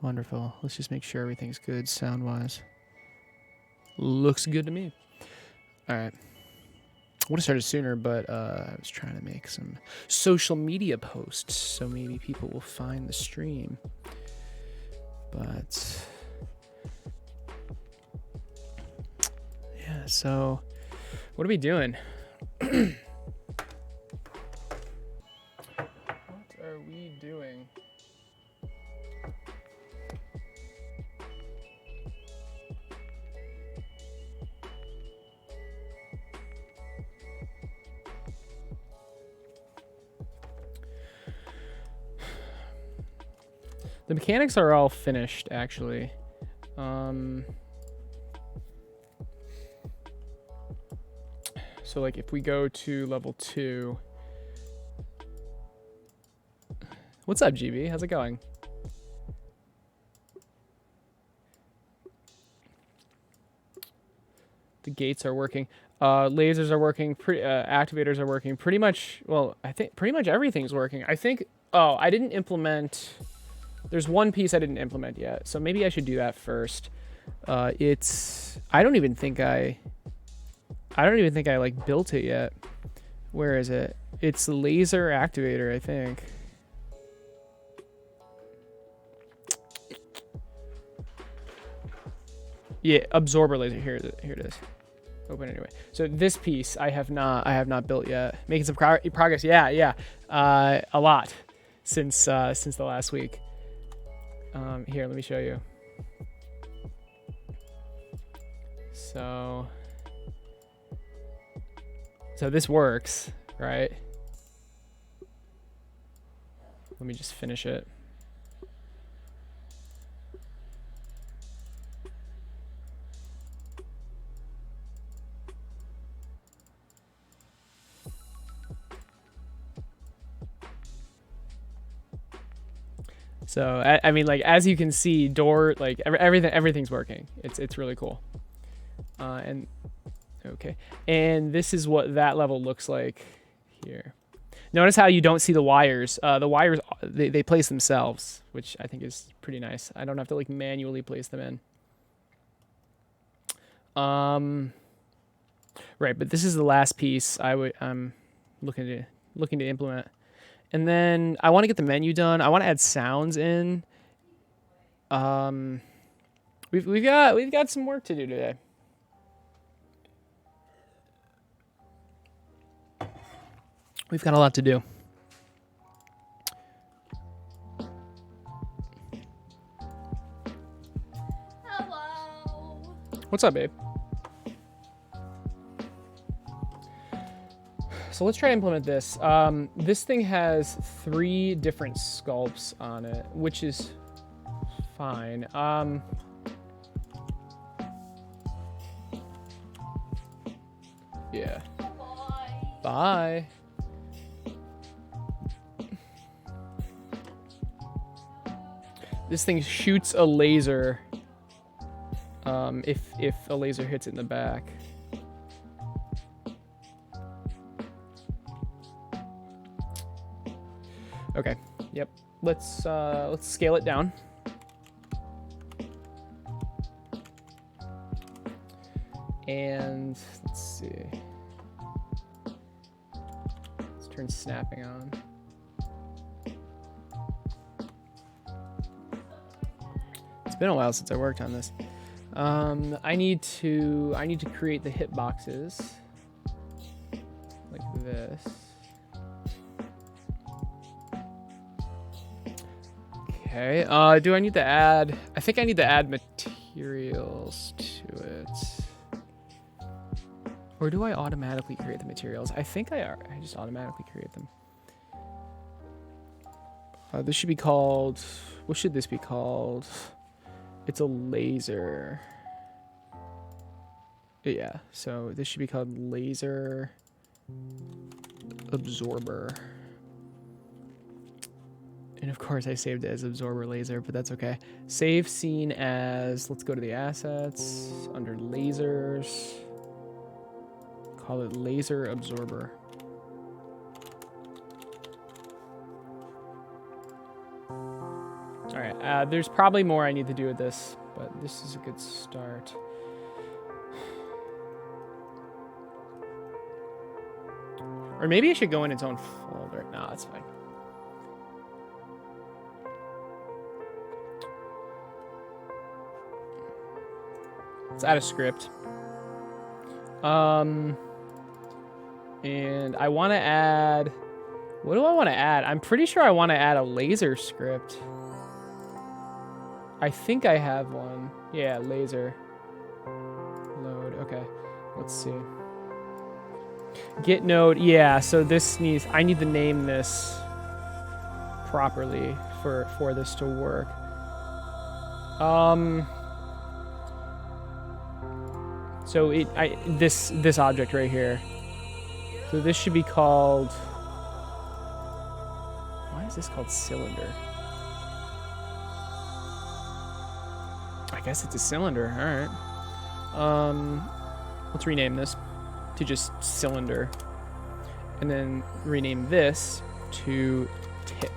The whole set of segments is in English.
Wonderful. Let's just make sure everything's good sound-wise. Looks good to me. All right. I would have started sooner, but I was trying to make some social media posts so maybe people will find the stream. But yeah, so what are we doing? What are we doing? The mechanics are all finished, actually. So like if we go to level 2. What's up, GB? How's it going? The gates are working. Lasers are working. Activators are working. Pretty much, well, I think pretty much everything's working. I think, oh, I didn't implement, there's one piece I didn't implement yet. So maybe I should do that first. I don't even think I like built it yet. Where is it? It's laser activator, I think. Yeah, absorber laser. Here it is. Open anyway. So this piece I have not built yet. Making some progress. Yeah. A lot since the last week. Here, let me show you. So this works, right? Let me just finish it. So I mean, like, as you can see, like everything's working. It's really cool. And okay, and this is what that level looks like here. Notice how you don't see the wires. The wires they place themselves, which I think is pretty nice. I don't have to like manually place them in. Right, but this is the last piece I'm looking to implement. And then I want to get the menu done. I want to add sounds in. We've got some work to do today. We've got a lot to do. Hello. What's up, babe? So let's try to implement this. This thing has 3 different sculpts on it, which is fine. Yeah. Bye. This thing shoots a laser. If a laser hits it in the back. Okay. Yep. Let's scale it down. And let's see. Let's turn snapping on. It's been a while since I worked on this. I need to create the hitboxes like this. Okay. Do I need to add? I think I need to add materials to it. Or do I automatically create the materials? I think I just automatically create them. This should be called. What should this be called? It's a laser. Yeah. So this should be called laser absorber. And of course I saved it as absorber laser, but that's okay. Save scene as, let's go to the assets, under lasers, call it laser absorber. All right, There's probably more I need to do with this, but this is a good start. Or maybe it should go in its own folder. No, that's fine. Let's add a script. And I want to add... What do I want to add? I'm pretty sure I want to add a laser script. I think I have one. Yeah, laser. Load. Okay. Let's see. Get node. Yeah, so this needs... I need to name this properly for this to work. So this object right here. So this should be called... Why is this called cylinder? I guess it's a cylinder. All right. Let's rename this to just cylinder, and then rename this to tip.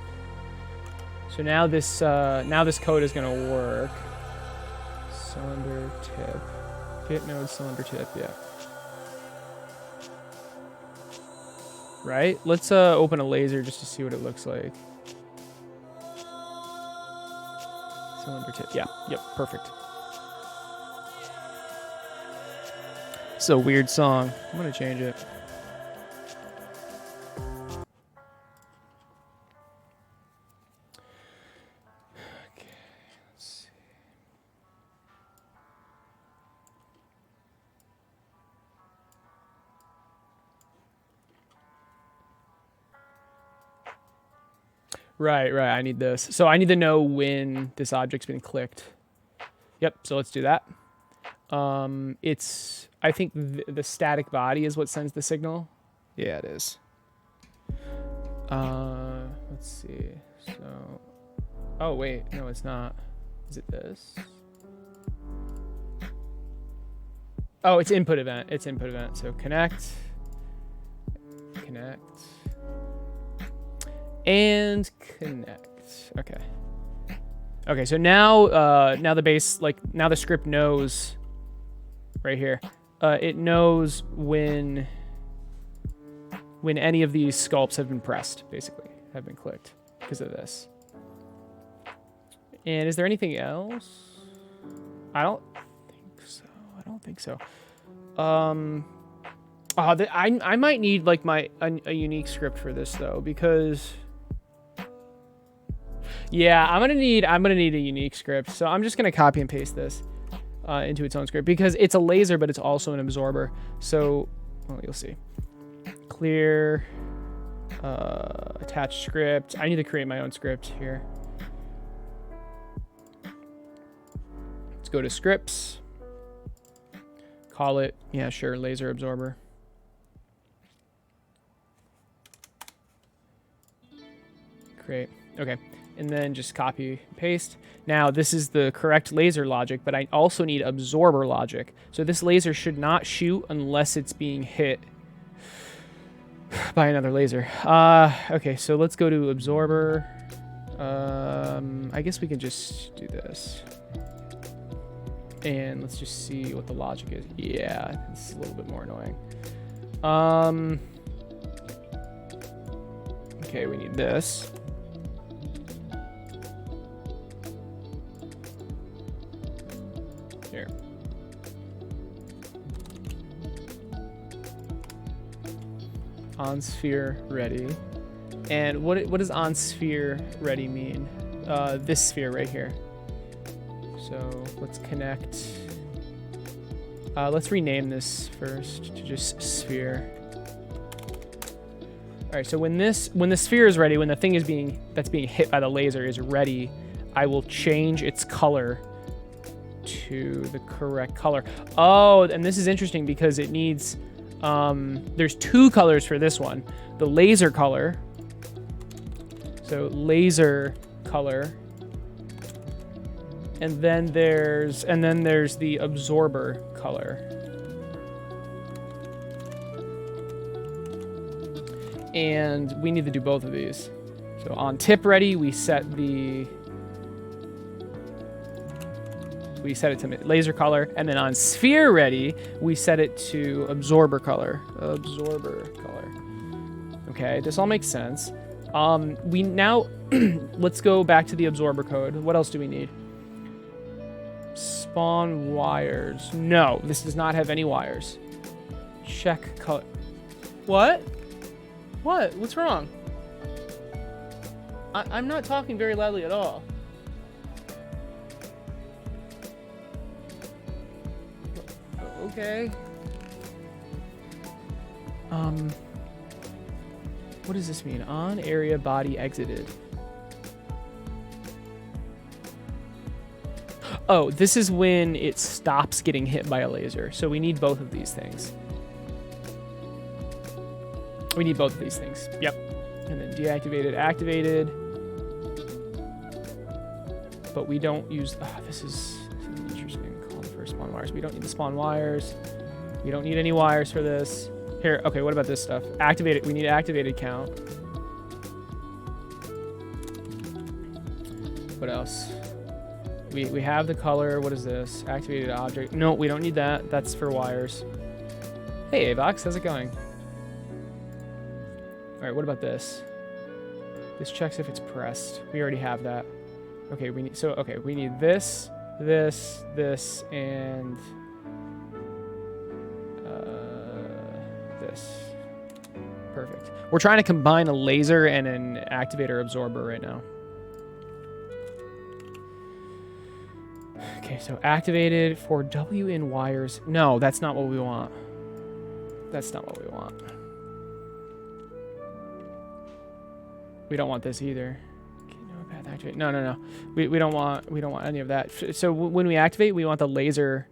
So now this code is gonna work. Cylinder tip. Get node cylinder tip. Yeah. Right? Let's open a laser just to see what it looks like. Cylinder tip. Yeah. Yep. Perfect. It's a weird song. I'm gonna change it. Okay. Let's see. Right. I need this. So I need to know when this object's been clicked. Yep. So let's do that. I think the static body is what sends the signal. Yeah, it is. Let's see. So, oh wait, no, it's not. Is it this? Oh, it's input event. It's input event. So connect, and connect. Okay. Okay. So now the base, now the script knows. Right here, it knows when any of these sculpts have been pressed, basically, have been clicked because of this. And is there anything else? I don't think so. I might need like a unique script for this though, because yeah, I'm gonna need a unique script. So I'm just gonna copy and paste this into its own script because it's a laser, but it's also an absorber. So, well, you'll see. Clear, attach script. I need to create my own script here. Let's go to scripts. Call it, yeah, sure, laser absorber. Create. Okay. And then just copy paste. Now this is the correct laser logic, but I also need absorber logic. So this laser should not shoot unless it's being hit by another laser. Okay, so let's go to absorber. I guess we can just do this. And let's just see what the logic is. Yeah, this is a little bit more annoying. Okay, we need this. Here. On sphere ready. And what does on sphere ready mean? This sphere right here. So let's connect. Let's rename this first to just sphere. All right. So when the sphere is ready, when the thing that's being hit by the laser is ready, I will change its color to the correct color. Oh, and this is interesting because it needs. There's two colors for this one. The laser color. So laser color. And then there's the absorber color. And we need to do both of these. So on tip ready, we set the we set it to laser color, and then on sphere ready, we set it to absorber color. Absorber color. Okay, this all makes sense. We now, let's go back to the absorber code. What else do we need? Spawn wires. No, this does not have any wires. Check color. What? What? What's wrong? I'm not talking very loudly at all. Okay. What does this mean? On area body exited. Oh, this is when it stops getting hit by a laser. So we need both of these things. We need both of these things. Yep. And then deactivated, activated. But we don't use... Oh, this is an interesting call for spawn wires. We don't need the spawn wires. We don't need any wires for this. Here, okay, what about this stuff? Activated, we need activated count. What else? We have the color. What is this? Activated object. No, we don't need that. That's for wires. Hey, Avox, how's it going? All right, what about this? This checks if it's pressed. We already have that. Okay, we need we need this, this, this, and this. Perfect. We're trying to combine a laser and an activator absorber right now. Okay, so activated for W in wires. No, that's not what we want. That's not what we want. We don't want this either. Okay, no, path activate. No, no, no. We don't want any of that. So when we activate, we want the laser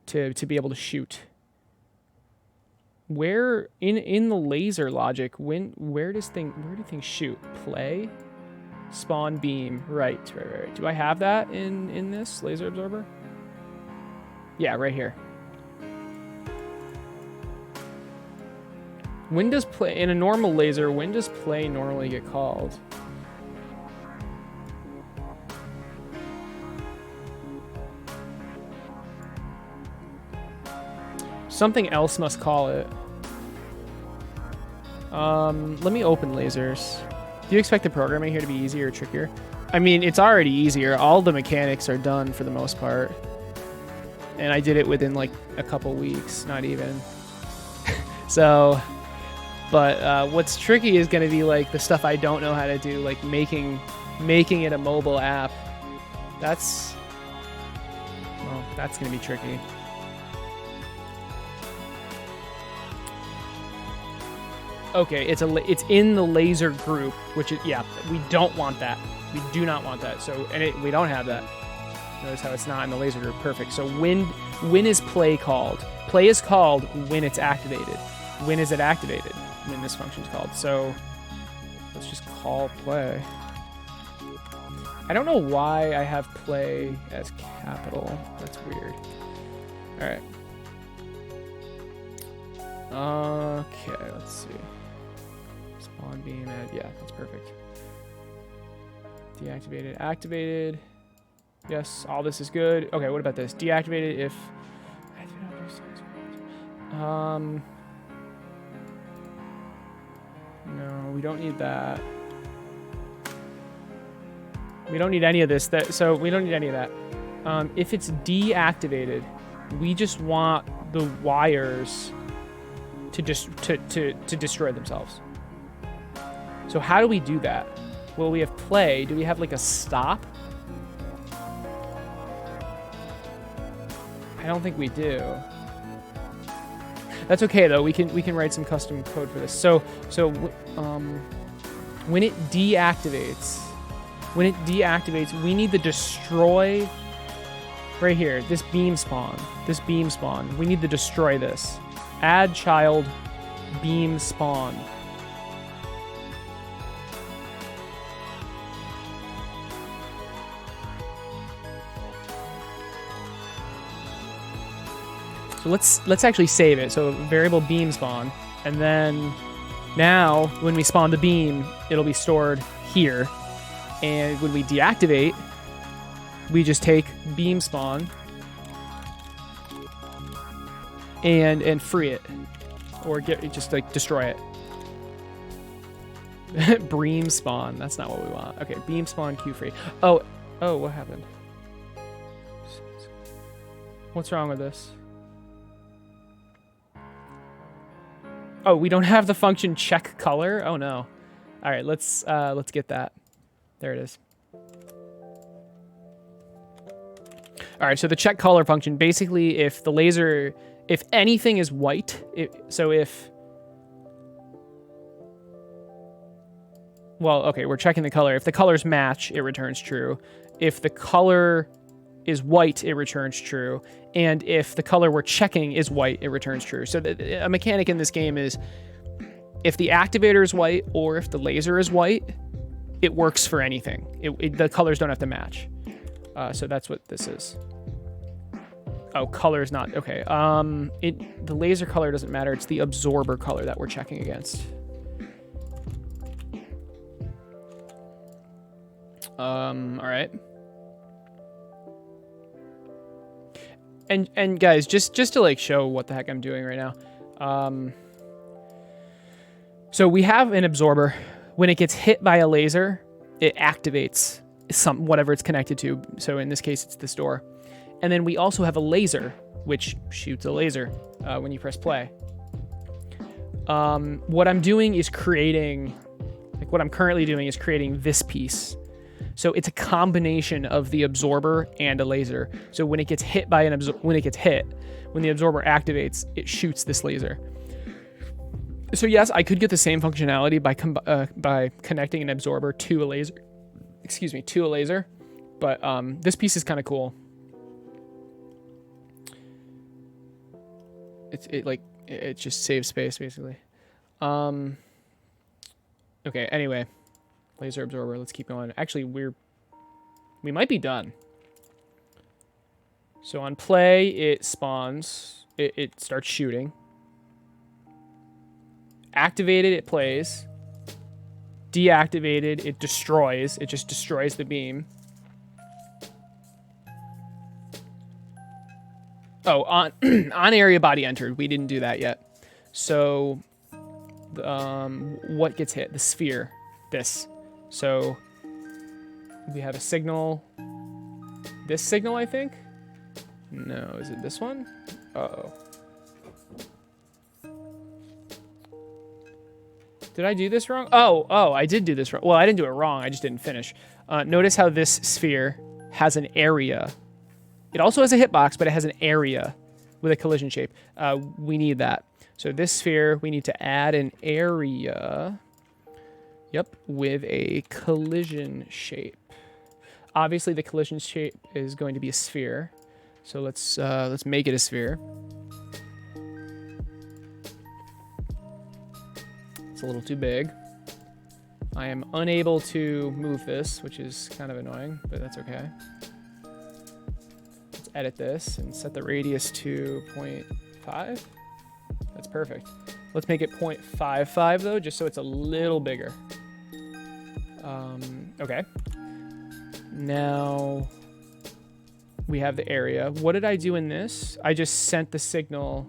to be able to shoot. Where in the laser logic, where do things shoot? Play, spawn, beam. Right. Do I have that in this laser absorber? Yeah, right here. When does play in a normal laser? When does play normally get called? Something else must call it. Let me open lasers. Do you expect the programming here to be easier or trickier? I mean, it's already easier. All the mechanics are done for the most part. And I did it within like a couple weeks, not even. So, but what's tricky is going to be like the stuff I don't know how to do, like making it a mobile app. That's going to be tricky. Okay, it's in the laser group, which is, yeah, we don't want that. We do not want that. So, we don't have that. Notice how it's not in the laser group. Perfect. So when is play called? Play is called when it's activated. When is it activated? When this function is called. So let's just call play. I don't know why I have play as capital. That's weird. All right. Okay, let's see. Spawn beam add. Yeah, that's perfect. Deactivated, activated. Yes, all this is good. Okay, what about this? Deactivated if... No, we don't need that. We don't need any of this. So we don't need any of that. If it's deactivated, we just want the wires to destroy themselves. So how do we do that? Well, we have play. Do we have like a stop? I don't think we do. That's okay though. We can write some custom code for this. So when it deactivates, we need the destroy right here. This beam spawn. We need to destroy this. Add child beam spawn. So let's actually save it. So variable beam spawn, and then now when we spawn the beam, it'll be stored here. And when we deactivate, we just take beam spawn and free it, or just like destroy it. Beam spawn. That's not what we want. Okay, beam spawn Q free. Oh, what happened? What's wrong with this? Oh, we don't have the function check color. Oh no. All right, let's get that. There it is. All right, so the check color function, basically if the laser, if anything is white, well, okay, we're checking the color. If the colors match, it returns true. If the color is white, it returns true. And if the color we're checking is white, it returns true. So a mechanic in this game is if the activator is white or if the laser is white, it works for anything. The colors don't have to match. So that's what this is. Oh, color is not, okay. The laser color doesn't matter. It's the absorber color that we're checking against. All right. And guys, just to like show what the heck I'm doing right now. So we have an absorber. When it gets hit by a laser, it activates whatever it's connected to. So in this case, it's this door. And then we also have a laser, which shoots a laser when you press play. What I'm doing is what I'm currently doing is creating this piece. So it's a combination of the absorber and a laser. So when it gets hit by when the absorber activates, it shoots this laser. So yes, I could get the same functionality by connecting an absorber to a laser. But this piece is kind of cool. It just saves space basically. Okay. Anyway, laser absorber. Let's keep going. Actually, we might be done. So on play, it spawns. It starts shooting. Activated, it plays. Deactivated, it destroys. It just destroys the beam. Oh, on area body entered. We didn't do that yet. So, what gets hit? The sphere. This. So, we have a signal. This signal, I think? No, is it this one? Uh-oh. Did I do this wrong? Oh, I did do this wrong. Well, I didn't do it wrong. I just didn't finish. Notice how this sphere has an area. It also has a hitbox, but it has an area with a collision shape. We need that. So this sphere, we need to add an area. Yep, with a collision shape. Obviously, the collision shape is going to be a sphere. So let's make it a sphere. It's a little too big. I am unable to move this, which is kind of annoying, but that's okay. Let's edit this and set the radius to 0.5. That's perfect. Let's make it 0.55 though, just so it's a little bigger. Okay. Now we have the area. What did I do in this? I just sent the signal.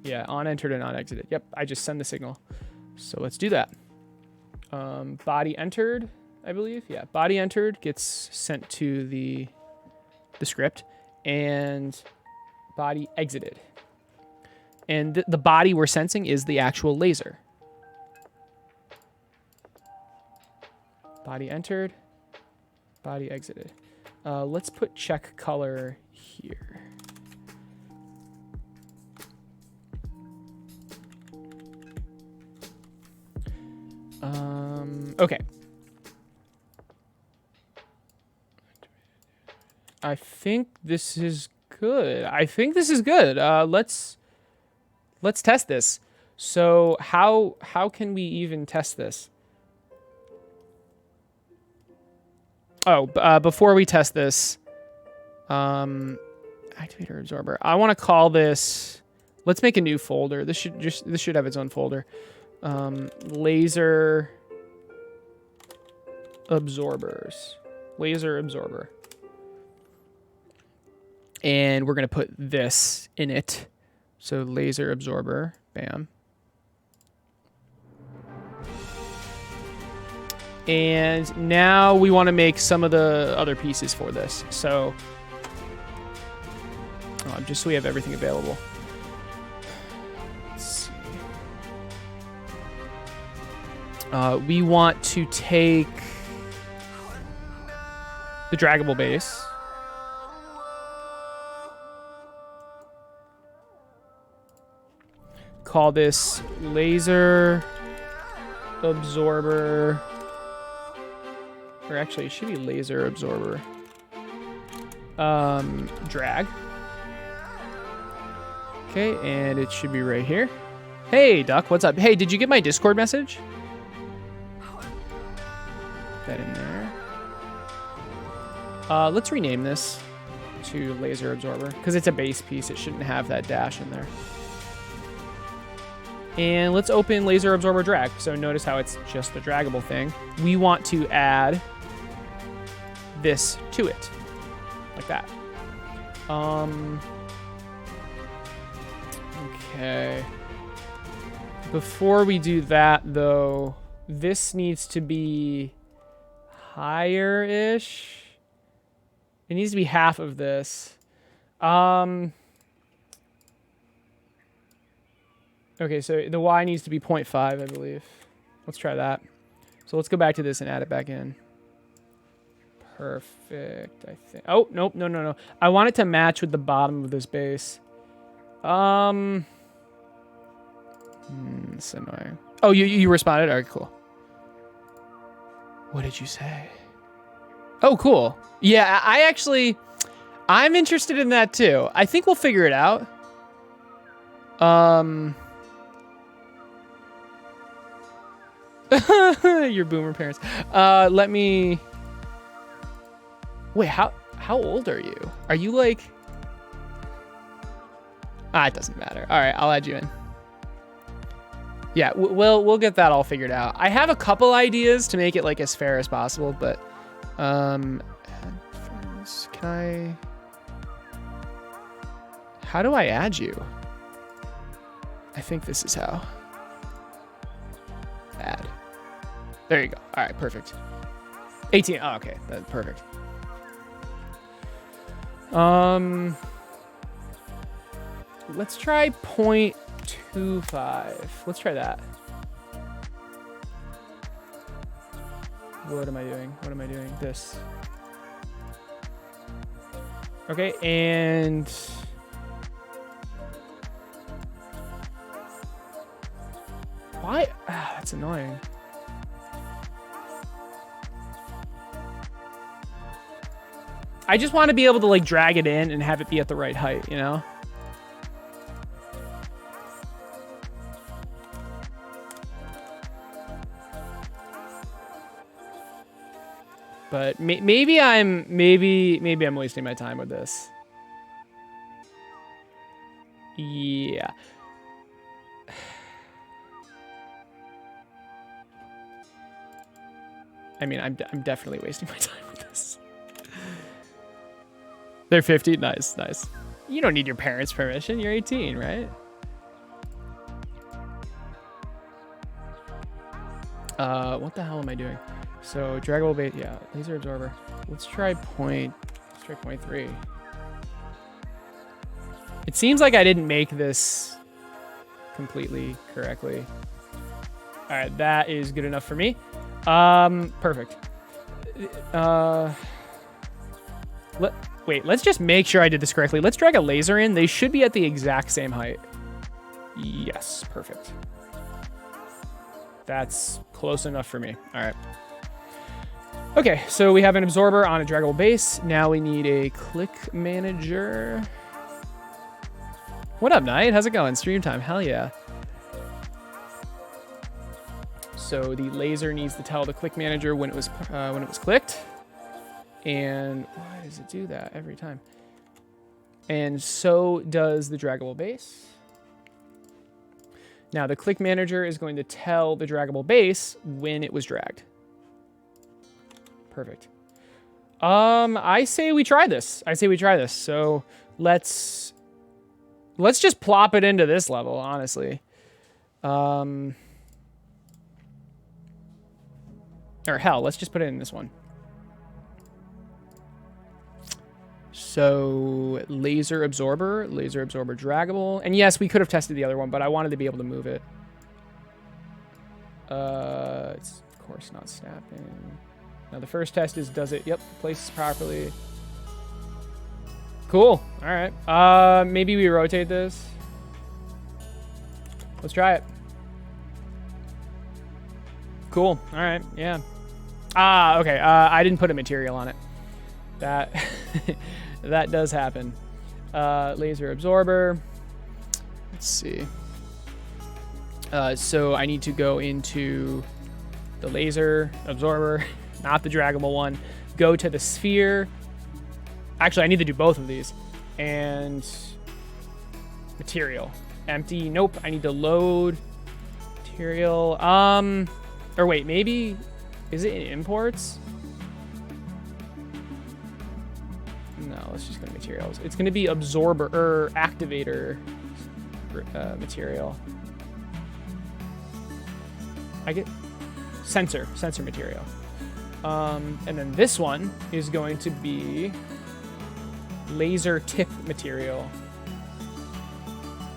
Yeah, on entered and on exited. Yep, I just send the signal. So let's do that. Body entered, I believe. Yeah, body entered gets sent to the script, and body exited. And the body we're sensing is the actual laser. Body entered, body exited. Let's put check color here. Okay. I think this is good. Let's test this. So how can we even test this? Oh, before we test this, activator absorber. I want to call this. Let's make a new folder. This should have its own folder. Laser absorbers. Laser absorber. And we're going to put this in it. So laser absorber, bam. And now we want to make some of the other pieces for this. So just so we have everything available. Let's see. We want to take the draggable base. Call this laser absorber. Or actually, it should be laser absorber. Drag. Okay, and it should be right here. Hey, Duck, what's up? Hey, did you get my Discord message? Put that in there. Let's rename this to laser absorber because it's a base piece. It shouldn't have that dash in there. And let's open laser absorber drag. So notice how it's just the draggable thing. We want to add this to it, like that. Okay. Before we do that, though, this needs to be higher-ish. It needs to be half of this. Okay, so the Y needs to be 0.5, I believe. Let's try that. So let's go back to this and add it back in. Perfect, I think. Oh, nope, no. I want it to match with the bottom of this base. It's annoying. Oh, you responded? All right, cool. What did you say? Oh, cool. Yeah, I'm interested in that too. I think we'll figure it out. Your boomer parents. Let me... Wait, how old are you? Are you like... it doesn't matter. All right, I'll add you in. Yeah, we'll get that all figured out. I have a couple ideas to make it like as fair as possible, but add friends. Can I... How do I add you? I think this is how. Add. There you go. All right, perfect. 18. Oh, okay. That's perfect. Let's try 0.25. Let's try that. What am I doing? This. Okay, and... Why? That's annoying. I just want to be able to like drag it in and have it be at the right height, you know? But maybe I'm wasting my time with this. Yeah. I mean, I'm definitely wasting my time with this. They're 50. Nice. You don't need your parents' permission. You're 18, right? What the hell am I doing? So draggable bait, yeah, laser absorber. Let's try 0.3. It seems like I didn't make this completely correctly. All right, that is good enough for me. Perfect. Wait, let's just make sure I did this correctly. Let's drag a laser in. They should be at the exact same height. Yes, perfect. That's close enough for me. All right. Okay, so we have an absorber on a draggable base. Now we need a click manager. What up, Knight? How's it going? Stream time. Hell yeah. So the laser needs to tell the click manager when it was clicked. And why does it do that every time? And so does the draggable base. Now the click manager is going to tell the draggable base when it was dragged. Perfect. I say we try this. So let's just plop it into this level, honestly. Or hell, let's just put it in this one. So laser absorber draggable. And yes, we could have tested the other one, but I wanted to be able to move it. It's of course not snapping. Now the first test is, does it, yep, places properly. Cool, all right. Maybe we rotate this. Let's try it. Cool, all right, yeah. Okay, I didn't put a material on it. That, that does happen. Laser absorber, let's see. So I need to go into the laser absorber, not the draggable one. Go to the sphere. Actually, I need to do both of these. And material. Empty. Nope. I need to load material. Or wait, maybe, is it in imports? No, let's just go to materials. It's going to be absorber or activator material. I get sensor material. And then this one is going to be laser tip material.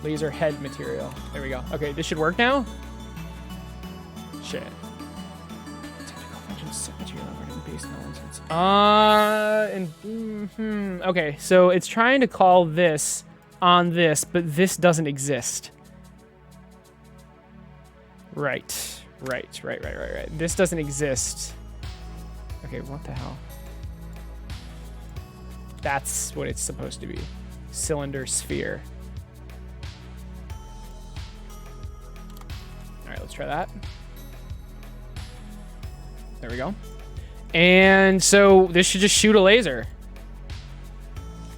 Laser head material. There we go. Okay, this should work now. Shit. Technical function set material based nonsense. Okay, so it's trying to call this on this, but this doesn't exist. Right. This doesn't exist. Okay, what the hell? That's what it's supposed to be. Cylinder sphere. All right, let's try that. There we go. And so this should just shoot a laser.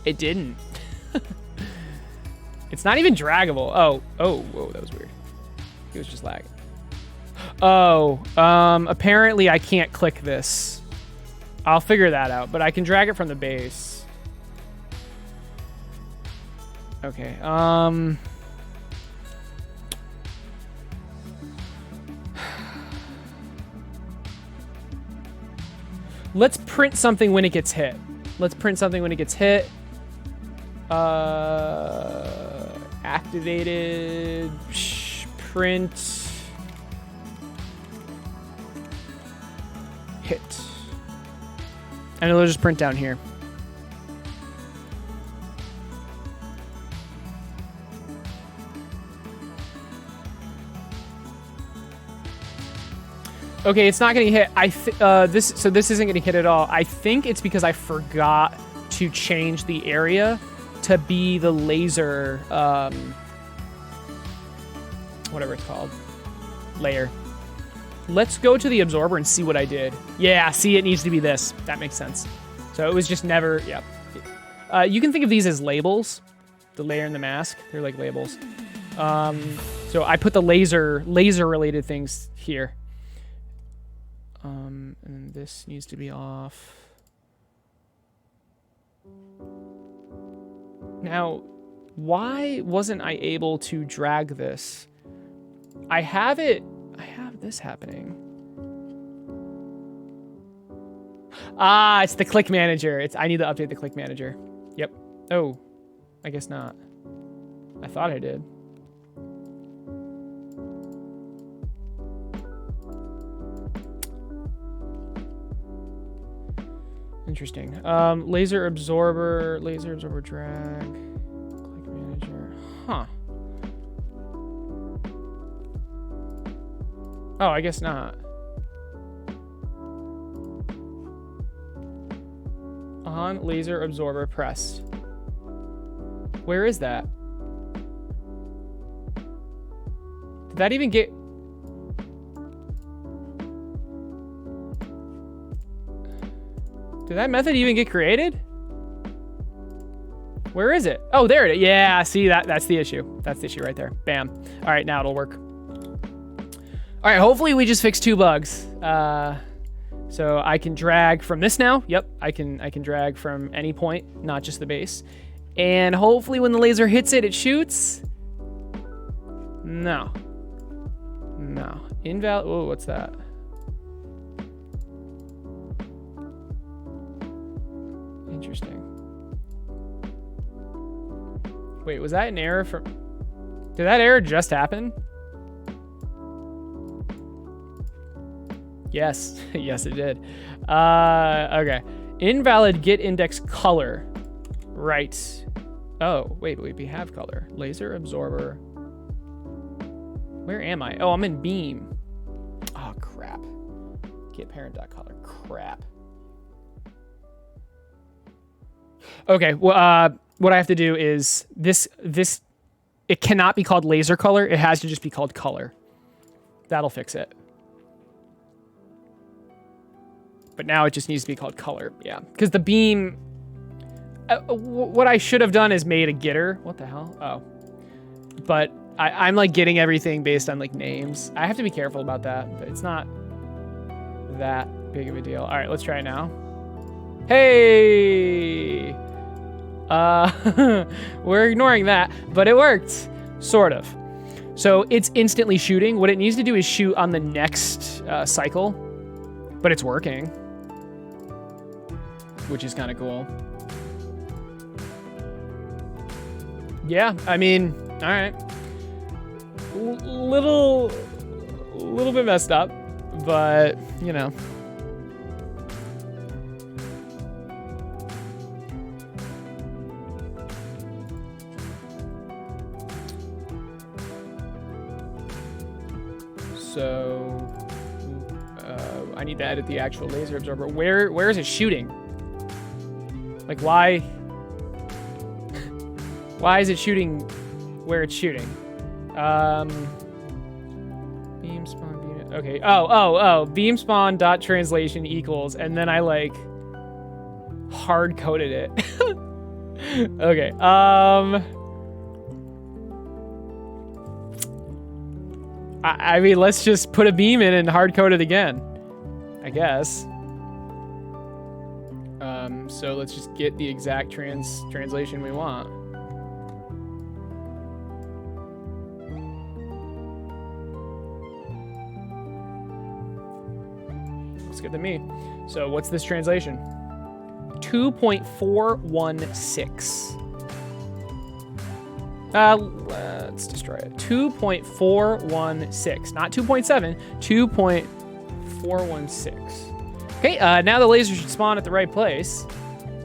It didn't. It's not even draggable. Oh, whoa, that was weird. It was just lagging. Oh, apparently I can't click this. I'll figure that out, but I can drag it from the base. Okay, let's print something when it gets hit. Activated, print, hit. And it'll just print down here. Okay, it's not getting hit. This isn't getting hit at all. I think it's because I forgot to change the area to be the laser, whatever it's called, layer. Let's go to the absorber and see what I did. Yeah, see, it needs to be this. That makes sense. So it was just never, yep. You can think of these as labels, the layer and the mask. They're like labels. So I put the laser related things here. And then this needs to be off. Now, why wasn't I able to drag this? I have this happening. It's the click manager. I need to update the click manager. Yep. Oh, I guess not. I thought I did. Interesting. Laser absorber drag, click manager. Huh. Oh, I guess not. On laser absorber pressed. Where is that? Did that even get... Did that method even get created? Where is it? Oh, there it is. Yeah, see, that's the issue. That's the issue right there. Bam. All right, now it'll work. All right, hopefully we just fixed 2 bugs. So I can drag from this now. Yep, I can drag from any point, not just the base. And hopefully when the laser hits it, it shoots. No. No. Invalid. Oh, what's that? Interesting. Wait, was that an error from... Did that error just happen? Yes. Yes, it did. Okay. Invalid get index color. Right. Oh, wait, we have color. Laser absorber. Where am I? Oh, I'm in beam. Oh, crap. Get parent.color. Crap. Okay, well, what I have to do is this, it cannot be called laser color. It has to just be called color. That'll fix it. But now it just needs to be called color. Yeah, because the beam... what I should have done is made a getter. What the hell? Oh. But I'm like getting everything based on like names. I have to be careful about that, but it's not that big of a deal. All right, let's try it now. Hey! We're ignoring that, but it worked. Sort of. So it's instantly shooting. What it needs to do is shoot on the next cycle, but it's working, which is kind of cool. Yeah, I mean, all right. Little bit messed up, but you know. So I need to edit the actual laser absorber. Where is it shooting? Like why? Why is it shooting where it's shooting? Beam spawn beam. Okay. Oh. Beam spawn dot translation equals, and then I like hard coded it. Okay. I mean, let's just put a beam in and hard code it again, I guess. So let's just get the exact translation we want. Looks good to me. So what's this translation? 2.416. Let's destroy it. 2.416, not 2.7, 2.416. Okay, now the laser should spawn at the right place,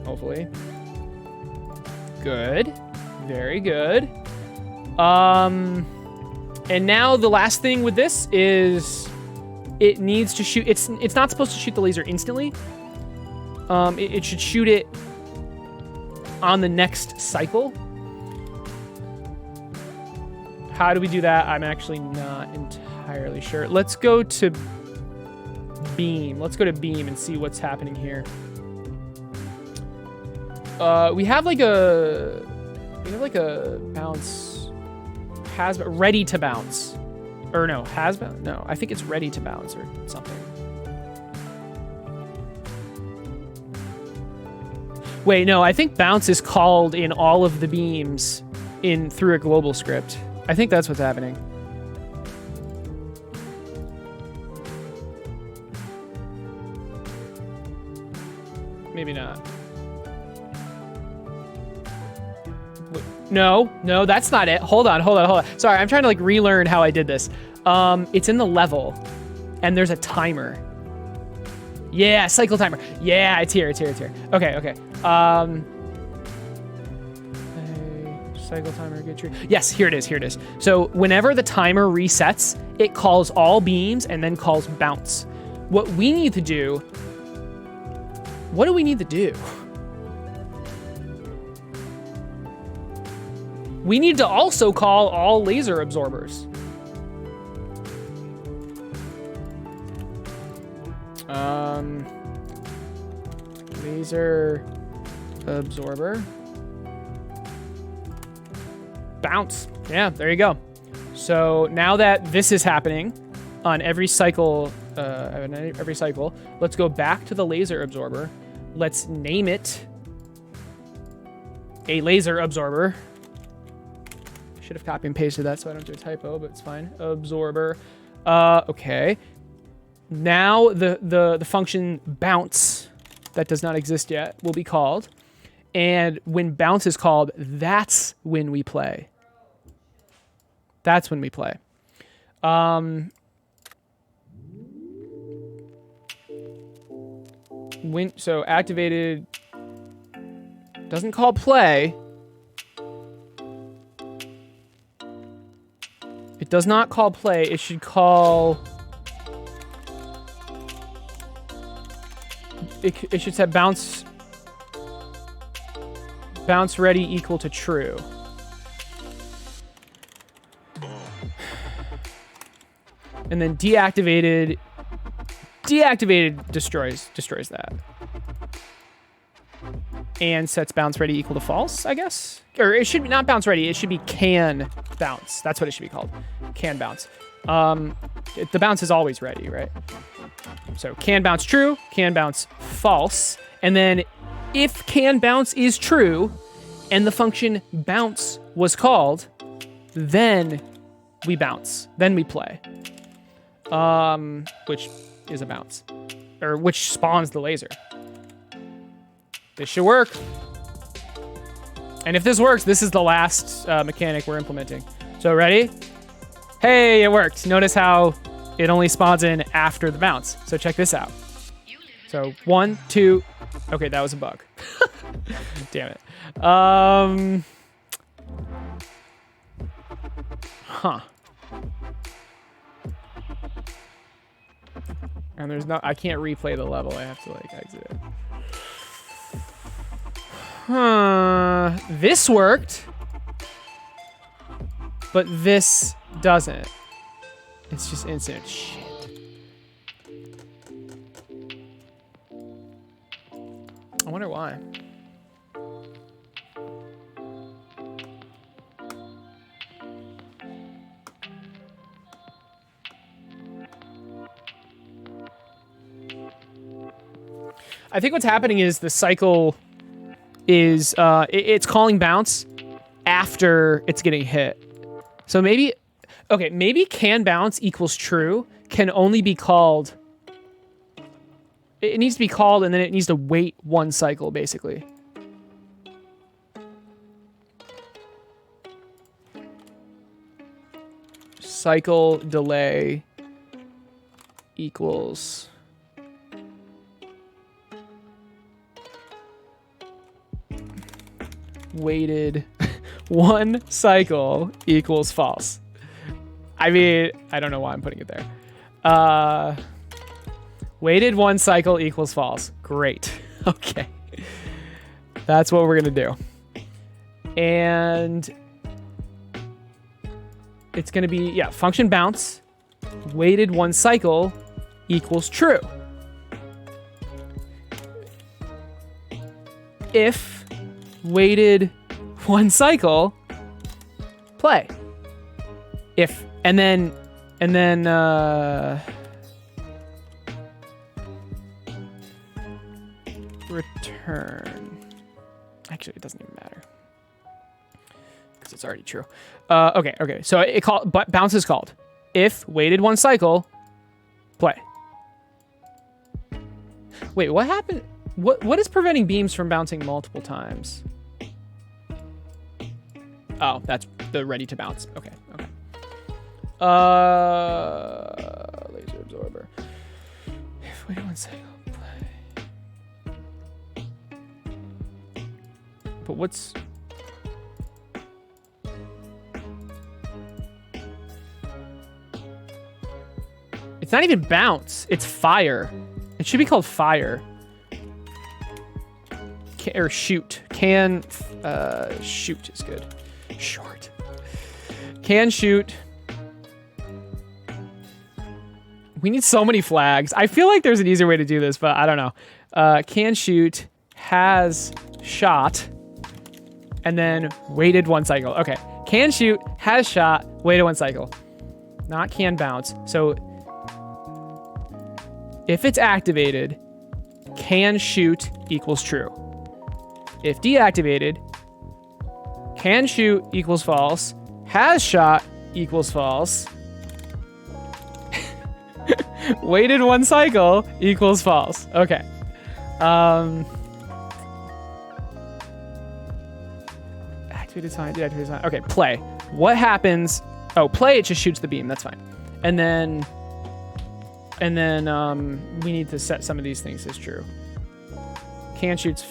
hopefully. Good, very good. And now the last thing with this is it needs to shoot. It's not supposed to shoot the laser instantly. It should shoot it on the next cycle. How do we do that? I'm actually not entirely sure. Let's go to beam. Let's go to beam and see what's happening here. We have like a bounce has ready to bounce, or no, has bounce. No, I think it's ready to bounce or something. Wait, no, I think bounce is called in all of the beams through a global script. I think that's what's happening. Maybe not. Wait, no, that's not it. Hold on. Sorry, I'm trying to like relearn how I did this. It's in the level, and there's a timer. Yeah, cycle timer. Yeah, it's here. Okay. Cycle timer, get your... Yes, here it is. So whenever the timer resets, it calls all beams and then calls bounce. What we need to do... What do we need to do? We need to also call all laser absorbers. Laser absorber. Bounce. Yeah, there you go. So now that this is happening on every cycle, let's go back to the laser absorber. Let's name it. a laser absorber. Should have copy and pasted that so I don't do a typo, but it's fine. Absorber. Okay. Now the function bounce that does not exist yet will be called. And when bounce is called, that's when we play. That's when we play. So activated doesn't call play. It does not call play. It should call. It should set bounce. Bounce ready equal to true. And then deactivated destroys that. And sets bounce ready equal to false, I guess. Or it should be not bounce ready, it should be can bounce. That's what it should be called. Can bounce. The bounce is always ready, right? So can bounce true, can bounce false. And then if can bounce is true and the function bounce was called, then we bounce. Then we play. Which is a bounce. Or which spawns the laser. This should work. And if this works, this is the last mechanic we're implementing. So ready? Hey, it worked. Notice how it only spawns in after the bounce. So check this out. So 1, 2. Okay, that was a bug. Damn it. Huh. And there's no, I can't replay the level. I have to like exit it. Huh. This worked, but this doesn't. It's just instant shit. I wonder why. I think what's happening is the cycle is it's calling bounce after it's getting hit. So maybe, okay, maybe can bounce equals true can only be called. It needs to be called and then it needs to wait one cycle basically. Cycle delay equals. Waited one cycle equals false. I mean, I don't know why I'm putting it there. Waited one cycle equals false. Great. Okay. That's what we're going to do. And it's going to be, yeah, function bounce. Waited one cycle equals true. If waited one cycle, play. If, and then, return. Actually, it doesn't even matter because it's already true. Okay. So it called, but bounce is called. If waited one cycle, play. Wait, what happened? What is preventing beams from bouncing multiple times? Oh, that's the ready to bounce. Okay. Laser absorber. If wait one cycle, play. But what's? It's not even bounce. It's fire. It should be called fire. Or shoot. Can shoot is good. Short. Can shoot. We need so many flags. I feel like there's an easier way to do this, but I don't know. Can shoot, has shot, and then waited one cycle. Okay. Can shoot, has shot, waited one cycle. Not can bounce. So if it's activated, can shoot equals true. If deactivated, can shoot equals false. Has shot equals false. Waited 1 cycle equals false. Okay. Activated sign, deactivated sign. Okay, play. What happens? Oh, play, it just shoots the beam. That's fine. And then we need to set some of these things as true. Can shoots.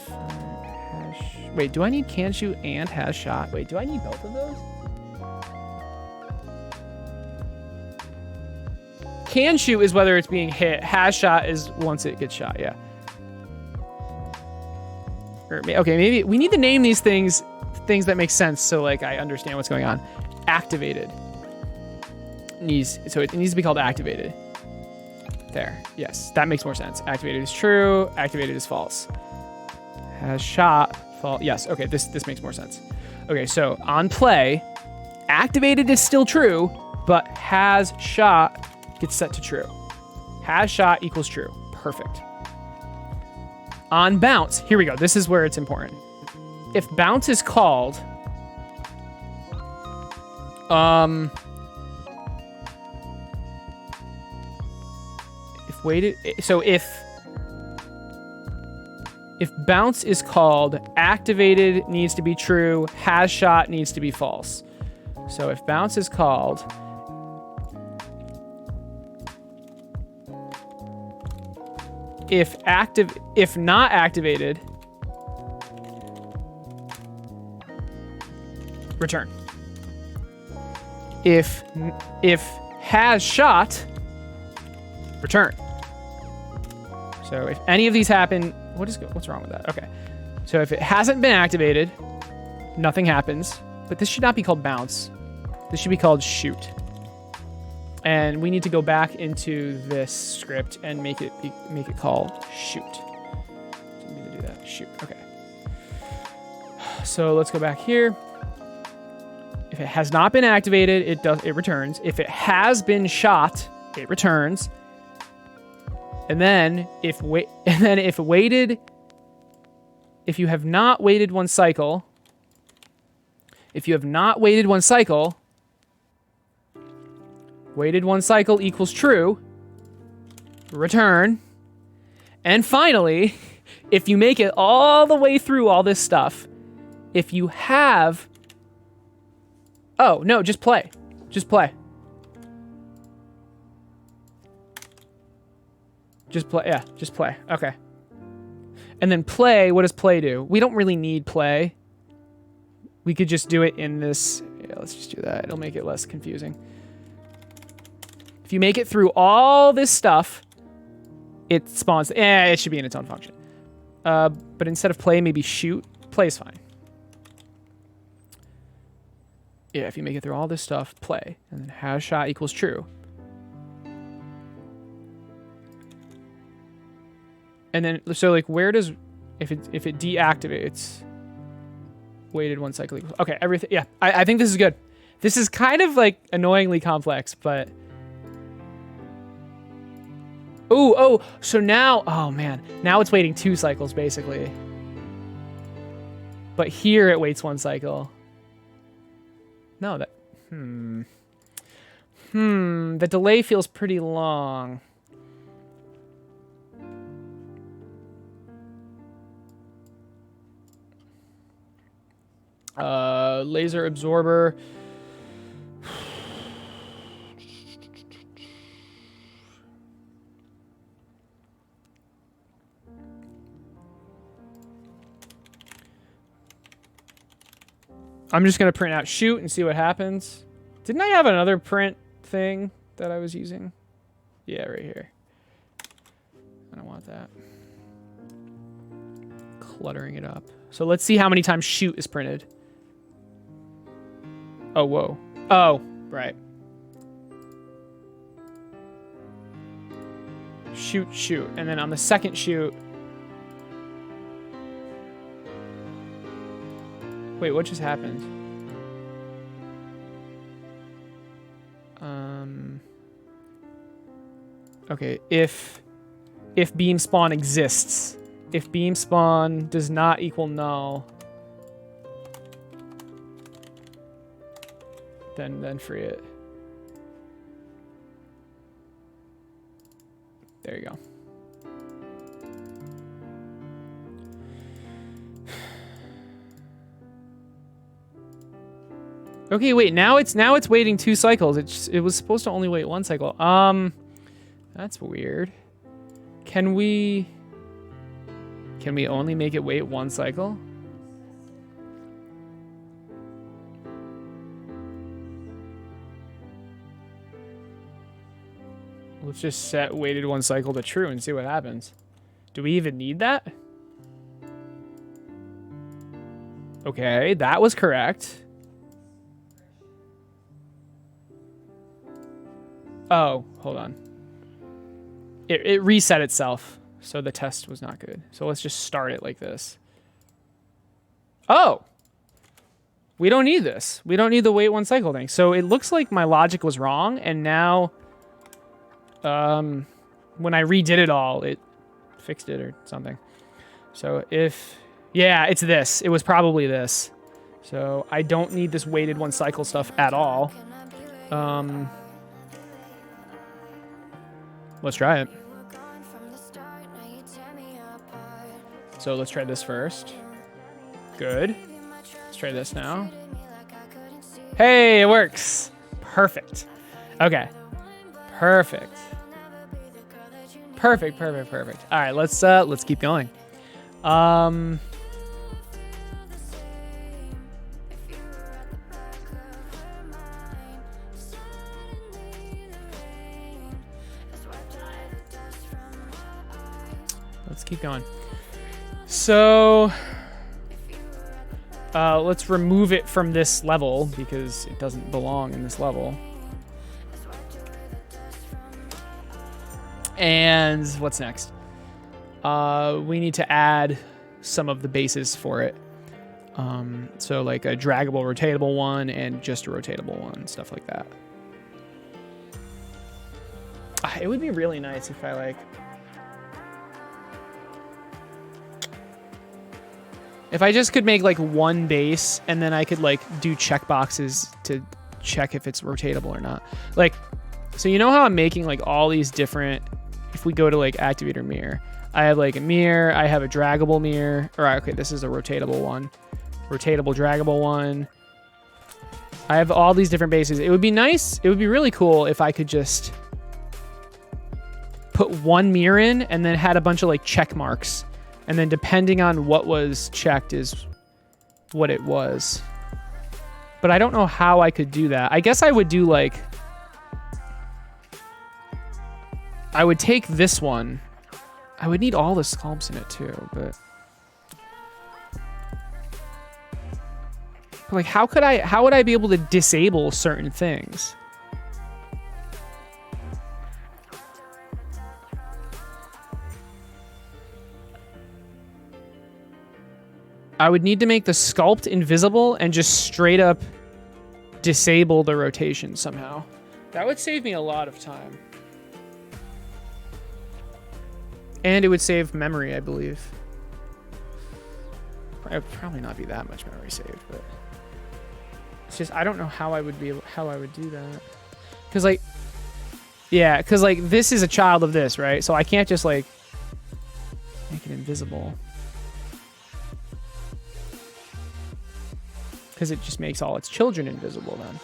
Wait, do I need can shoot and has shot? Wait, do I need both of those? Can shoot is whether it's being hit. Has shot is once it gets shot, yeah. Okay, maybe we need to name these things that make sense so like I understand what's going on. Activated. So it needs to be called activated. There, yes, that makes more sense. Activated is true, activated is false. Has shot, false. Yes, okay, this makes more sense. Okay, so on play, activated is still true, but has shot gets set to true. Has shot equals true. Perfect. On bounce, here we go. This is where it's important. If bounce is called, if waited, so if bounce is called, activated needs to be true, has shot needs to be false. So if bounce is called, if not activated, return. If has shot, return. So if any of these happen, what's wrong with that? Okay. So if it hasn't been activated, nothing happens. But this should not be called bounce. This should be called shoot. And we need to go back into this script and make it call shoot. So we need to do that. Shoot. Okay. So let's go back here. If it has not been activated, it returns. If it has been shot, it returns. And then if you have not waited 1 cycle, waited 1 cycle equals true, return. And finally, if you make it all the way through all this stuff, if you have, oh no, just play. Just play. Just play, yeah, just play. Okay. And then play, what does play do? We don't really need play. We could just do it in this. Yeah, let's just do that. It'll make it less confusing. If you make it through all this stuff, it spawns. It should be in its own function. But instead of play, maybe shoot. Play is fine. Yeah, if you make it through all this stuff, play. And then has shot equals true. And then, so like, where does, if it deactivates, waited 1 cycle equals, okay, everything, yeah, I think this is good. This is kind of like annoyingly complex, but, oh, so now, oh man, now it's waiting 2 cycles basically. But here it waits 1 cycle. No, that, the delay feels pretty long. Laser absorber. I'm just going to print out shoot and see what happens. Didn't I have another print thing that I was using? Yeah, right here. I don't want that. Cluttering it up. So let's see how many times shoot is printed. Oh, whoa. Oh, right. Shoot. And then on the second shoot. Wait, what just happened? Okay, if beam spawn exists. If beam spawn does not equal null. then free it. There you go. Okay, wait. Now it's waiting 2 cycles. It was supposed to only wait 1 cycle. That's weird. Can we only make it wait 1 cycle? Let's just set waited 1 cycle to true and see what happens. Do we even need that? Okay, that was correct. Oh, hold on. It reset itself, so the test was not good. So let's just start it like this. Oh! We don't need this. We don't need the wait 1 cycle thing. So it looks like my logic was wrong, and now when I redid it all, it fixed it or something. So yeah, it's this. It was probably this. So I don't need this waited 1 cycle stuff at all. Let's try it. So let's try this first. Good. Let's try this now. Hey, it works. Perfect. Okay. Perfect. Perfect. All right, let's keep going. Let's keep going. So let's remove it from this level because it doesn't belong in this level. And what's next? We need to add some of the bases for it. So like a draggable, rotatable one and just a rotatable one, stuff like that. It would be really nice if I if I just could make like 1 base and then I could like do checkboxes to check if it's rotatable or not. Like, so you know how I'm making like all these different, if we go to like activator mirror, I have like a mirror, I have a draggable mirror, or okay, this is a rotatable one, rotatable, draggable one. I have all these different bases. It would be nice, it would be really cool if I could just put 1 mirror in and then had a bunch of like check marks. And then depending on what was checked is what it was. But I don't know how I could do that. I guess I would do like, I would take this one. I would need all the sculpts in it too, but like how would I be able to disable certain things? I would need to make the sculpt invisible and just straight up disable the rotation somehow. That would save me a lot of time. And it would save memory, I believe. It would probably not be that much memory saved, but it's just I don't know how I would do that. Cause like, yeah, cause like this is a child of this, right? So I can't just like make it invisible. Because it just makes all its children invisible then.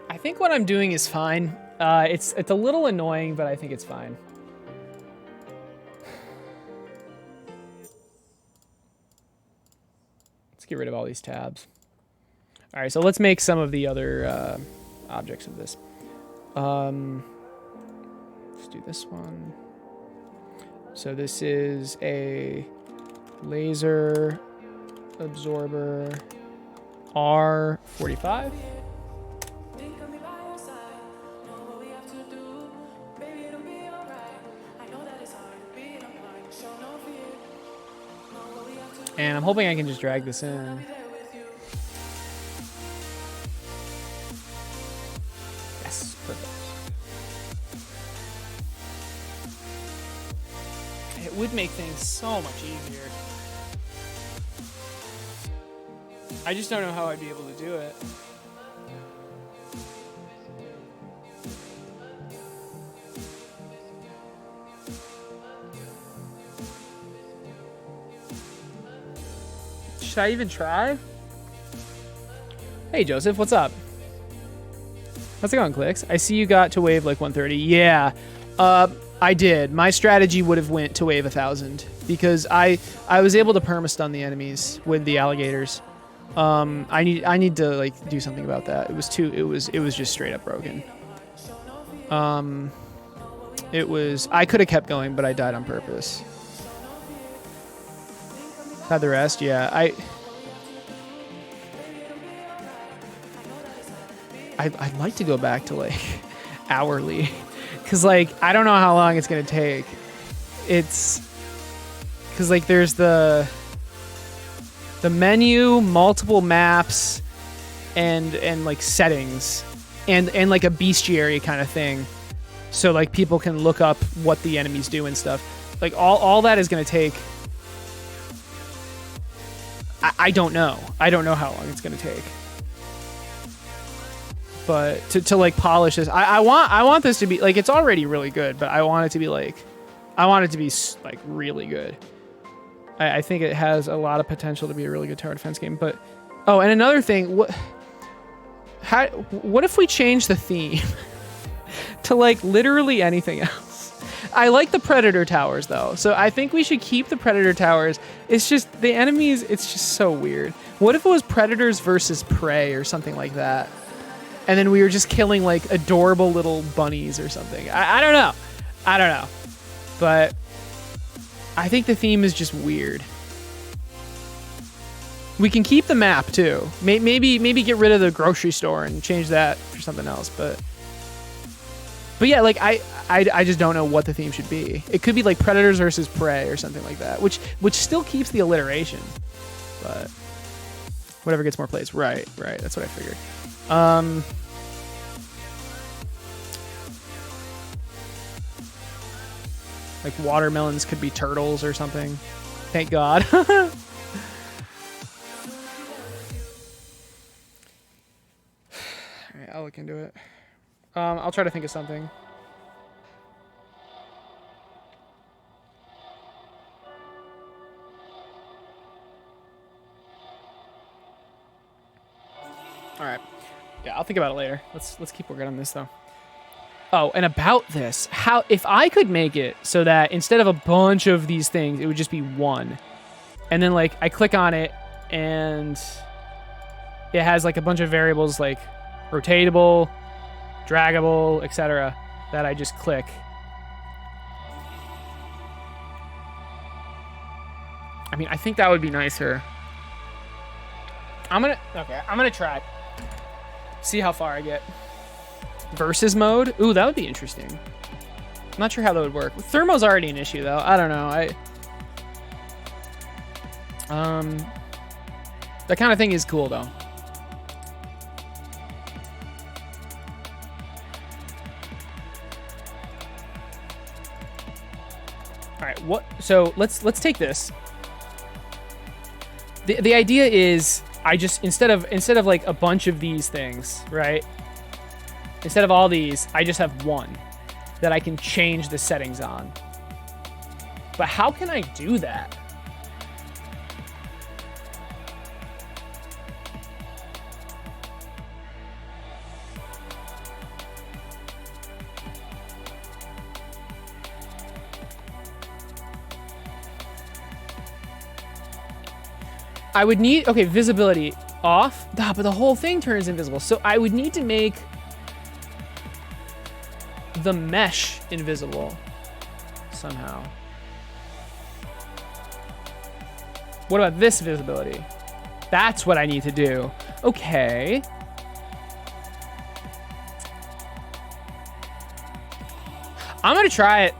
I think what I'm doing is fine. It's a little annoying, but I think it's fine. Get rid of all these tabs. All right, so let's make some of the other objects of this. Let's do this one. So this is a laser absorber R45. And I'm hoping I can just drag this in. would make things so much easier. I just don't know how I'd be able to do it. Should I even try? Hey, Joseph, what's up? How's it going, Clicks? I see you got to wave like 130. Yeah, I did. My strategy would have went to wave 1,000 because I was able to permastun the enemies with the alligators. I need to like do something about that. It was just straight up broken. I could have kept going, but I died on purpose. Had the rest, yeah. I'd like to go back to like hourly, cause like I don't know how long it's gonna take. It's cause like there's the menu, multiple maps, and like settings, and like a bestiary kind of thing, so like people can look up what the enemies do and stuff. Like all that is gonna take. I don't know. I don't know how long it's gonna take. But to like polish this, I want this to be like, it's already really good, but I want it to be like really good. I think it has a lot of potential to be a really good tower defense game. But oh, and another thing, what if we change the theme to like literally anything else? I like the Predator towers though, so I think we should keep the Predator towers. It's just the enemies, it's just so weird. What if it was Predators versus Prey or something like that? And then we were just killing like adorable little bunnies or something. I don't know. I don't know. But I think the theme is just weird. We can keep the map too. Maybe get rid of the grocery store and change that for something else. But yeah, like I just don't know what the theme should be. It could be like Predators versus Prey or something like that, which still keeps the alliteration. But whatever gets more plays. Right. That's what I figured. Like watermelons could be turtles or something. Thank God. All right, I'll look into it. I'll try to think of something. All right. Yeah, I'll think about it later. Let's keep working on this though. Oh, and about this, if I could make it so that instead of a bunch of these things, it would just be one, and then like I click on it and it has like a bunch of variables like rotatable, draggable, etc. that I just click. I mean, I think that would be nicer. I'm gonna try. See how far I get. Versus mode? Ooh, that would be interesting. I'm not sure how that would work. Thermo's already an issue, though. I don't know. That kind of thing is cool, though. All right, what? So let's take this. The idea is I just instead of like a bunch of these things, right? Instead of all these, I just have one that I can change the settings on. But how can I do that? I would need, okay, visibility off, but the whole thing turns invisible. So I would need to make the mesh invisible somehow. What about this visibility? That's what I need to do. Okay. I'm gonna try it.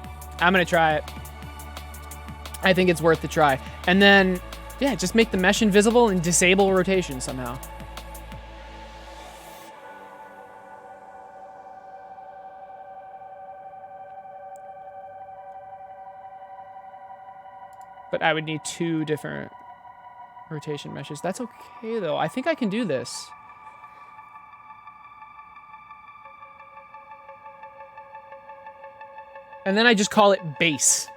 I think it's worth the try. And then, yeah, just make the mesh invisible and disable rotation somehow. But I would need 2 different rotation meshes. That's okay, though. I think I can do this. And then I just call it base.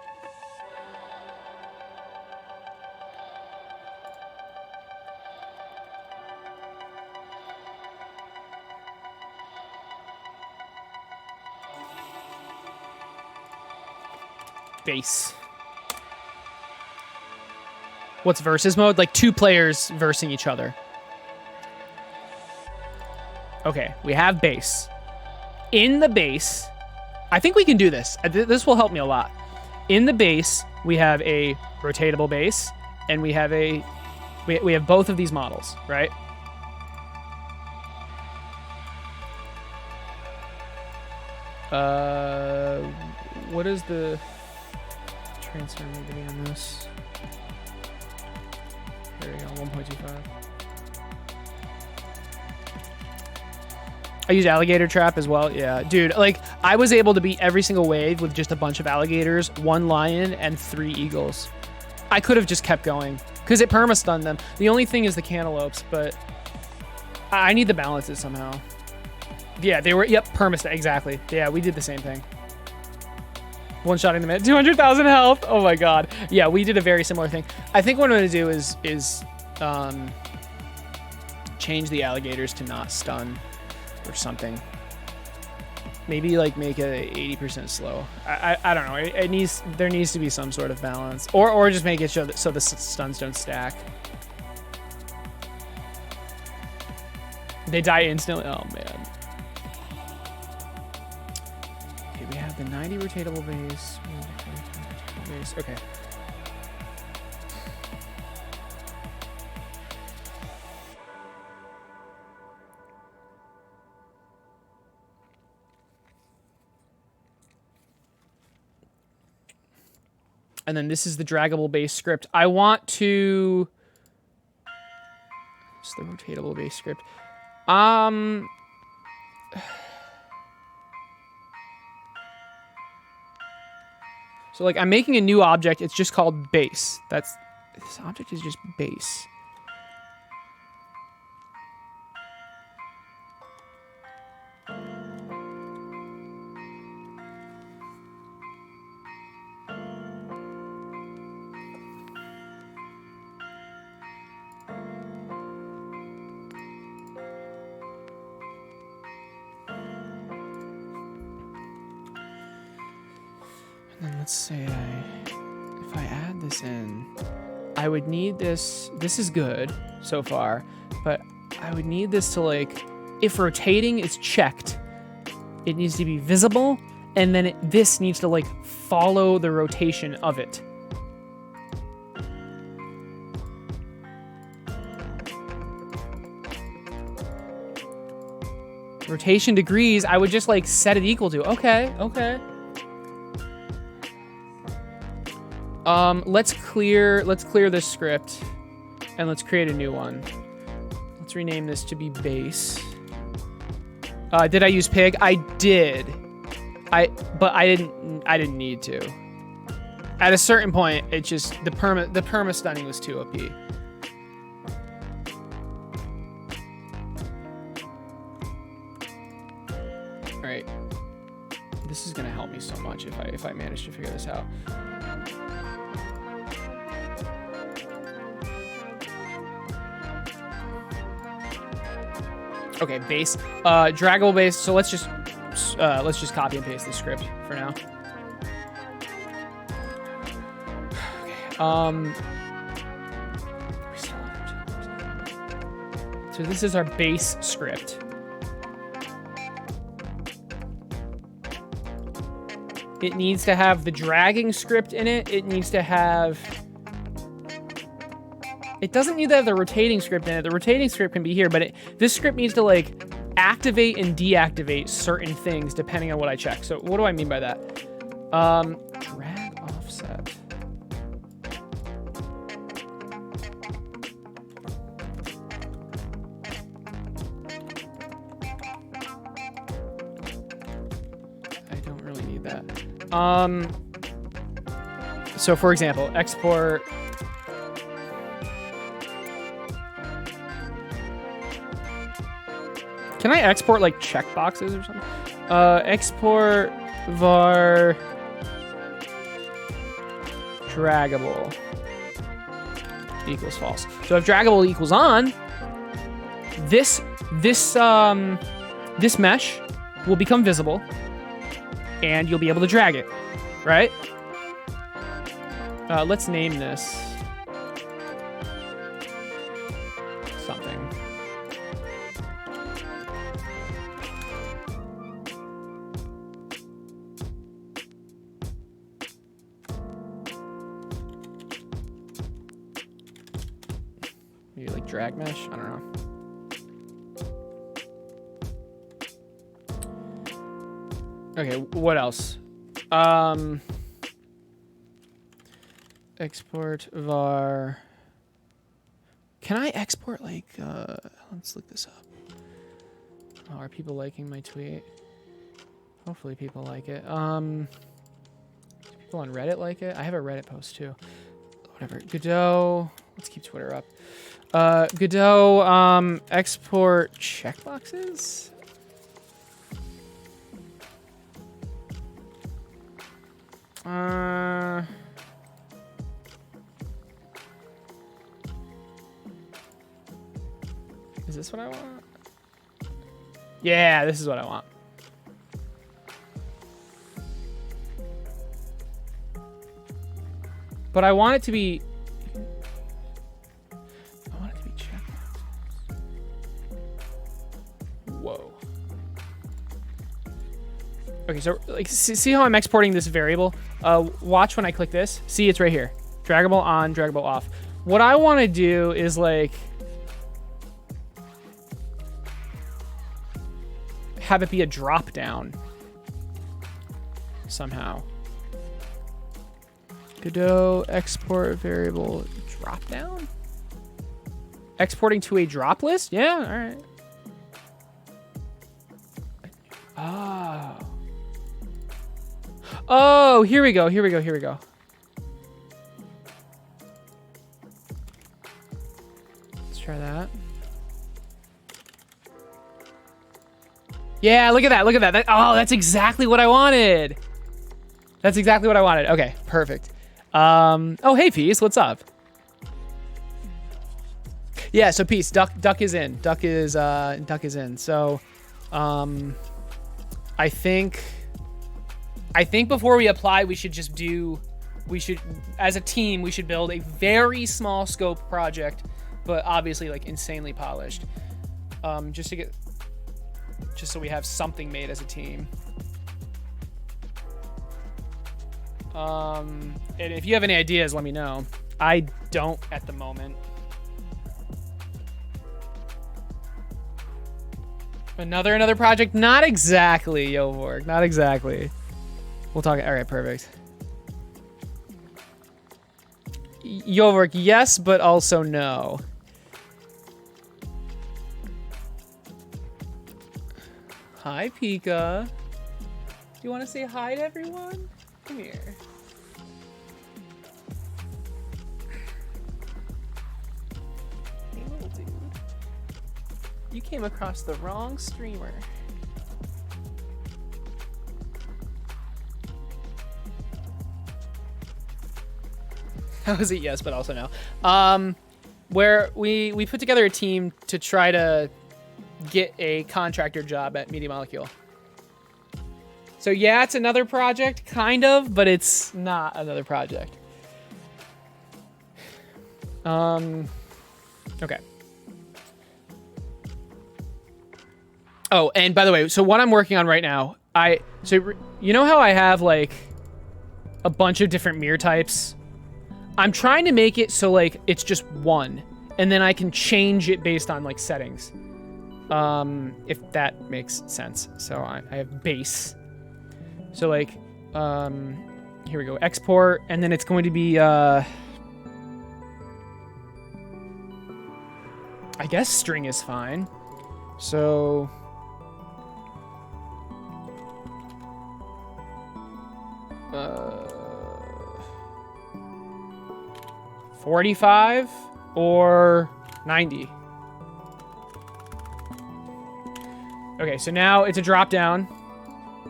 Base. What's versus mode? Like 2 players versing each other. Okay, we have base. In the base, I think we can do this. This will help me a lot. In the base, we have a rotatable base, and we have we have both of these models, right? What is the transfer need to be on this? There we go, 1.25. I use alligator trap as well. Yeah, dude, like I was able to beat every single wave with just a bunch of alligators, 1 lion, and 3 eagles. I could have just kept going because it perma-stunned them. The only thing is the cantaloupes, but I need the balances somehow. Yeah, they were, yep, perma-stun, exactly. Yeah, we did the same thing. One-shotting them at 200,000 health. Oh my god. Yeah, we did a very similar thing. I think what I'm going to do is change the alligators to not stun or something. Maybe like make it 80% slow. I don't know. There needs to be some sort of balance, or just make it so the stuns don't stack. They die instantly. Oh man. Okay, we have the 90 rotatable base. Okay. And then this is the draggable base script. I want to... It's the rotatable base script. So like I'm making a new object. It's just called base. This object is just base. And let's say if I add this in, I would need this. This is good so far, but I would need this to like, if rotating is checked, it needs to be visible, and then this needs to like follow the rotation of it. Rotation degrees, I would just like set it equal to. Okay. Let's clear this script and let's create a new one. Let's rename this to be base. Did I use pig? I did. But I didn't need to. At a certain point, it just the perma stunning was too OP. All right. This is gonna help me so much if I manage to figure this out. Okay, base, draggable base. So let's just copy and paste the script for now. Okay. So this is our base script. It needs to have the dragging script in it. It needs to have... It doesn't need to have the rotating script in it. The rotating script can be here, but this script needs to like activate and deactivate certain things depending on what I check. So what do I mean by that? Drag offset. I don't really need that. So for example, export. Can I export like checkboxes or something? Export var draggable equals false. So if draggable equals on, this mesh will become visible, and you'll be able to drag it, right? Let's name this something. Maybe like drag mesh? I don't know. Okay, what else? Export var. Can I export like let's look this up. Oh, are people liking my tweet? Hopefully people like it. Do people on Reddit like it? I have a Reddit post too. Whatever. Godot. Let's keep Twitter up. Godot export checkboxes? Is this what I want? Yeah, this is what I want. But I want it to be... I want it to be checkboxes. Whoa. Okay, so like, see how I'm exporting this variable? Watch when I click this. See, it's right here. Draggable on, draggable off. What I want to do is like... have it be a drop down somehow. Godot export variable drop down? Exporting to a drop list? Yeah, all right. Oh. Oh, here we go. Here we go. Here we go. Let's try that. Yeah, look at that. Look at that. Oh, that's exactly what I wanted. That's exactly what I wanted. Okay, perfect. Oh, hey, Peace. What's up? Yeah, so Peace. Duck is in. Duck is in. So, I think before we apply, we should as a team, we should build a very small scope project, but obviously like insanely polished. Just so we have something made as a team. And if you have any ideas, let me know. I don't at the moment. Another project? Not exactly, Yovorg. Not exactly. We'll talk. All right, perfect. Yovorg, yes, but also no. Hi, Pika. Do you want to say hi to everyone? Come here. Hey, little dude. You came across the wrong streamer. How is it yes, but also no? Where we put together a team to try to get a contractor job at Media Molecule. So yeah, it's another project, kind of, but it's not another project. Okay. Oh, and by the way, so what I'm working on right now, you know how I have like a bunch of different mirror types? I'm trying to make it so like it's just one, and then I can change it based on like settings. If that makes sense. So I have base. So like, here we go, export, and then it's going to be, I guess string is fine. So, 45 or 90. Okay, so now it's a drop down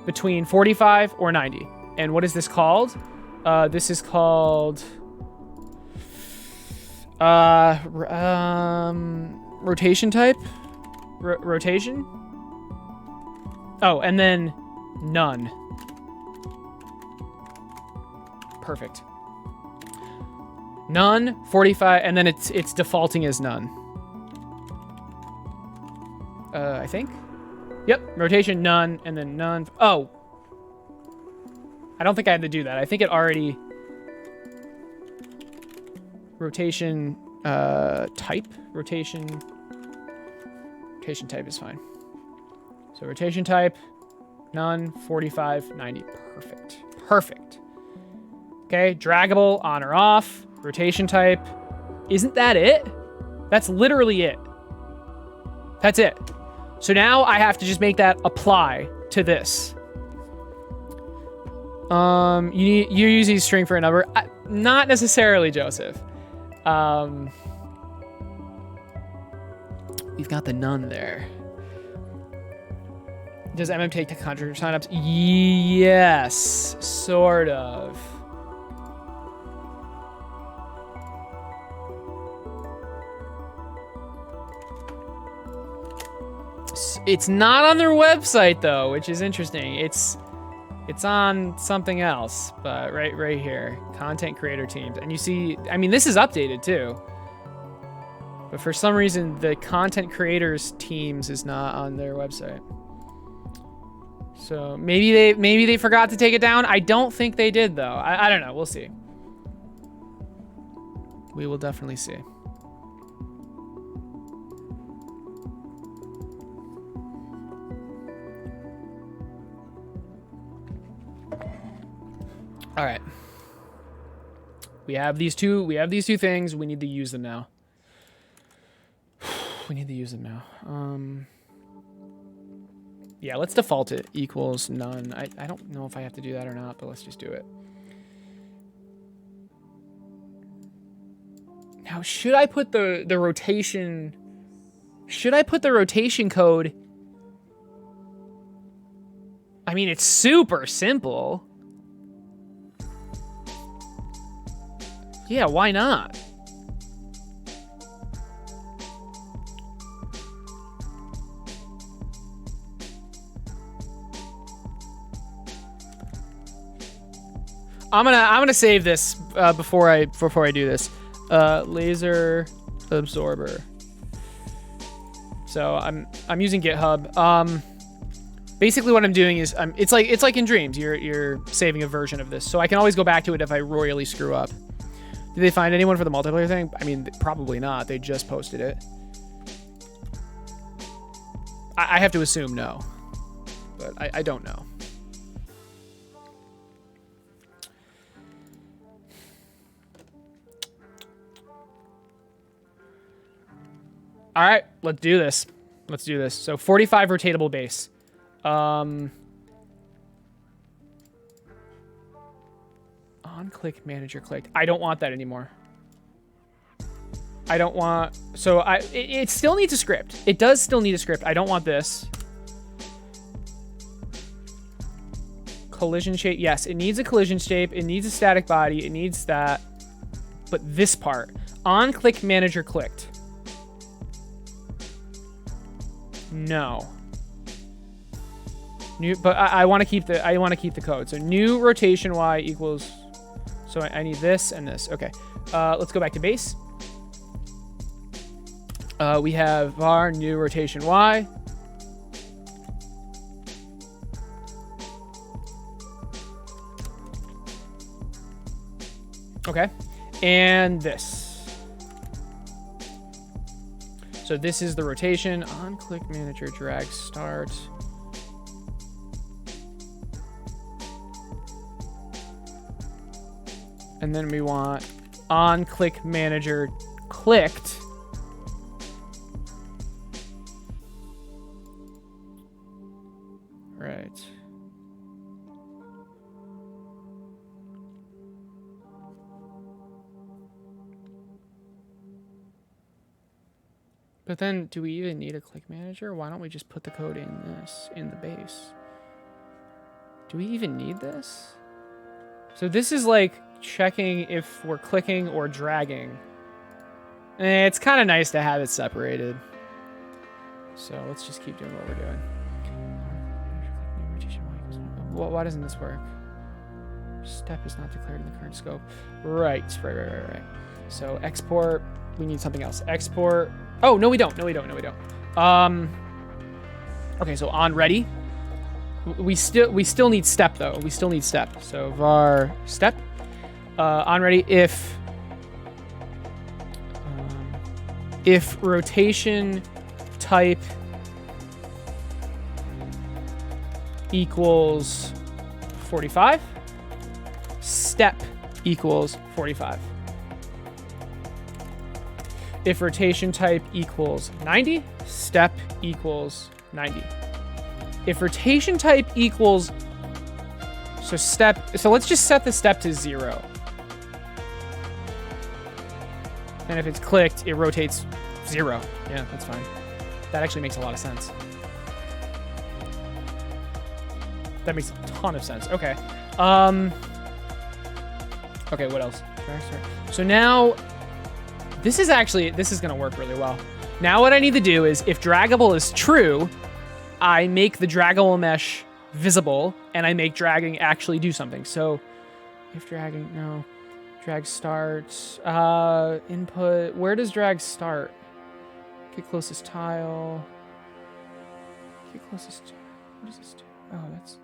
between 45 or 90. And what is this called? This is called rotation type. Rotation. Oh, and then none. Perfect. None, 45, and then it's defaulting as none. I think. Yep, rotation none, and then none. Oh. I don't think I had to do that. I think it already... Rotation type. Rotation type is fine. So rotation type, none, 45, 90. Perfect. Perfect. Okay, draggable, on or off. Rotation type. Isn't that it? That's literally it. That's it. So now I have to just make that apply to this. You're using string for a number. Not necessarily, Joseph. We've got the none there. Does MM take the contributor signups? Yes, sort of. It's not on their website though, which is interesting. It's on something else, but right here, content creator teams, and you see, I mean, this is updated too. But for some reason, the content creators teams is not on their website. So maybe they forgot to take it down. I don't think they did though. I don't know. We'll see. We will definitely see. All right. We have these two things. We need to use them now. We need to use them now. Yeah, let's default it equals none. I don't know if I have to do that or not, but let's just do it. Now, should I put the rotation... Should I put the rotation code... I mean, it's super simple. Yeah, why not? I'm gonna save this before I do this. Laser absorber. So I'm using GitHub. Basically what I'm doing is it's like in Dreams. You're saving a version of this, so I can always go back to it if I royally screw up. Did they find anyone for the multiplayer thing? I mean, probably not. They just posted it. I have to assume no, but I don't know. All right, let's do this. Let's do this. So 45 rotatable base. On click manager clicked. I don't want that anymore. I don't want, so it still needs a script. It does still need a script. I don't want this. Collision shape. Yes, it needs a collision shape. It needs a static body. It needs that. But this part, on click manager clicked. No. New, but I want to keep the code. So new rotation Y equals. So I need this and this. Okay. Let's go back to base. We have var new rotation Y. Okay. And this. So this is the rotation. On click manager drag start. And then we want on click manager clicked. Right. But then, do we even need a click manager? Why don't we just put the code in this, in the base? Do we even need this? So this is like checking if we're clicking or dragging. It's kind of nice to have it separated. So let's just keep doing what we're doing. Why doesn't this work? Step is not declared in the current scope. Right. So export, we need something else. Export. Oh, no, we don't. Okay, so on ready. We still need step though. We still need step. So var step on ready if rotation type equals 45, step equals 45. If rotation type equals 90, step equals 90. If rotation type equals, so let's just set the step to 0. And if it's clicked, it rotates 0. Yeah, that's fine. That actually makes a lot of sense. That makes a ton of sense. Okay. Okay, what else? So now, this is going to work really well. Now what I need to do is, if draggable is true, I make the draggable mesh visible, and I make dragging actually do something. So, if dragging, no. Drag starts. Input. Where does drag start? Get closest tile. Get closest. What does this do? Oh, that's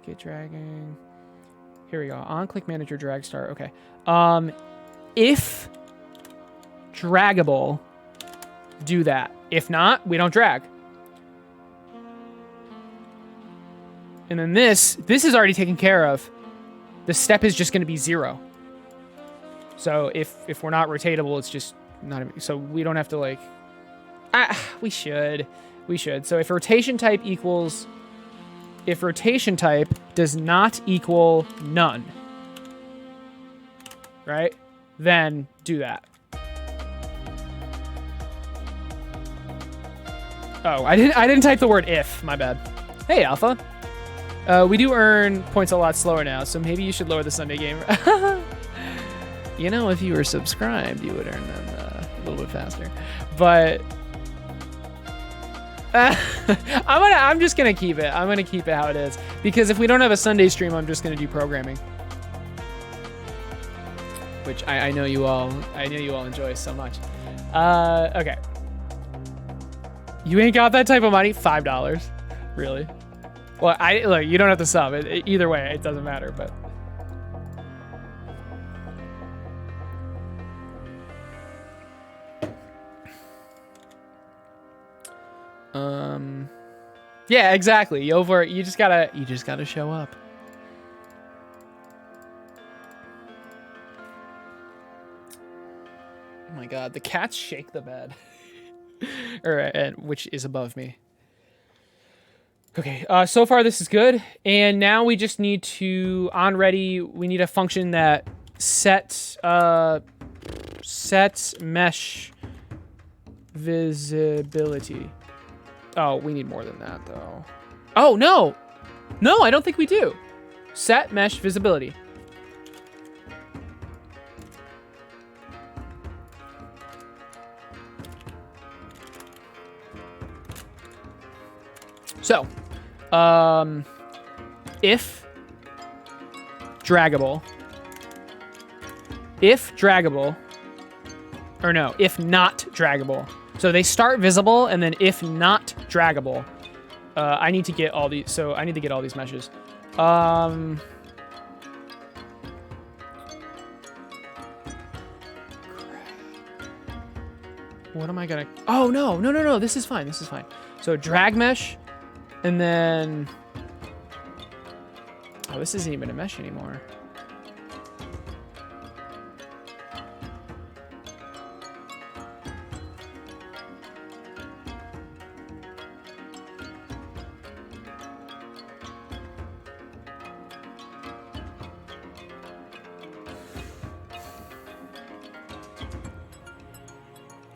get dragging. Here we go. On click manager drag start. Okay. If draggable, do that. If not, we don't drag. And then this is already taken care of. The step is just going to be 0. So if we're not rotatable, it's just not. So we don't have to like. We should. So if rotation type does not equal none, right? Then do that. Oh, I didn't type the word if. My bad. Hey, Alpha. We do earn points a lot slower now, so maybe you should lower the Sunday game. You know, if you were subscribed, you would earn them a little bit faster. But I'm just gonna keep it. I'm gonna keep it how it is, because if we don't have a Sunday stream, I'm just gonna do programming, which I know you all enjoy so much. Okay. You ain't got that type of money? $5, really? Well, look. You don't have to sub. Either way, it doesn't matter. But yeah, exactly. You just gotta show up. Oh my God, the cats shake the bed, which is above me. Okay, so far this is good, and now we just need to on ready. We need a function that sets mesh visibility. Oh, we need more than that, though. Oh, no! No, I don't think we do. Set mesh visibility. So, if draggable, or no, if not draggable. So they start visible, and then if not draggable, I need to get all these. So I need to get all these meshes. What am I gonna? Oh no! This is fine. So drag mesh, and then this isn't even a mesh anymore.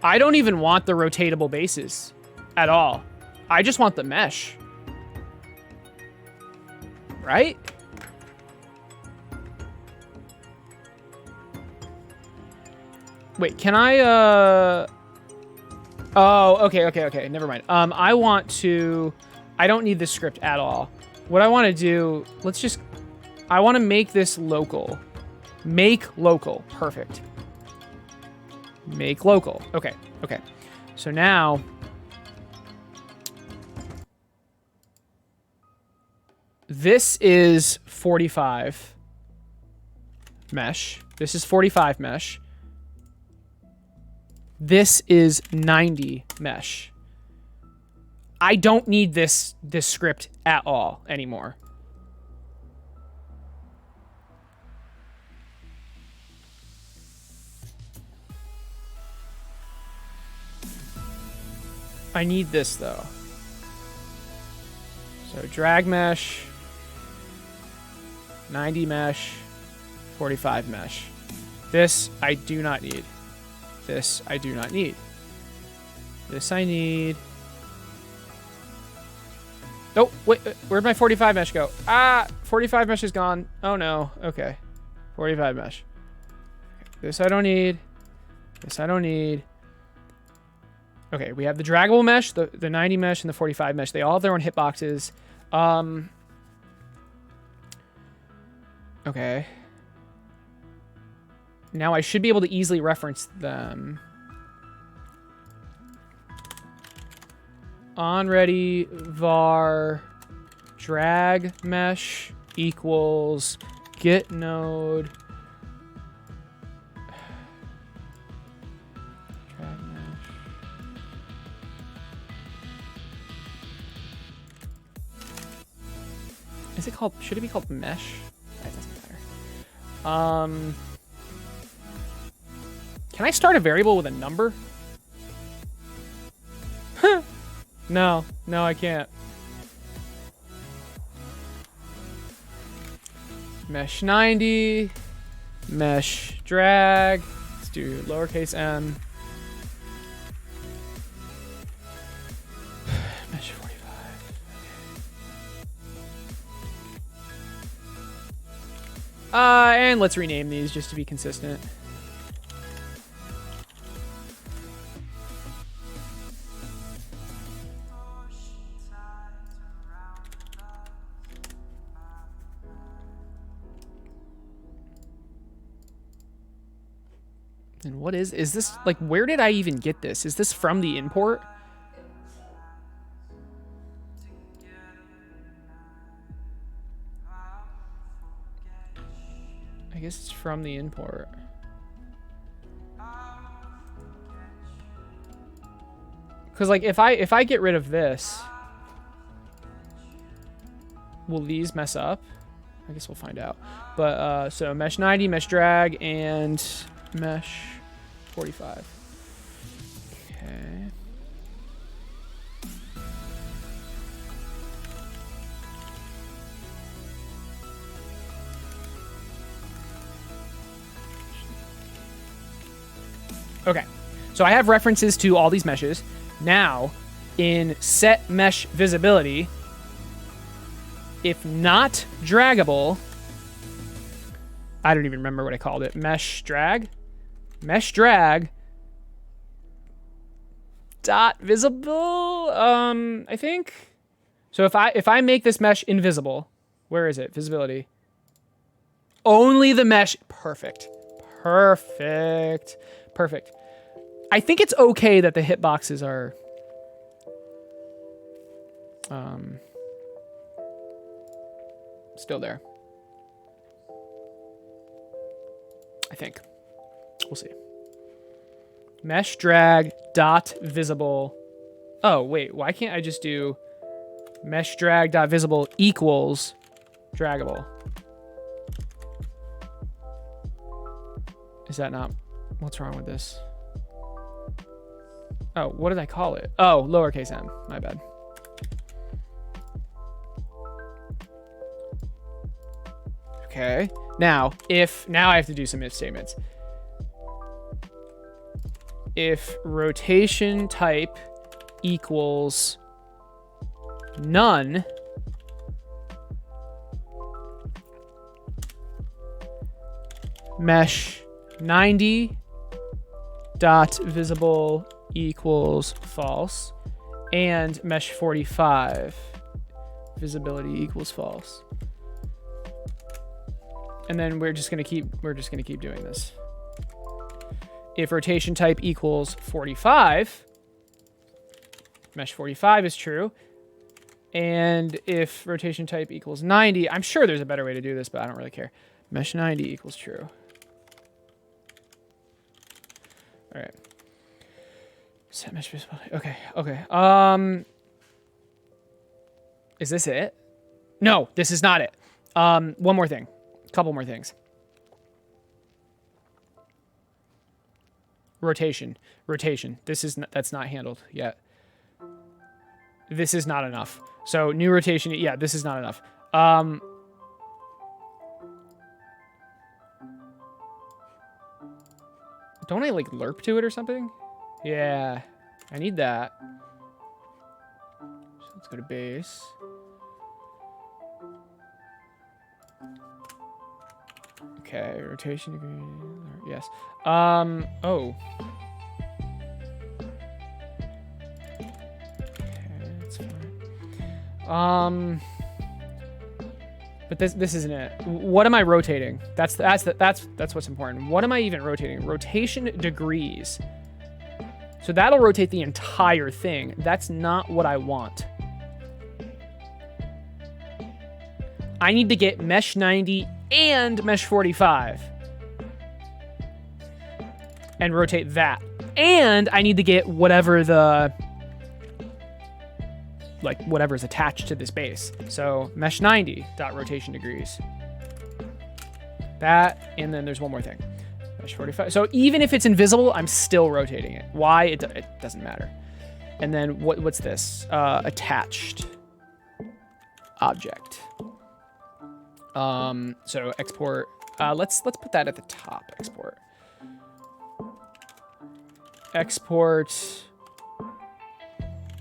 I don't even want the rotatable bases at all. I just want the mesh. Right? Wait, can I, Oh, okay. Never mind. I want to... I don't need this script at all. What I want to do... Let's just... I want to make this local. Make local. Perfect. Make local. Okay. So now... This is 45 mesh. This is 45 mesh. This is 90 mesh. I don't need this script at all anymore. I need this though. So drag mesh, 90 mesh, 45 mesh. This I do not need. This I do not need. This I need. Oh, wait, where'd my 45 mesh go? Ah, 45 mesh is gone. Oh no, okay. 45 mesh. Okay, this I don't need. This I don't need. Okay, we have the draggable mesh, the 90 mesh, and the 45 mesh. They all have their own hitboxes. Okay. Now I should be able to easily reference them. On ready var drag mesh equals get node drag mesh. Is it called, should it be called mesh? That doesn't matter. Can I start a variable with a number? No, I can't. Mesh 90, mesh drag. Let's do lowercase m. Mesh 45. And let's rename these just to be consistent. And what is this, like, where did I even get this? Is this from the import? I guess it's from the import. Because, like, if I get rid of this, will these mess up? I guess we'll find out. But, so mesh 90, mesh drag, and mesh 45. Okay. Okay. So I have references to all these meshes. Now, in set mesh visibility, if not draggable, I don't even remember what I called it. Mesh drag dot visible. I think. So if I make this mesh invisible, where is it? Visibility. Only the mesh. Perfect. I think it's okay that the hitboxes are still there. I think. We'll see. Mesh drag dot visible. Oh, wait. Why can't I just do mesh drag dot visible equals draggable? Is that not... What's wrong with this? Oh, what did I call it? Oh, lowercase m. My bad. Okay. Now I have to do some if statements. if rotation type equals none, mesh 90 dot visible equals false, and mesh 45 visibility equals false. And then we're just gonna keep doing this. If rotation type equals 45, mesh 45 is true. And if rotation type equals 90, I'm sure there's a better way to do this, but I don't really care. Mesh 90 equals true. All right. Set mesh visibility. Okay. Okay. Is this it? No, this is not it. One more thing. Couple more things. Rotation. That's not handled yet. This is not enough. So new rotation. Yeah, this is not enough. Don't I like lerp to it or something? Yeah, I need that. So let's go to base. Okay, rotation degree. Yes. Oh. Okay, that's fine. But this isn't it. What am I rotating? That's what's important. What am I even rotating? Rotation degrees. So that'll rotate the entire thing. That's not what I want. I need to get mesh 90 and mesh 45 and rotate that. And I need to get whatever whatever's attached to this base. So mesh 90 dot rotation degrees. That, and then there's one more thing. Mesh 45. So even if it's invisible, I'm still rotating it. Why? It doesn't matter. And then what's this? Attached object. So export, let's put that at the top, export,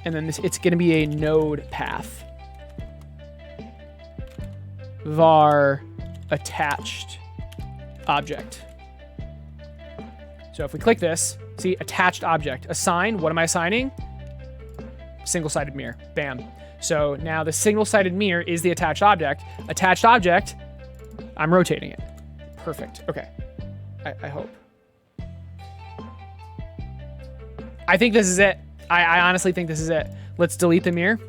and then it's going to be a node path, var attached object. So if we click this, see attached object, assign, what am I assigning? Single-sided mirror, bam. So now the single-sided mirror is the attached object. Attached object, I'm rotating it. Perfect. Okay. I hope. I think this is it. I honestly think this is it. Let's delete the mirror.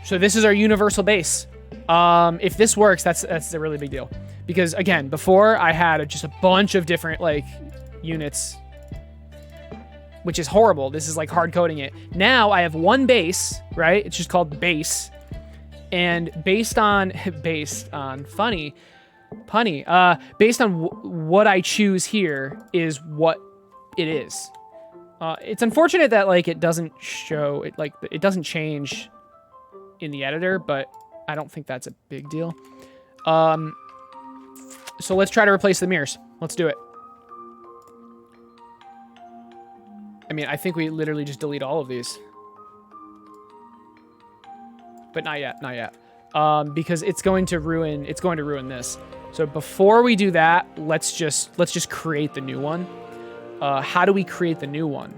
So this is our universal base. If this works, that's a really big deal. Because again, before I had just a bunch of different like units, which is horrible. This is like hard coding it. Now I have one base, right? It's just called base. And based on what I choose here is what it is. It's unfortunate that like it doesn't show it, like it doesn't change in the editor, but I don't think that's a big deal. So let's try to replace the mirrors. Let's do it. I mean, I think we literally just delete all of these. But not yet, not yet. Because it's going to ruin this. So before we do that, let's just create the new one. How do we create the new one?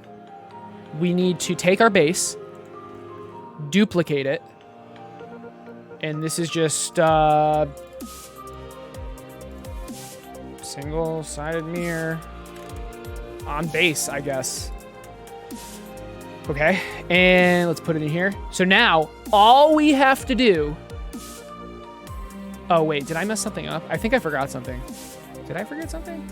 We need to take our base, duplicate it, and this is just single-sided mirror on base, I guess. Okay, and let's put it in here. So now, all we have to do... Oh, wait, did I mess something up? I think I forgot something. Did I forget something?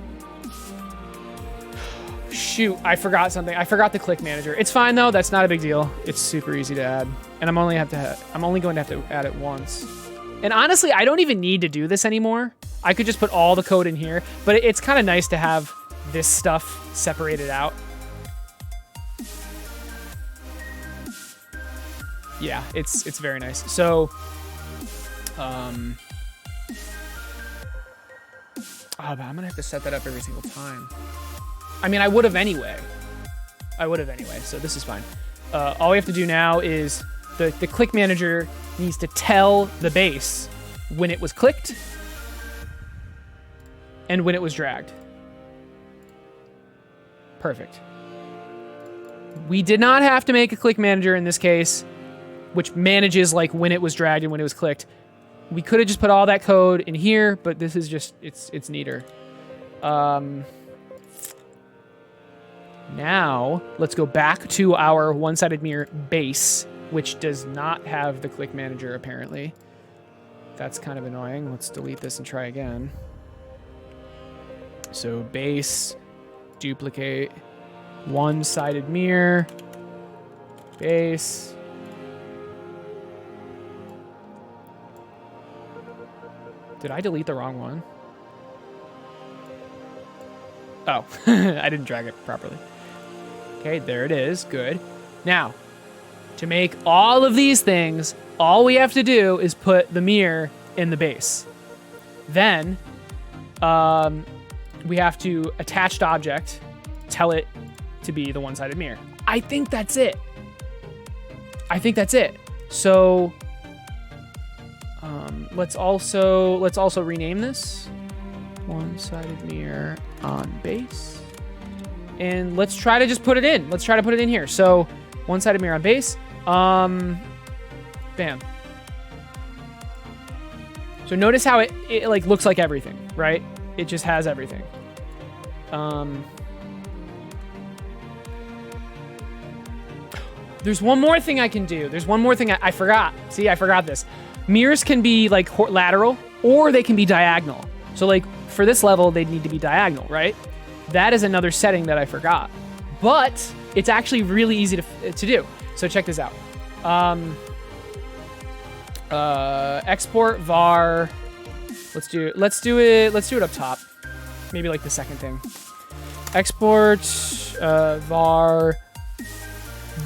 Shoot, I forgot something. I forgot the click manager. It's fine, though. That's not a big deal. It's super easy to add. And I'm only going to have to add it once. And honestly, I don't even need to do this anymore. I could just put all the code in here. But it's kind of nice to have this stuff separated out. Yeah, it's very nice. So, oh, but I'm gonna have to set that up every single time. I mean, I would have anyway, I would have anyway, so this is fine. All we have to do now is the click manager needs to tell the base when it was clicked and when it was dragged. Perfect. We did not have to make a click manager in this case, which manages like when it was dragged and when it was clicked. We could have just put all that code in here, but this is just, it's neater. Now, let's go back to our one-sided mirror base, which does not have the click manager, apparently. That's kind of annoying. Let's delete this and try again. So base, duplicate, one-sided mirror, base. Did I delete the wrong one? Oh, I didn't drag it properly. Okay, there it is. Good. Now, to make all of these things, all we have to do is put the mirror in the base. Then, we have to attached object, tell it to be the one-sided mirror. I think that's it. So, let's also rename this one-sided mirror on base, and let's try to just put it in. Let's try to put it in here. So, one-sided mirror on base. Bam. So notice how it like looks like everything, right? It just has everything. There's one more thing I can do. There's one more thing I forgot. See, I forgot this. Mirrors can be like lateral or they can be diagonal. So like for this level, they'd need to be diagonal, right? That is another setting that I forgot, but it's actually really easy to do. So check this out. Export var. Let's do it up top. Maybe like the second thing. Export var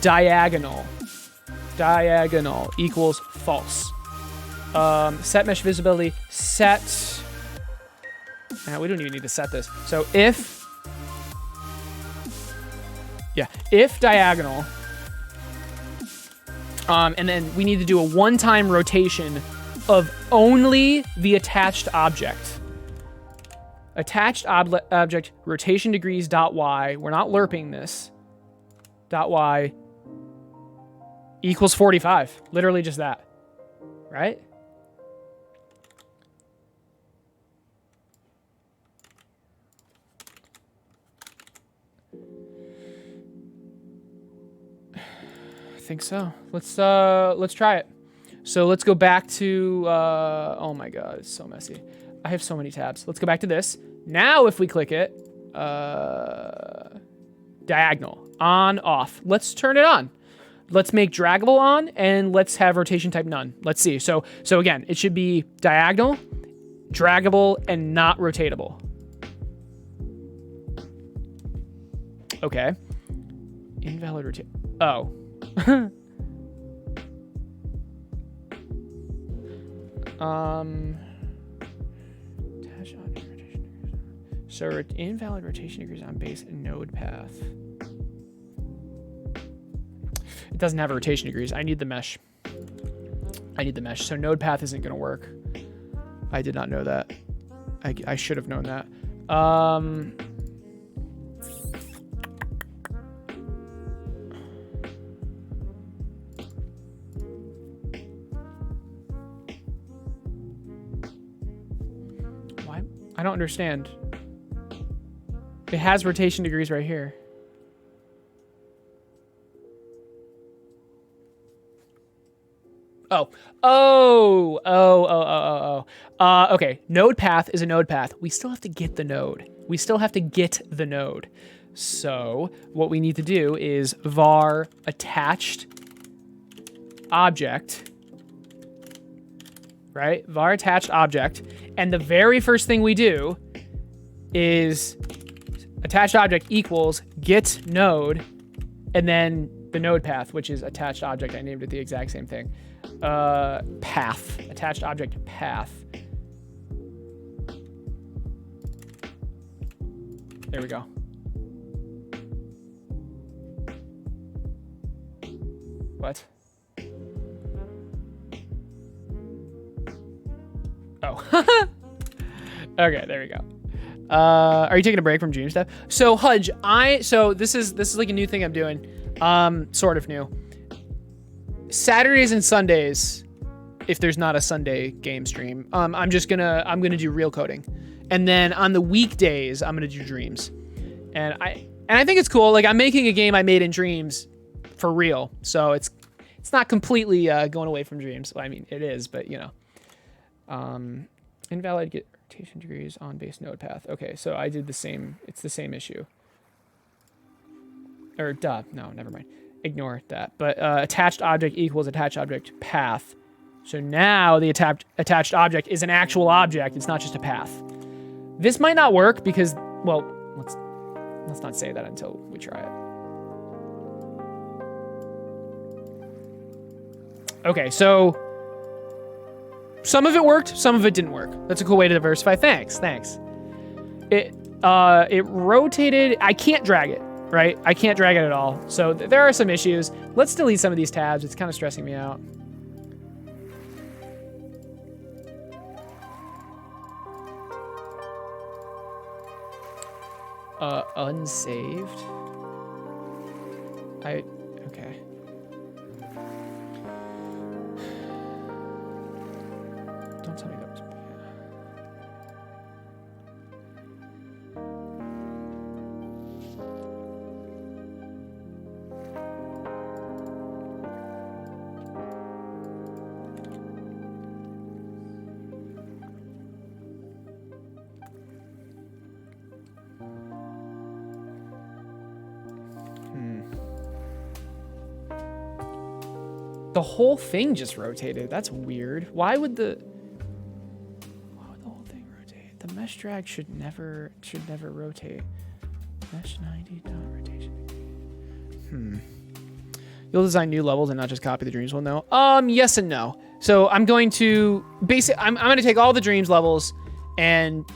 diagonal equals false. Set mesh visibility, set. Now we don't even need to set this. So if diagonal, and then we need to do a one-time rotation of only the attached object. Attached object rotation degrees dot y. We're not lerping this. Dot y equals 45. Literally just that, right? I think so. Let's try it. So let's go back to oh my god, it's so messy. I have so many tabs. Let's go back to this. Now if we click it, diagonal, on, off. Let's turn it on. Let's make draggable on, and let's have rotation type none. Let's see. So again, it should be diagonal, draggable, and not rotatable. Okay. Invalid rotate. Oh. So invalid rotation degrees on base node path. It doesn't have a rotation degrees. I need the mesh. So node path isn't going to work. I did not know that. I should have known that. Why? I don't understand. It has rotation degrees right here. Okay, node path is a node path. We still have to get the node. So what we need to do is var attached object, right? Var attached object. And the very first thing we do is attached object equals get node, and then the node path, which is attached object. I named it the exact same thing. Path, attached object path. There we go. What? Oh. Okay, there we go. Are you taking a break from Dream stuff? So Hudge, so this is like a new thing I'm doing. Sort of new. Saturdays and Sundays, if there's not a Sunday game stream, I'm gonna do real coding. And then on the weekdays, I'm gonna do Dreams. And I think it's cool. Like, I'm making a game I made in Dreams for real. So it's not completely going away from Dreams. Well, I mean, it is, but you know. Invalid get rotation degrees on base node path. Okay, so I did the same. It's the same issue. Or duh, no, never mind. Ignore that. But attached object equals attached object path. So now the attached object is an actual object. It's not just a path. This might not work because, well, let's not say that until we try it. Okay, so some of it worked, some of it didn't work. That's a cool way to diversify. Thanks. It rotated. I can't drag it, right? I can't drag it at all. So there are some issues. Let's delete some of these tabs. It's kind of stressing me out. Unsaved. Okay. Don't tell me that was The whole thing just rotated. That's weird. Why would the whole thing rotate? The mesh drag should never rotate. Mesh 90 dot rotation. You'll design new levels and not just copy the Dreams one though. Yes and no. So I'm going to I'm going to take all the Dreams levels and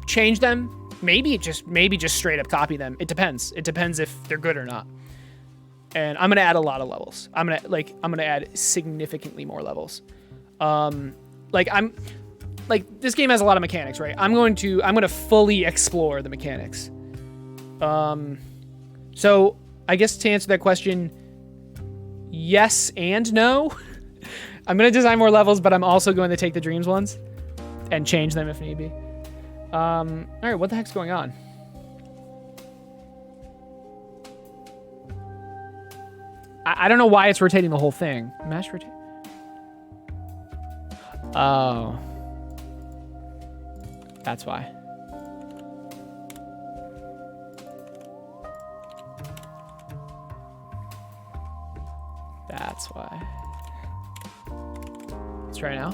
change them. Maybe just straight up copy them. It depends. It depends if they're good or not. And I'm gonna add a lot of levels. I'm gonna add significantly more levels. This game has a lot of mechanics, right? I'm gonna fully explore the mechanics. So I guess to answer that question, yes and no. I'm gonna design more levels, but I'm also going to take the Dreams ones and change them if need be. All right, what the heck's going on? I don't know why it's rotating the whole thing. Mesh rotate. Oh. That's why. That's why. Let's try now.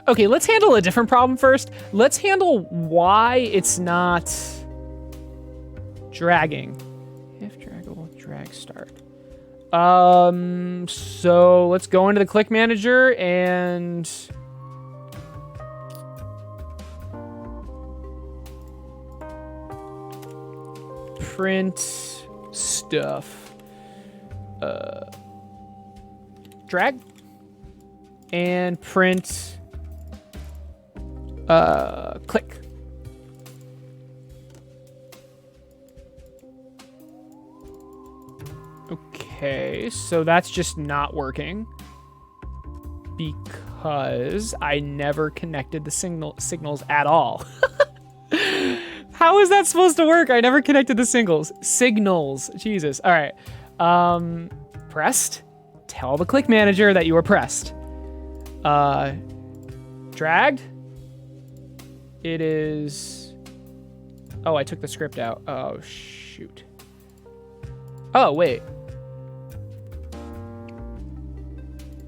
Okay, let's handle a different problem first. Let's handle why it's not dragging. If draggable, drag start. So let's go into the click manager and print stuff. Drag and print click. Okay, so that's just not working because I never connected the signals at all. How is that supposed to work? I never connected the signals. Jesus. All right. Pressed. Tell the click manager that you were pressed. Dragged. It is... Oh, I took the script out. Oh, shoot. Oh, wait.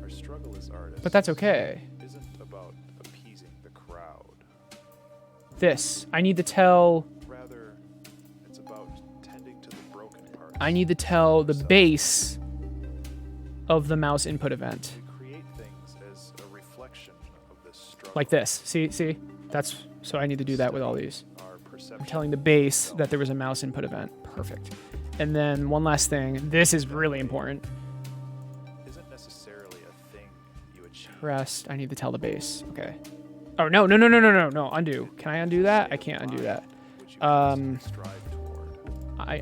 Our struggle as artists, but that's okay. Isn't about appeasing the crowd. This. I need to tell... Rather, it's about tending to the broken parts. I need to tell the base of the mouse input event. We create things as a reflection of this struggle. Like this. See? So I need to do that with all these. Our perception. I'm telling the base that there was a mouse input event. Perfect. And then one last thing. This is really important. Isn't necessarily a thing you achieve. Pressed. I need to tell the base. Okay. Oh, no, no, no, no, no, no, no. Undo. Can I undo that? I can't undo that. Which you constantly strive toward.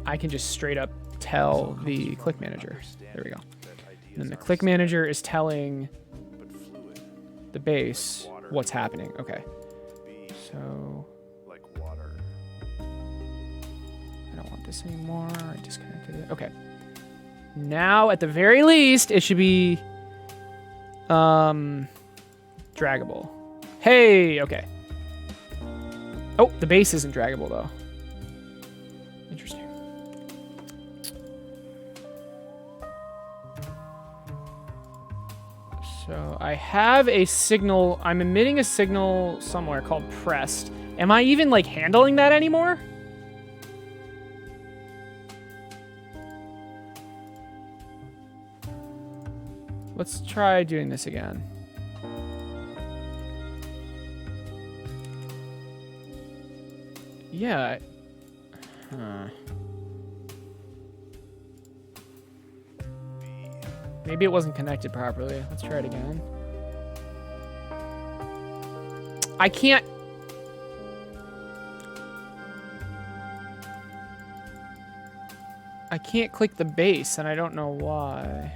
I can just straight up tell the click manager. There we go. That ideas And then the aren't click manager is telling static, but fluid, the base what's happening. Okay. be So like water. I don't want this anymore. I disconnected it. Okay. Now, at the very least, it should be draggable. Hey, okay. Oh, the base isn't draggable though. Interesting. So I have a signal. I'm emitting a signal somewhere called pressed. Am I even like handling that anymore? Let's try doing this again. Yeah. Huh. Maybe it wasn't connected properly. Let's try it again. I can't. I can't click the base, and I don't know why.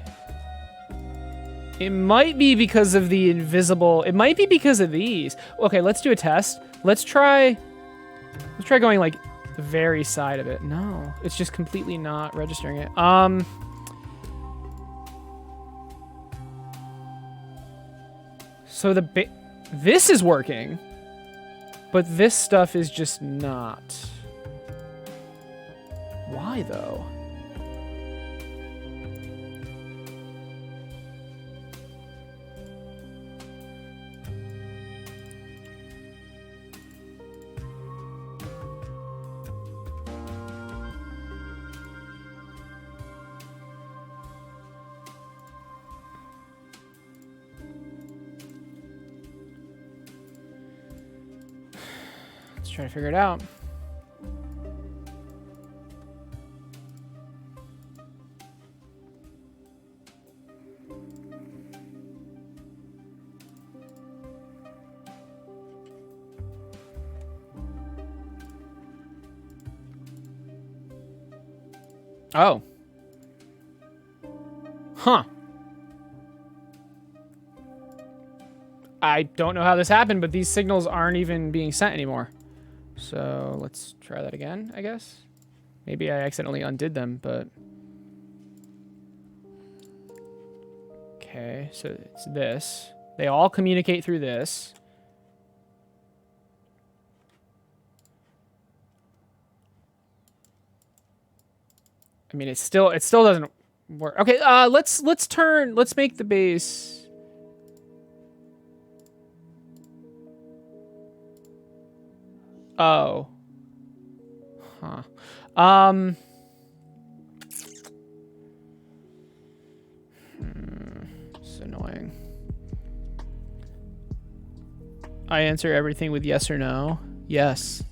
It might be because of the invisible. It might be because of these. Okay, let's do a test. Let's try going like the very side of it. No, it's just completely not registering it. So this is working, but this stuff is just not. Why though? Try to figure it out. Oh. Huh. I don't know how this happened, but these signals aren't even being sent anymore. So let's try that again, I guess. Maybe I accidentally undid them, but... Okay, so it's this. They all communicate through this. I mean, it still doesn't work. Okay, let's make the base... Oh. Huh. It's annoying. I answer everything with yes or no. Yes.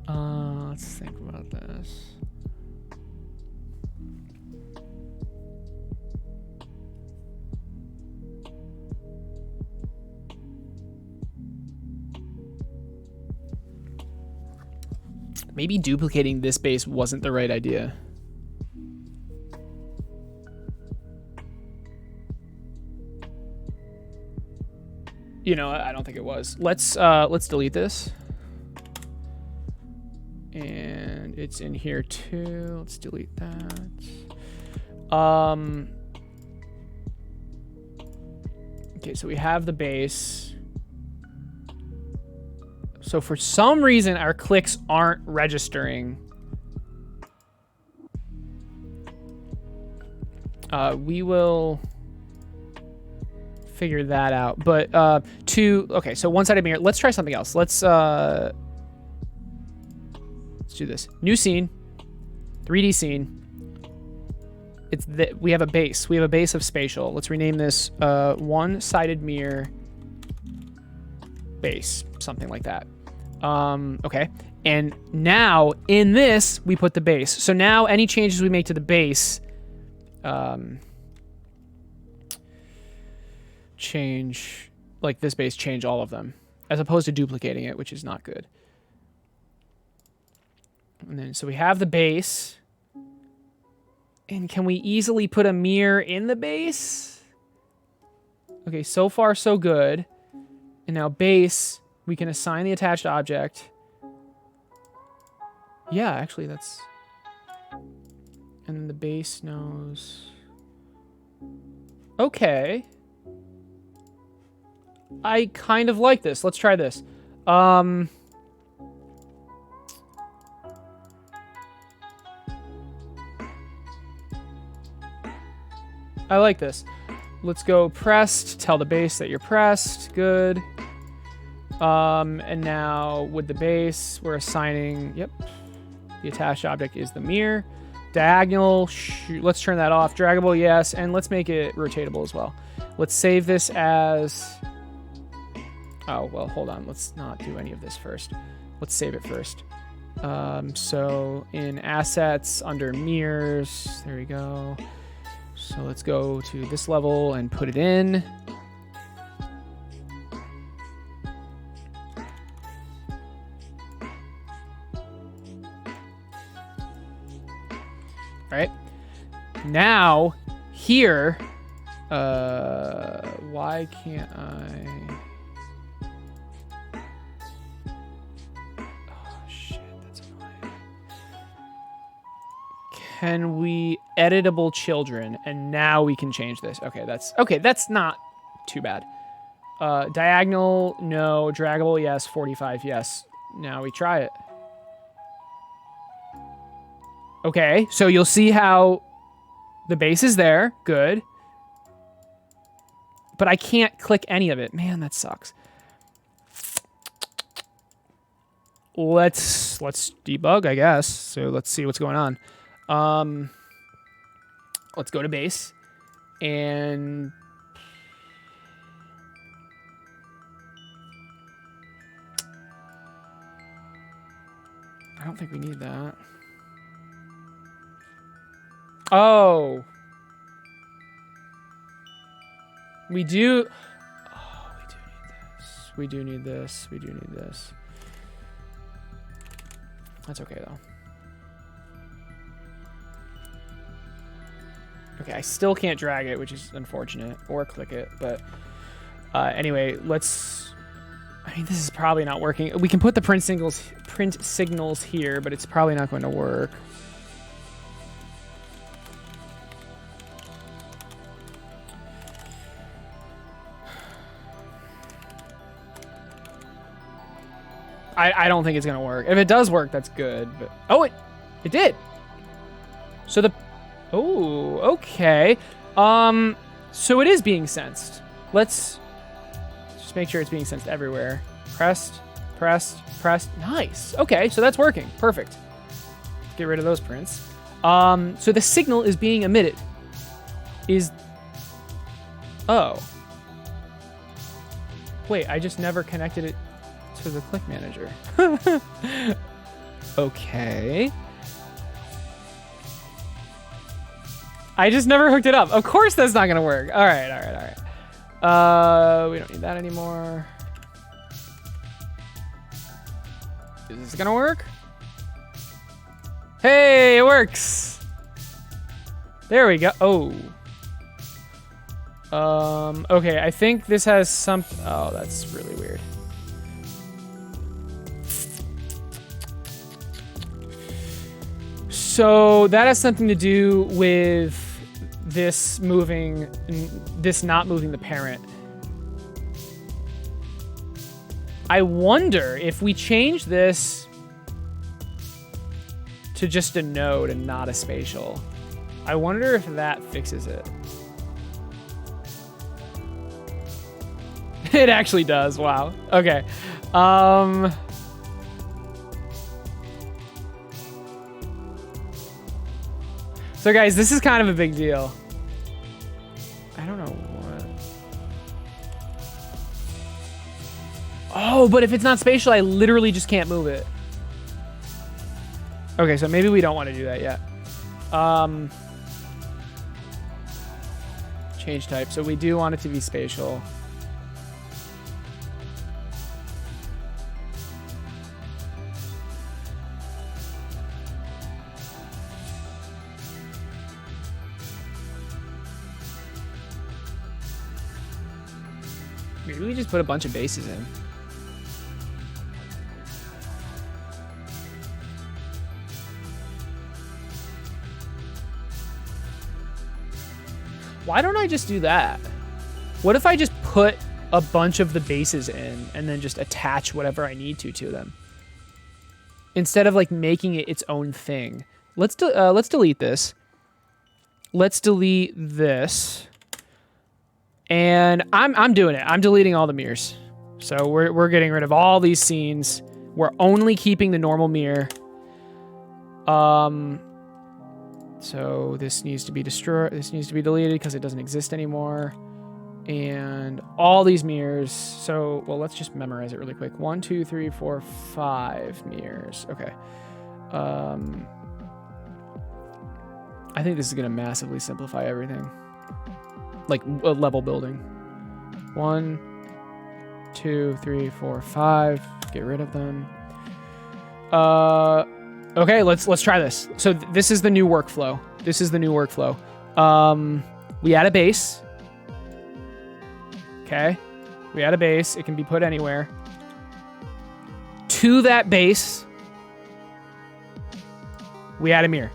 Let's think about this. Maybe duplicating this base wasn't the right idea. You know, I don't think it was. Let's delete this. And it's in here too. Let's delete that. Okay, so we have the base. So for some reason, our clicks aren't registering. We will figure that out. But okay, so one-sided mirror. Let's try something else. Let's do this. New scene, 3D scene. We have a base. We have a base of spatial. Let's rename this one-sided mirror base, something like that. Okay. And now in this, we put the base. So now any changes we make to the base, change, like this base, change all of them, as opposed to duplicating it, which is not good. And then, so we have the base. And can we easily put a mirror in the base? Okay, so far so good. And now base, we can assign the attached object. Yeah, actually that's... And then the base knows... Okay. I kind of like this. Let's try this. I like this. Let's go pressed. Tell the base that you're pressed. Good. And now with the base, we're assigning, yep, the attached object is the mirror. Diagonal, let's turn that off. Draggable, yes. And let's make it rotatable as well. Let's save this as... Oh, well, hold on. Let's not do any of this first. Let's save it first. So in assets, under mirrors, there we go. So let's go to this level and put it in. All right. Now, here, why can't I? Oh, shit, that's annoying. Can we editable children? And now we can change this. Okay, that's not too bad. Diagonal, no. Draggable, yes. 45, yes. Now we try it. Okay, so you'll see how the base is there. Good. But I can't click any of it. Man, that sucks. Let's debug, I guess. So let's see what's going on. Let's go to base. And... I don't think we need that. Oh. We do... Oh, we do need this. We do need this. That's okay, though. Okay, I still can't drag it, which is unfortunate. Or click it, but... anyway, let's... I mean, this is probably not working. We can put the print signals here, but it's probably not going to work. I don't think it's gonna work. If it does work, that's good. But oh, it did. So the okay. So it is being sensed. Let's just make sure it's being sensed everywhere. Pressed, pressed, pressed. Nice. Okay, so that's working. Perfect. Get rid of those prints. So the signal is being emitted. Oh. Wait, I just never connected it to the click manager. Okay. I just never hooked it up. Of course that's not gonna work. All right. We don't need that anymore. Is this gonna work? Hey, it works. There we go. Oh. Okay, I think this has some... Oh, that's really weird. So that has something to do with this not moving the parent. I wonder if we change this to just a node and not a spatial. I wonder if that fixes it. It actually does. Wow. Okay. So guys, this is kind of a big deal. I don't know what. Oh, but if it's not spatial, I literally just can't move it. Okay, so maybe we don't want to do that yet. Change type. So we do want it to be spatial. Maybe we just put a bunch of bases in. Why don't I just do that? What if I just put a bunch of the bases in and then just attach whatever I need to them? Instead of like making it its own thing. Let's delete this. Let's delete this. And I'm doing it. I'm deleting all the mirrors. So we're getting rid of all these scenes. We're only keeping the normal mirror. So this needs to be destroyed. This needs to be deleted because it doesn't exist anymore. And all these mirrors. So, well, let's just memorize it really quick. 1, 2, 3, 4, 5 mirrors. Okay. I think this is going to massively simplify everything. Like a level building. 1, 2, 3, 4, 5. Get rid of them. Okay, let's try this. So this is the new workflow. We add a base. Okay. We add a base. It can be put anywhere. To that base, we add a mirror.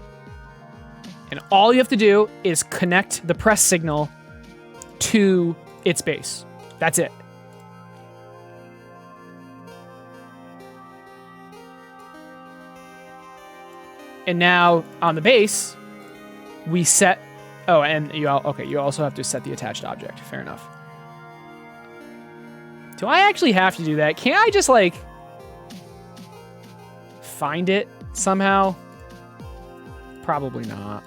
And all you have to do is connect the press signal to its base. That's it. And now on the base, we set. Oh, and you also have to set the attached object. Fair enough. Do I actually have to do that? Can't I just like find it somehow? Probably not.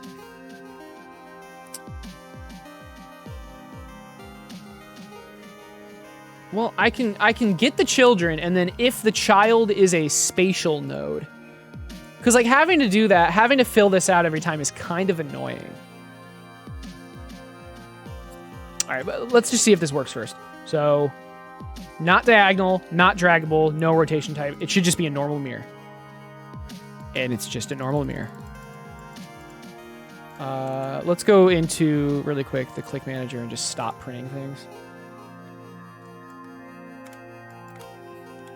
Well, I can get the children, and then if the child is a spatial node. Because, like, having to do that, having to fill this out every time is kind of annoying. All right, but let's just see if this works first. So, not diagonal, not draggable, no rotation type. It should just be a normal mirror. And it's just a normal mirror. Let's go into, really quick, the click manager and just stop printing things.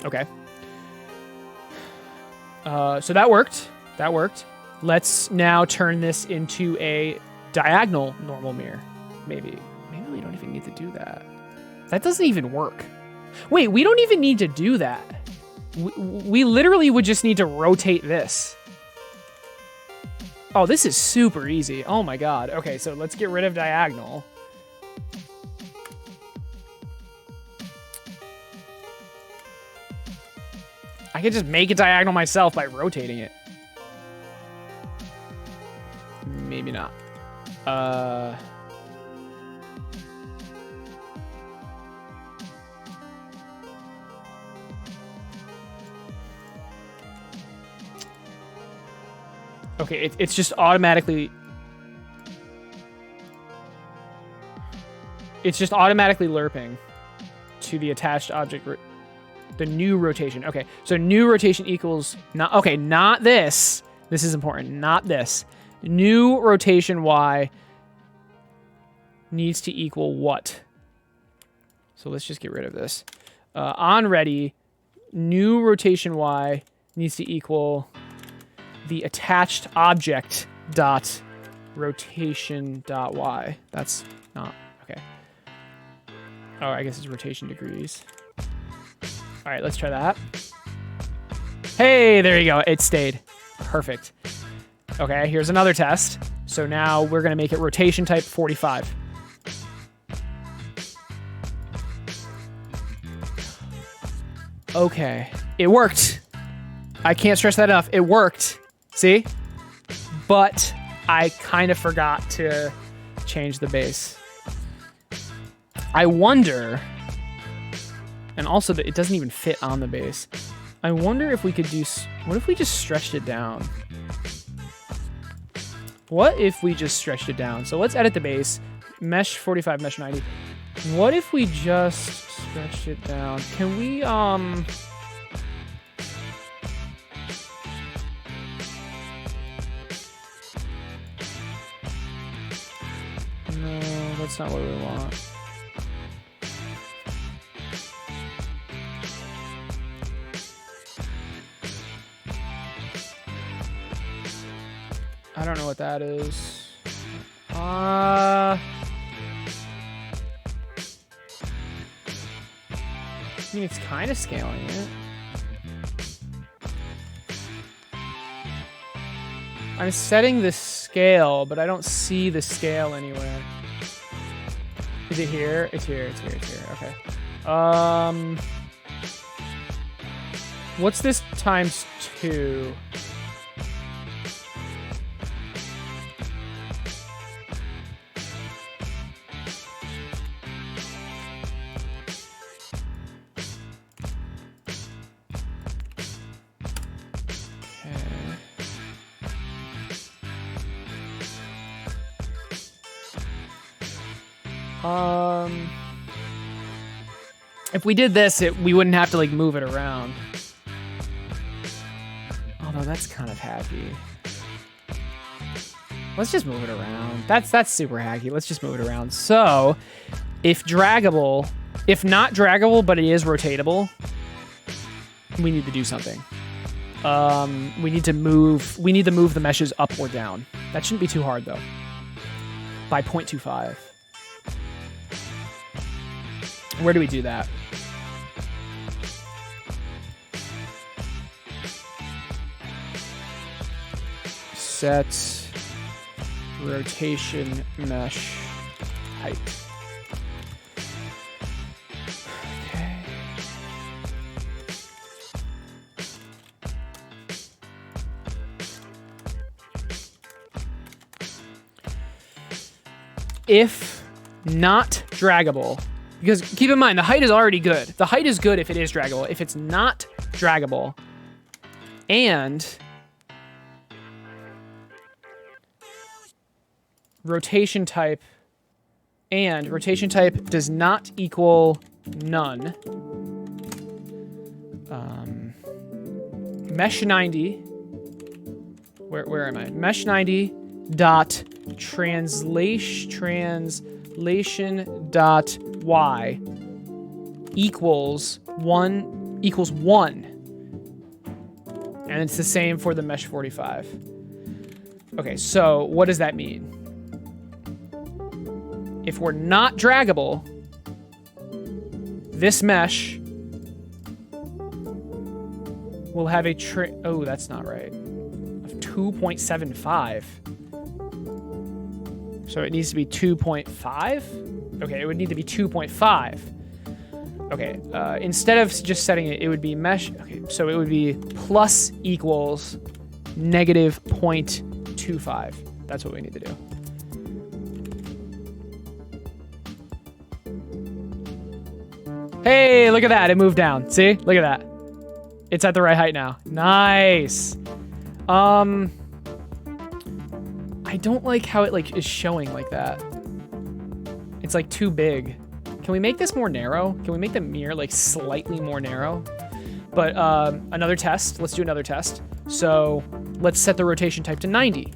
Okay. So that worked. Let's now turn this into a diagonal normal mirror. Maybe we don't even need to do that. That doesn't even work. Wait, we don't even need to do that. We literally would just need to rotate this. Oh, this is super easy. Oh my god. Okay, so let's get rid of diagonal. I could just make it diagonal myself by rotating it. Maybe not. Okay, it's just automatically... It's just automatically lerping to the attached object... The new rotation. Okay, so new rotation equals... not this. This is important. Not this. New rotation Y needs to equal what? So let's just get rid of this. On ready, new rotation Y needs to equal the attached object dot rotation dot Y. That's not... Okay. Oh, I guess it's rotation degrees. All right, let's try that. Hey, there you go. It stayed. Perfect. Okay, here's another test. So now we're going to make it rotation type 45. Okay, it worked. I can't stress that enough. It worked. See? But I kind of forgot to change the base. I wonder And also, it doesn't even fit on the base. I wonder if we could do... What if we just stretched it down? What if we just stretched it down? So let's edit the base. Mesh 45, mesh 90. What if we just stretched it down? Can we, No, that's not what we want. I don't know what that is. I mean, it's kind of scaling it. I'm setting the scale, but I don't see the scale anywhere. Is it here? It's here, it's here, it's here. Okay. What's this times 2? If we did this, we wouldn't have to like move it around. Although that's kind of hacky. Let's just move it around. That's super hacky. Let's just move it around. So, if draggable, if not draggable, but it is rotatable, we need to do something. We need to move the meshes up or down. That shouldn't be too hard though. By 0.25. Where do we do that? Set rotation mesh height. Okay. If not draggable, because keep in mind, the height is already good. The height is good if it is draggable. If it's not draggable, and rotation type does not equal none. Mesh 90. Where am I? Mesh 90 dot translation dot y equals 1 and it's the same for the mesh 45. Okay, so what does that mean? If we're not draggable, this mesh will have a oh, that's not right. Of 2.75. So it needs to be 2.5? Okay, it would need to be 2.5. Okay, instead of just setting it, it would be mesh. Okay, so it would be plus equals negative 0.25. That's what we need to do. Hey, look at that. It moved down. See? Look at that. It's at the right height now. Nice. I don't like how it like is showing like that. It's like too big. Can we make this more narrow? Can we make the mirror like slightly more narrow? But another test. Let's do another test. So let's set the rotation type to 90.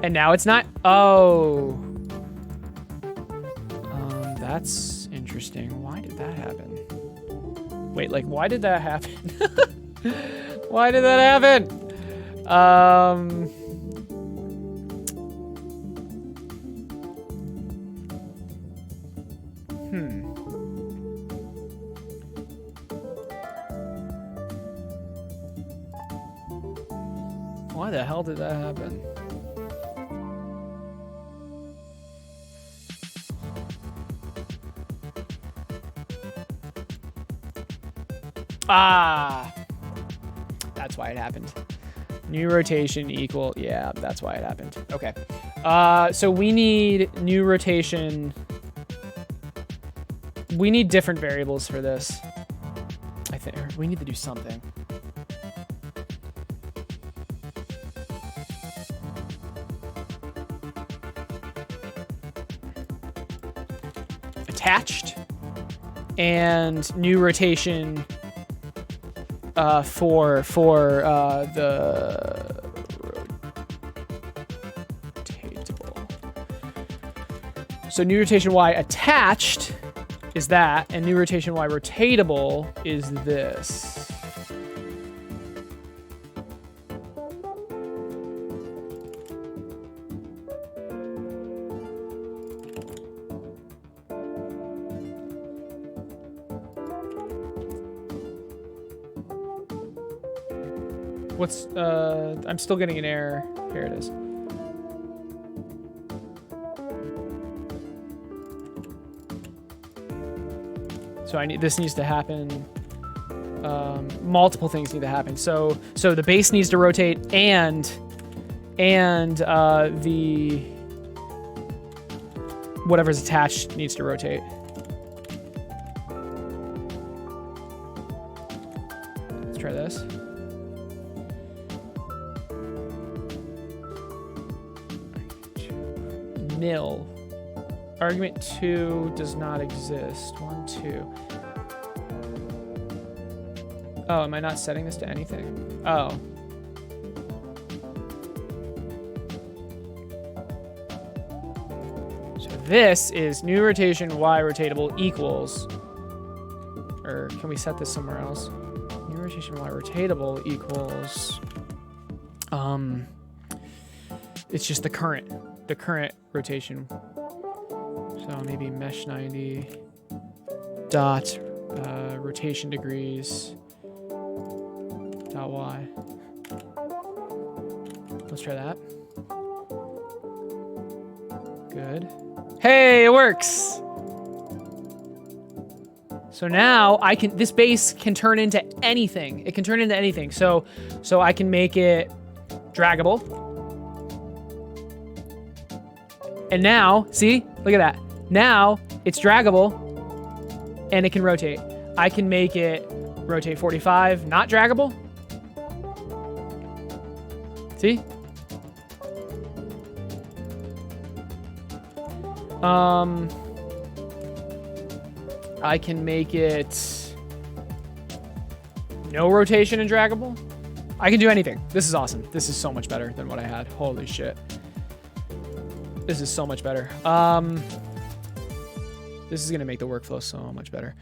And now it's not. Oh. That's interesting. Why did that happen? Wait, like, why did that happen? Why did that happen? Why the hell did that happen? Ah, that's why it happened. New rotation equal, yeah, that's why it happened. Okay, so we need new rotation we need different variables for this. I think we need to do something. Attached and new rotation for the rotatable. So new rotation Y attached is that, and new rotation Y rotatable is this. What's, I'm still getting an error. Here it is. So this needs to happen. Multiple things need to happen. So the base needs to rotate and the whatever's attached needs to rotate. Let's try this. Nil. Argument 2 does not exist. 1, 2. Oh, am I not setting this to anything? Oh. So this is new rotation Y rotatable equals, or can we set this somewhere else? New rotation Y rotatable equals, it's just the current rotation. So maybe mesh 90 dot rotation degrees dot Y. Let's try that. Good. Hey, it works. So now this base can turn into anything. It can turn into anything. So I can make it draggable. And now, see, look at that. Now it's draggable and it can rotate. I can make it rotate 45, not draggable. See? I can make it no rotation and draggable. I can do anything. This is awesome. This is so much better than what I had. Holy shit. This is so much better. This is gonna make the workflow so much better.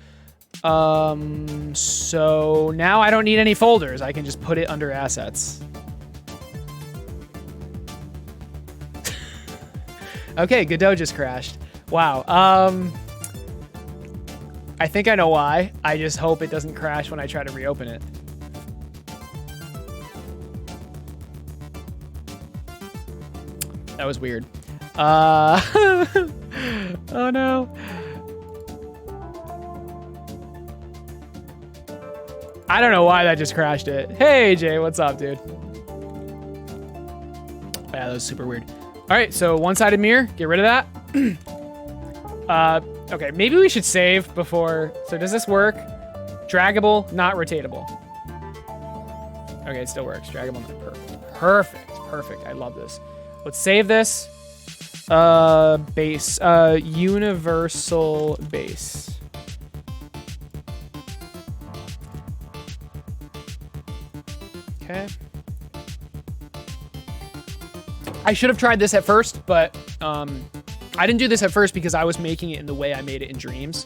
So now I don't need any folders. I can just put it under assets. Okay, Godot just crashed. Wow. I think I know why. I just hope it doesn't crash when I try to reopen it. That was weird. Oh no. I don't know why that just crashed it. Hey Jay, what's up, dude? Yeah, that was super weird. All right, so one-sided mirror, get rid of that. Okay, maybe we should save before. So does this work? Draggable, not rotatable. Okay, it still works. Draggable, not perfect. Perfect. I love this. Let's save this. Base. Universal base. Okay. I should have tried this at first, but I didn't do this at first because I was making it in the way I made it in Dreams.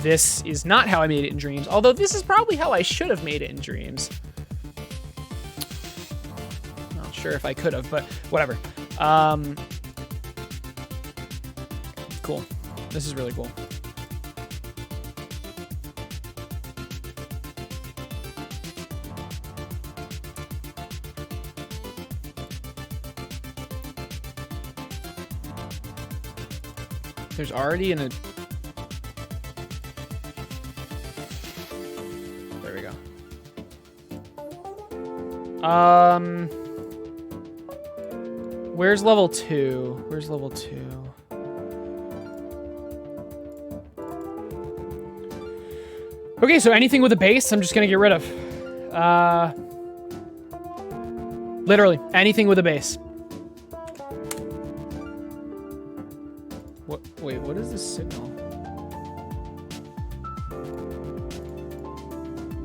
This is not how I made it in Dreams, although this is probably how I should have made it in Dreams. Not sure if I could have, but whatever. Cool. This is really cool. There's already there we go. Where's level 2? Where's level 2? Okay, so anything with a base, I'm just gonna get rid of. Literally, anything with a base. What? Wait, what is this signal?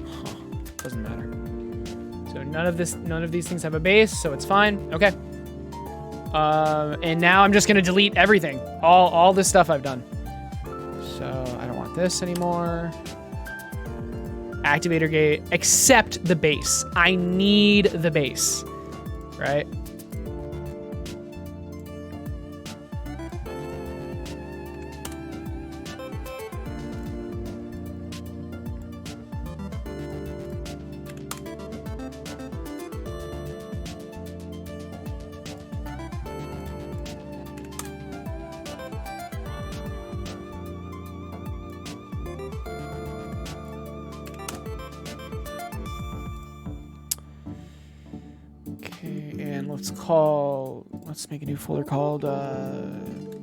Huh, doesn't matter. So none of these things have a base, so it's fine. Okay. And now I'm just gonna delete everything. All this stuff I've done. So I don't want this anymore. Activator gate, except the base. I need the base, right? Let's make a new folder called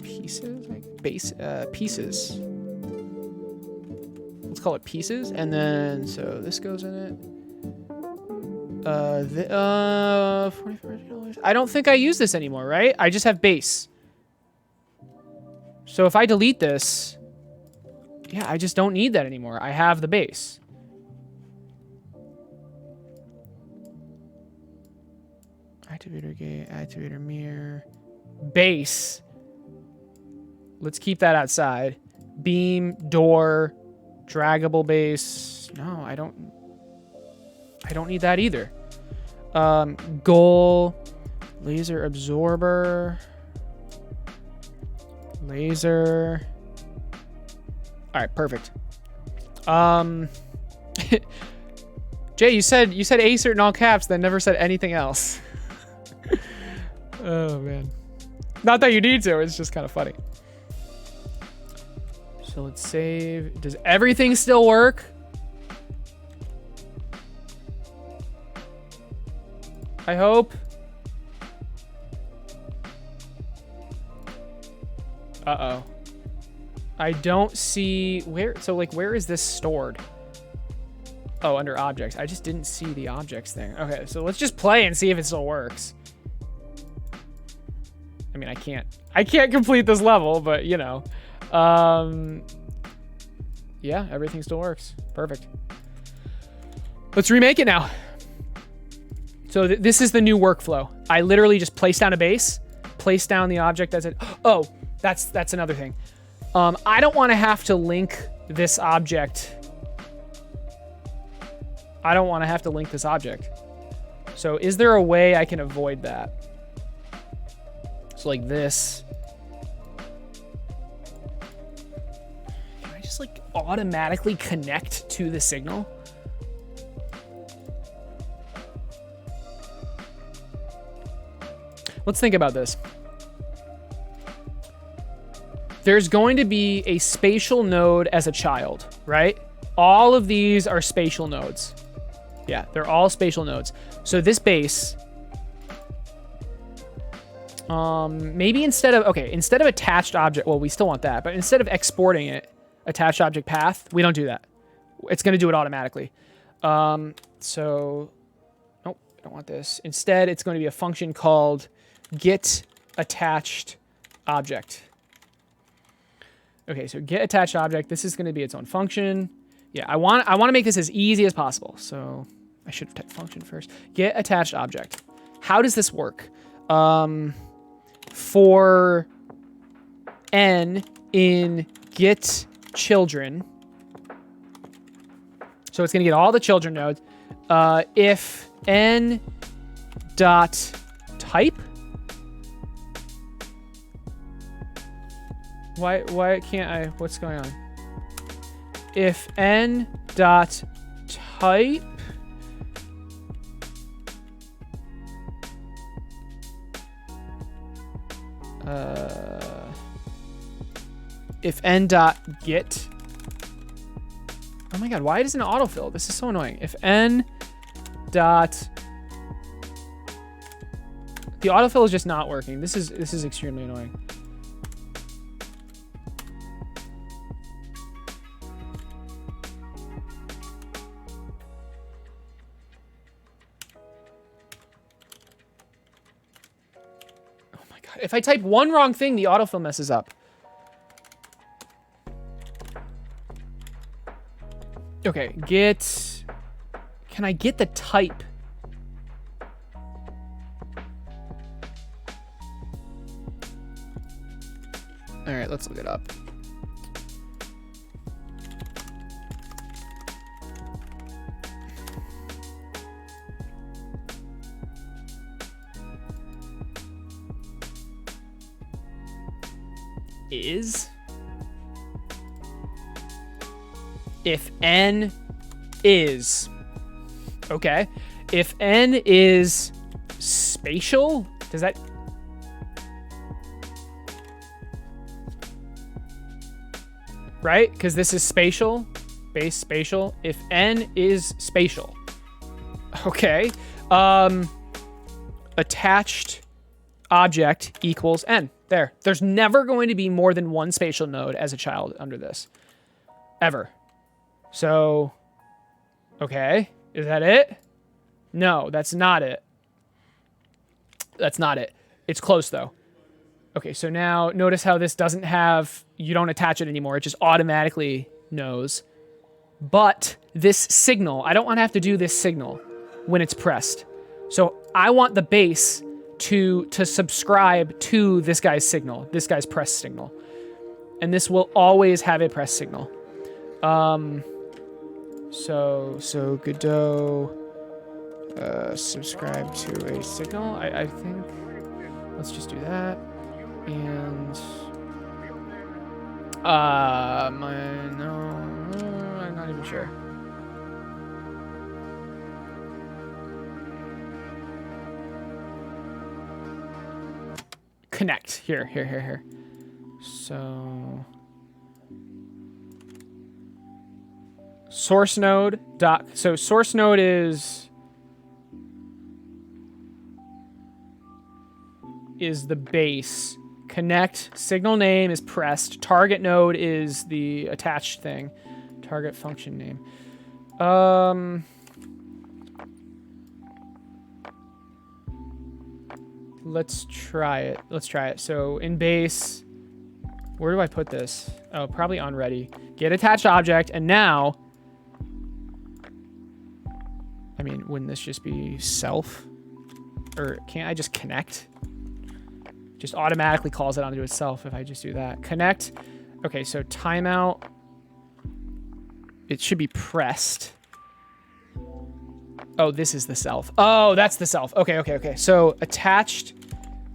pieces, pieces. Let's call it pieces, and then so this goes in it. $45. I don't think I use this anymore, right? I just have base. So if I delete this, yeah, I just don't need that anymore. I have the base. Activator gate, activator mirror, base. Let's keep that outside. Beam, door, draggable base. No, I don't need that either. Goal, laser absorber, laser. All right, perfect. Jay, you said ACERT in all caps, then never said anything else. Oh man, not that you need to. It's just kind of funny. So let's save. Does everything still work? I hope. Uh-oh. I don't see where. So like, where is this stored? Oh, under objects. I just didn't see the objects thing. Okay, so let's just play and see if it still works. I mean, I can't complete this level, but you know. Yeah, everything still works. Perfect. Let's remake it now. So this is the new workflow. I literally just place down a base, place down the object as it. Oh, that's another thing. I don't want to have to link this object. I don't want to have to link this object. So is there a way I can avoid that? So like this. Can I just like automatically connect to the signal? Let's think about this. There's going to be a spatial node as a child, right? All of these are spatial nodes. Yeah, they're all spatial nodes. So this base, maybe instead of attached object, well, we still want that, but instead of exporting it, attached object path, we don't do that. It's going to do it automatically. So, nope, I don't want this. Instead, it's going to be a function called get attached object. Okay, so get attached object. This is going to be its own function. Yeah, I want to make this as easy as possible. So I should have typed function first. Get attached object. How does this work? For n in get children. So it's going to get all the children nodes. If n dot type. Why can't I? What's going on? If n dot type if n dot get. Oh my god, why doesn't it autofill? This is so annoying. If n dot the autofill is just not working. This is extremely annoying. If I type one wrong thing, the autofill messes up. Okay, get... Can I get the type? All right, let's look it up. Is if n is okay, if n is spatial, does that right? Because this is spatial, base spatial. If n is spatial, okay, attached object equals n. There. There's never going to be more than one spatial node as a child under this. Ever. So, okay. Is that it? No, that's not it. That's not it. It's close, though. Okay, so now notice how this doesn't have... You don't attach it anymore. It just automatically knows. But this signal... I don't want to have to do this signal when it's pressed. So I want the base... to subscribe to this guy's signal, this guy's press signal. And this will always have a press signal. So Godot subscribe to a signal, I think. Let's just do that. And no, I'm not even sure. Connect here. So source node dot. So source node is the base. Connect signal name is pressed. Target node is the attached thing. Target function name. Let's try it. So in base, where do I put this? Oh, probably on ready. Get attached object, and now, I mean, wouldn't this just be self? Or can't I just connect? Just automatically calls it onto itself if I just do that. Connect. Okay, so timeout. It should be pressed. Oh, this is the self. Oh, that's the self. Okay. So attached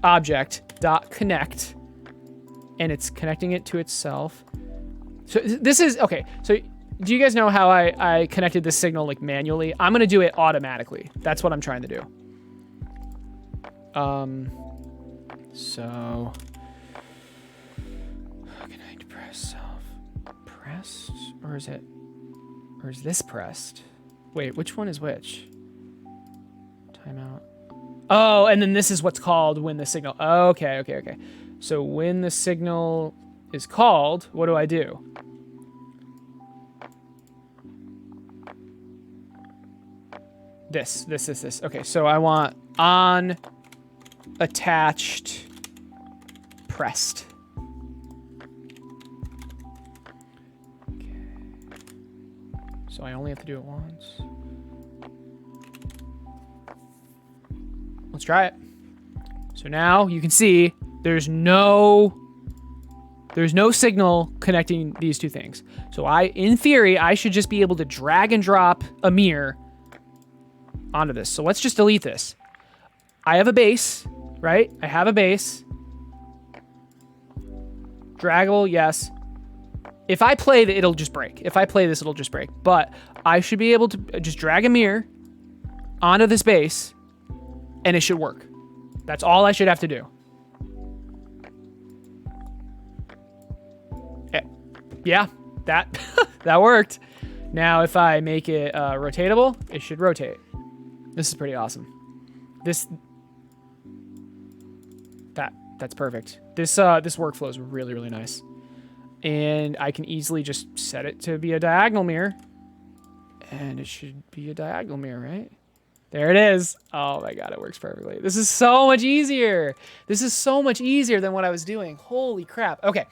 object dot connect, and it's connecting it to itself. So this is okay. So do you guys know how I connected this signal like manually? I'm gonna do it automatically. That's what I'm trying to do. So can I press self pressed, or is this pressed? Wait, which one is which? Timeout. Oh, and then this is what's called when the signal... Okay. So when the signal is called, what do I do? This. Okay, so I want on attached pressed. Okay. So I only have to do it once. Let's try it. So now you can see there's no signal connecting these two things. So in theory, I should just be able to drag and drop a mirror onto this. So let's just delete this. I have a base, right? I have a base. Draggable, yes. If I play it, it'll just break. If I play this, it'll just break. But I should be able to just drag a mirror onto this base, and it should work. That's all I should have to do. Yeah, that worked. Now, if I make it rotatable, it should rotate. This is pretty awesome. That's perfect. This workflow is really, really nice. And I can easily just set it to be a diagonal mirror. And it should be a diagonal mirror, right? There it is. Oh my God, it works perfectly. This is so much easier. This is so much easier than what I was doing. Holy crap. Okay.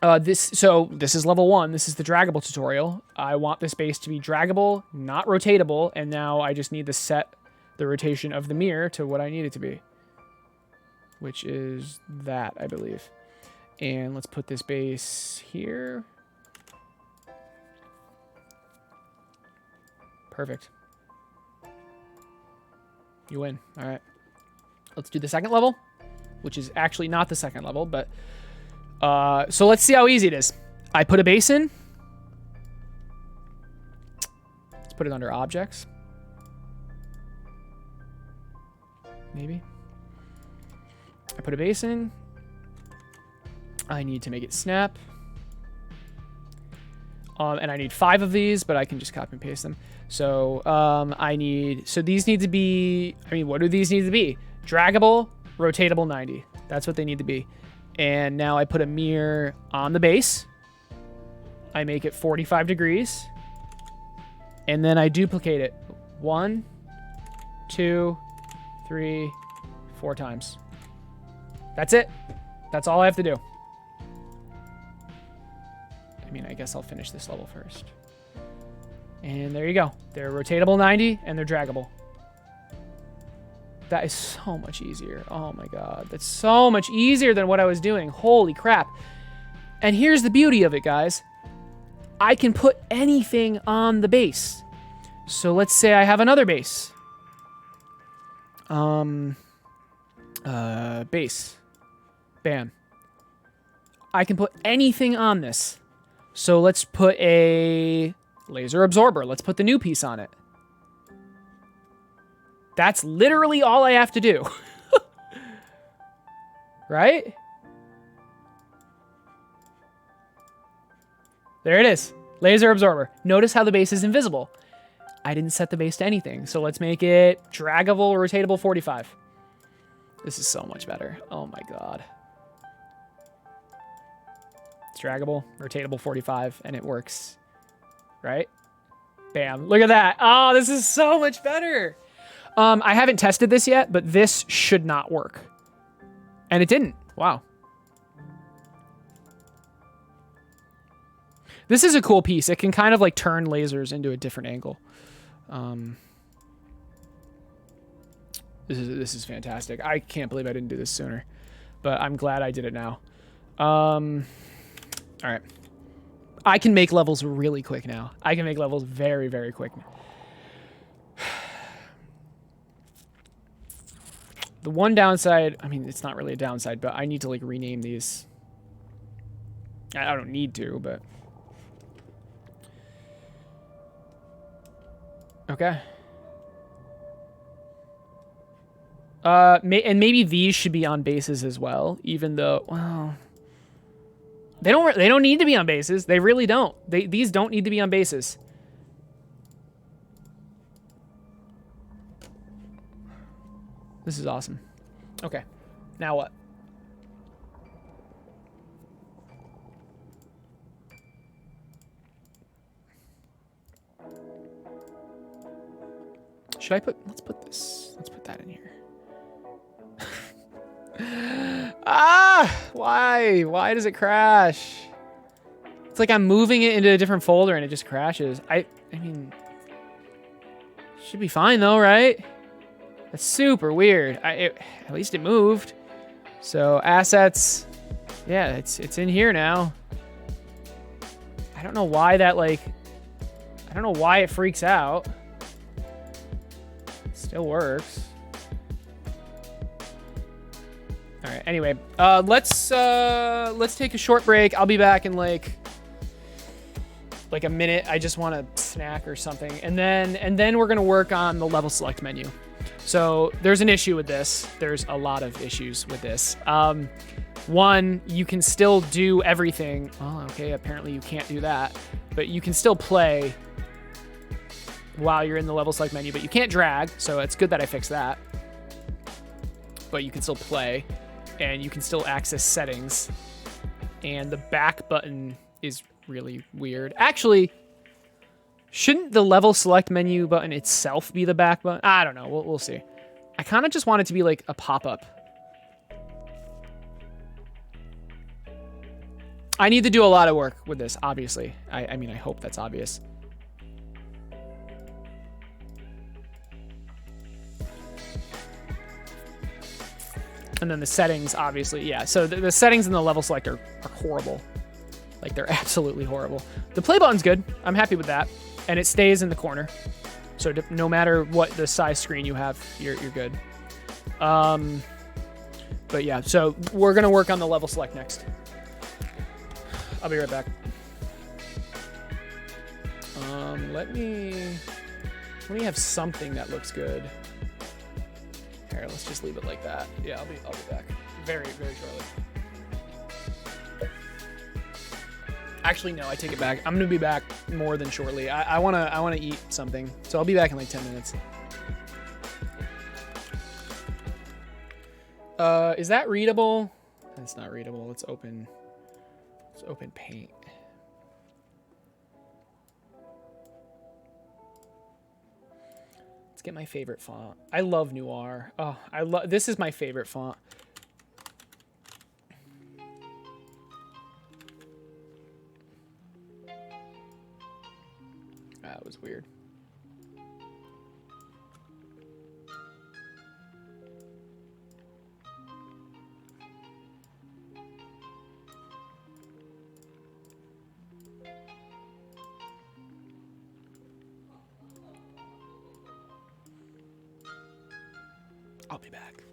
This is level 1. This is the draggable tutorial. I want this base to be draggable, not rotatable, and now I just need to set the rotation of the mirror to what I need it to be, which is that, I believe. And let's put this base here. Perfect. You win. All right. Let's do the second level, which is actually not the second level, but so let's see how easy it is. I put a base in. Let's put it under objects. Maybe. I put a base in. I need to make it snap. And I need 5 of these, but I can just copy and paste them. So so these need to be, what do these need to be? Draggable, rotatable 90. That's what they need to be. And now I put a mirror on the base. I make it 45 degrees. And then I duplicate it 1, 2, 3, 4 times. That's it. That's all I have to do. I guess I'll finish this level first. And there you go. They're rotatable 90 and they're draggable. That is so much easier. Oh my God. That's so much easier than what I was doing. Holy crap. And here's the beauty of it, guys. I can put anything on the base. So let's say I have another base. Base. Bam. I can put anything on this. So let's put a laser absorber. Let's put the new piece on it. That's literally all I have to do. Right? There it is. Laser absorber. Notice how the base is invisible. I didn't set the base to anything. So let's make it draggable, rotatable 45. This is so much better. Oh my God. It's draggable, rotatable 45, and it works. Right? Bam. Look at that. Oh, this is so much better. I haven't tested this yet, but this should not work. And it didn't. Wow. This is a cool piece. It can kind of like turn lasers into a different angle. This is fantastic. I can't believe I didn't do this sooner, but I'm glad I did it now. All right. I can make levels really quick now. I can make levels very, very quick. The one downside, it's not really a downside, but I need to like rename these. I don't need to, but. Okay. And maybe these should be on bases as well, even though, well, they don't need to be on bases. They really don't. These don't need to be on bases. This is awesome. Okay. Now what? Should I let's put that in here. Why? Why does it crash? It's like I'm moving it into a different folder and it just crashes. Should be fine though, right? That's super weird. At least it moved. So assets, yeah, it's in here now. I don't know why that I don't know why it freaks out. It still works. All right. Anyway, let's take a short break. I'll be back in like a minute. I just want a snack or something, and then we're gonna work on the level select menu. So there's an issue with this. There's a lot of issues with this. One, you can still do everything. Oh, okay. Apparently you can't do that, but you can still play while you're in the level select menu, but you can't drag. So it's good that I fixed that. But you can still play, and you can still access settings. And the back button is really weird. Actually, Shouldn't the level select menu button itself be the back button? I don't know. We'll see. I kind of just want it to be like a pop-up. I need to do a lot of work with this, obviously. I mean, I hope that's obvious. And then the settings, obviously, yeah. So the settings in the level select are horrible. Like, they're absolutely horrible. The play button's good. I'm happy with that. And it stays in the corner. So no matter what the size screen you have, you're good. But yeah, so we're going to work on the level select next. I'll be right back. Let me have something that looks good. Here, let's just leave it like that. Yeah, I'll be back very, very shortly. Actually, no, I take it back. I'm gonna be back more than shortly. I wanna eat something, so I'll be back in like 10 minutes. Is that readable? That's not readable. Let's open Paint. Let's get my favorite font. I love Noir. Oh, this is my favorite font. That was weird. I'll be back.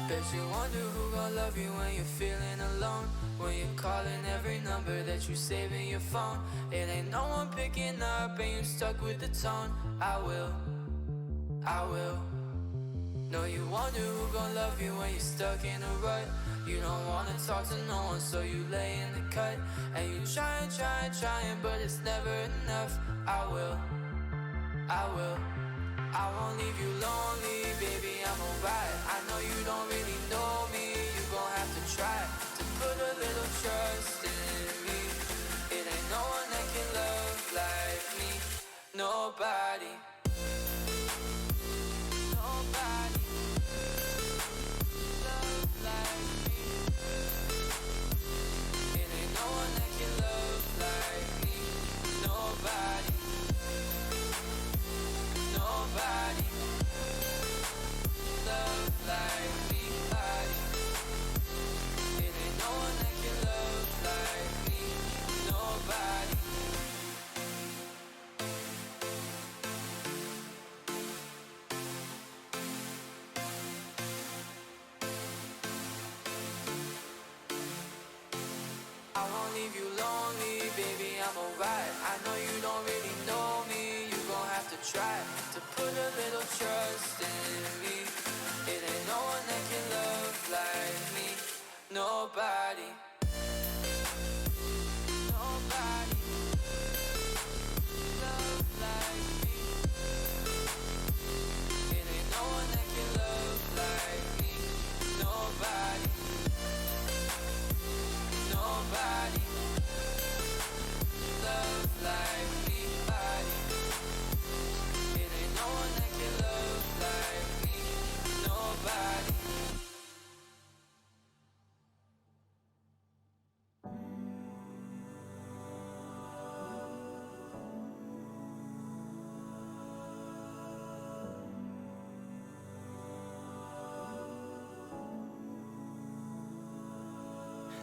Bet you wonder who gon' love you when you're feeling alone. When you're calling every number that you save in your phone. It ain't no one picking up and you stuck with the tone. I will. No, you wonder who gon' love you when you're stuck in a rut. You don't wanna talk to no one, so you lay in the cut. And you trying, but it's never enough. I will. I won't leave you lonely, baby, I'm alright. I know you don't really know me, you gon' have to try to put a little trust in me. It ain't no one that can love like me. Nobody. Nobody love like me. It ain't no one that can love like me. Nobody. Nobody love like me. It ain't no one that can love like me. Nobody. I won't leave you lonely, baby, I'm alright. I know you don't really know me, you gon' have to try to put a little trust in me. It ain't no one that can love like me. Nobody. Nobody love like me. It ain't no one that can love like me. Nobody. Nobody love like me. It ain't no one that can love like me. Nobody.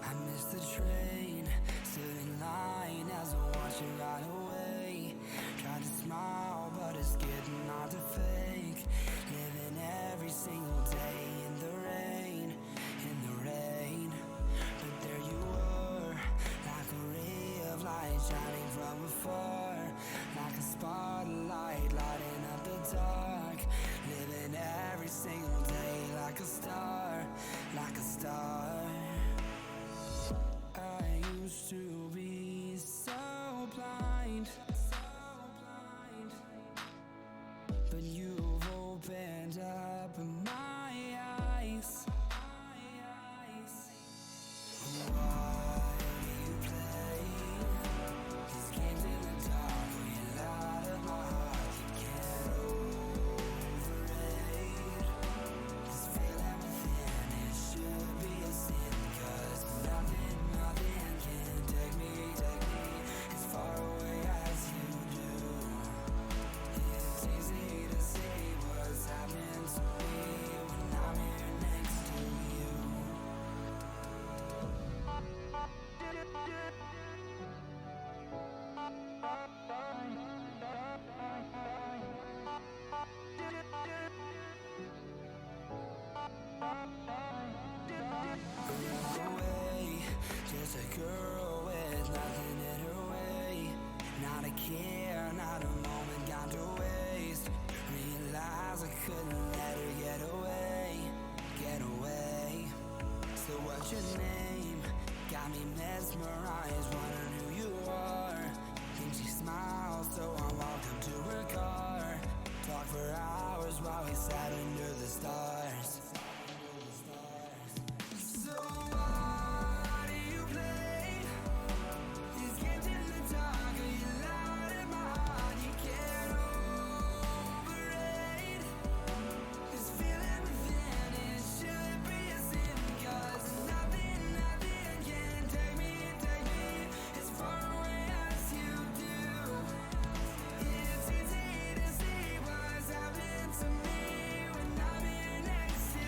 I missed the train, stood in line as I watched it ride away. Tried to smile, but it's getting hard to fake. Living every single day in the rain, in the rain. But there you were, like a ray of light shining from afar, like a spotlight lighting up the dark. Living every single day like a star, like a star. I used to be so blind, but you've opened up my eyes. Why do you play these games in the dark? Where you light up my heart, you can't overrate this feeling within. It should be a sin, 'cause nothing can take me as far away as you do. It's easy to see what's happening to me when I'm here next to you. Away, just a girl with nothing in her way. Not a care, not a moment gone to waste. Realize I couldn't let her get away, get away. So what's your name? Got me mesmerized, wondering who you are. Then she smiled, so I walked up to her car. Talked for hours while we sat under the stars. So why do you play these games in the dark? Are you loud in my heart? You can't overrate this feeling within. It should be a sin, 'cause nothing can take me as far away as you do. It's easy to see what's happening to me when I'm here next to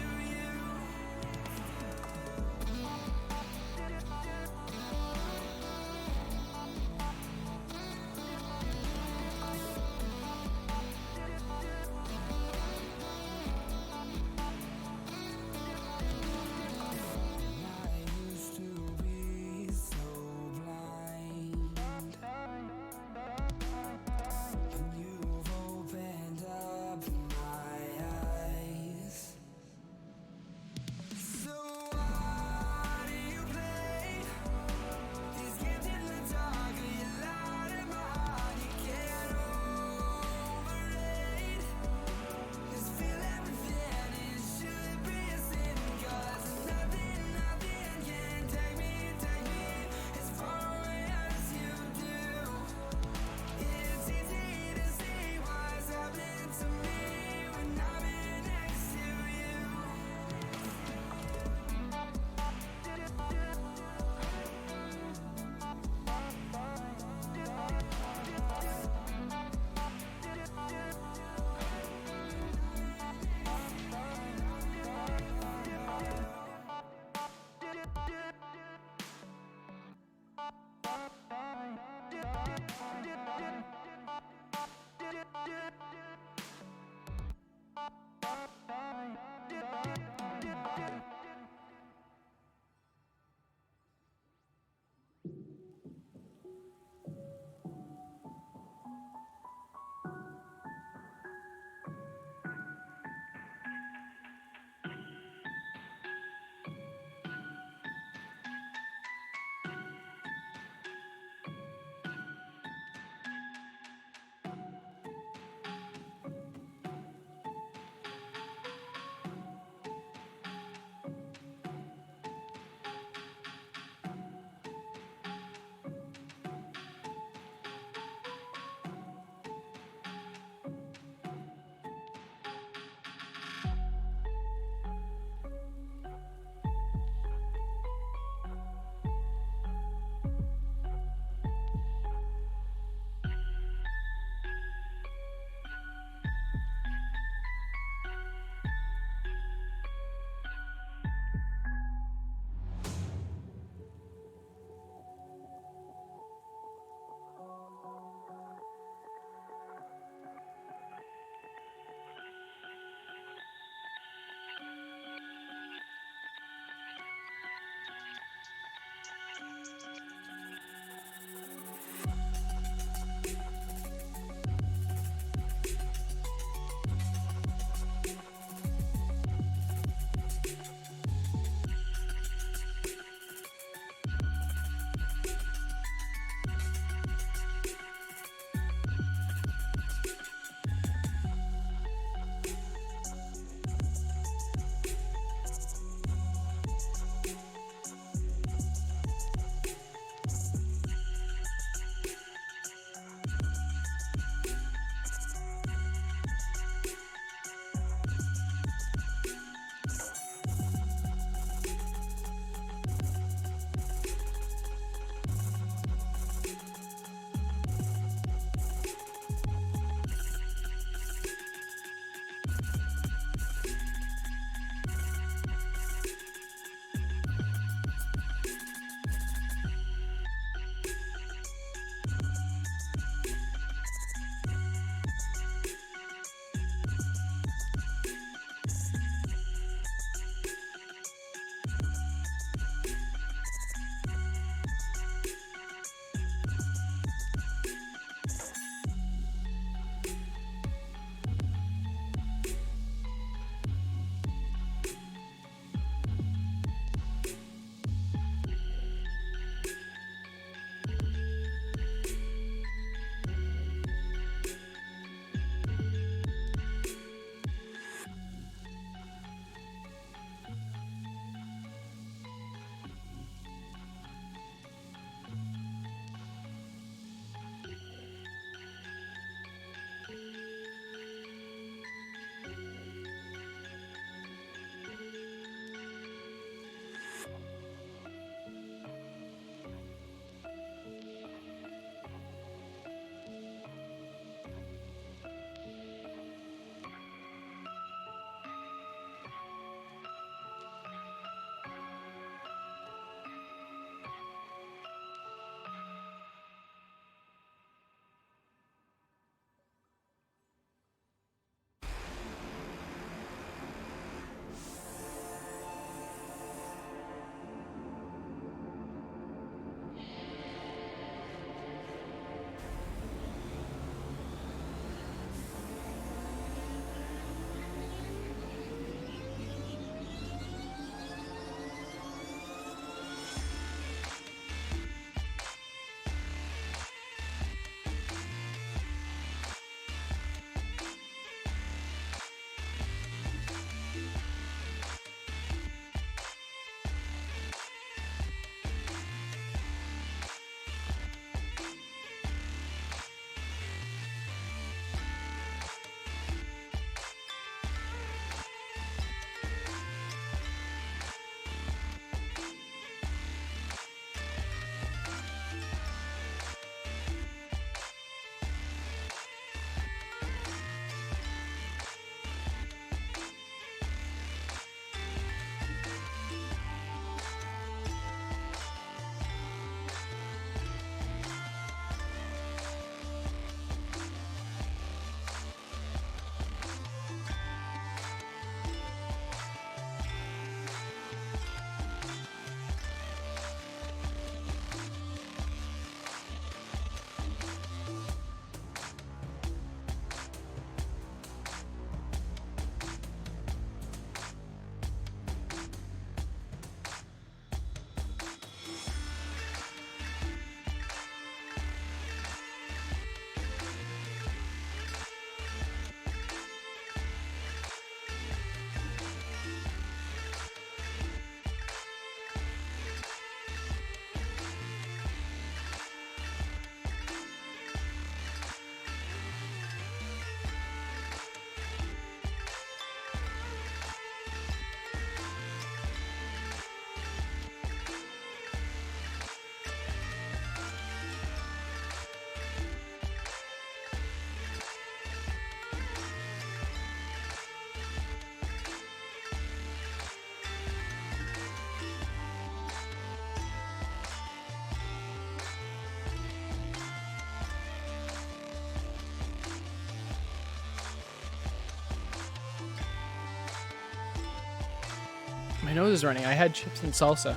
My nose is running. I had chips and salsa.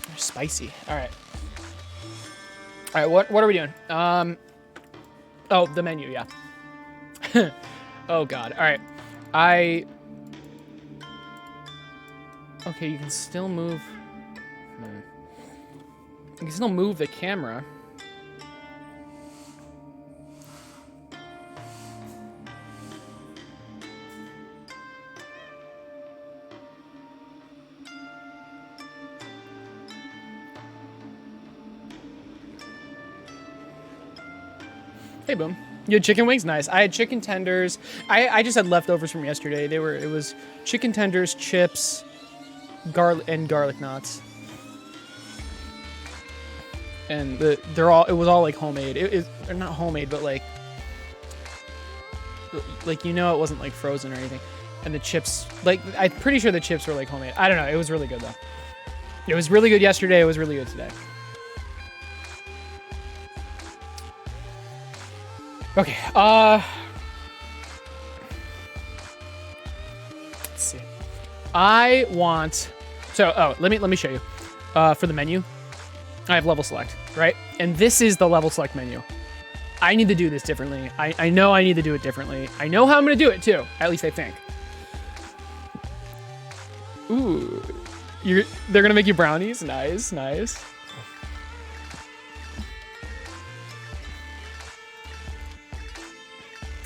They're spicy. All right. All right. What are we doing? Oh, the menu. Yeah. Oh God. All right. Okay, you can still move. You can still move the camera. Hey, Boom. You had chicken wings? Nice. I had chicken tenders. I just had leftovers from yesterday. It was chicken tenders, chips, garlic knots. And it was all like homemade. Or not homemade, but like you know, it wasn't like frozen or anything. And the chips, like I'm pretty sure the chips were like homemade. I don't know. It was really good though. It was really good yesterday. It was really good today. Okay, let's see. I want, let me show you. For the menu, I have level select, right? And this is the level select menu. I need to do this differently. I know I need to do it differently. I know how I'm gonna do it too, at least I think. Ooh, they're gonna make you brownies? Nice, nice.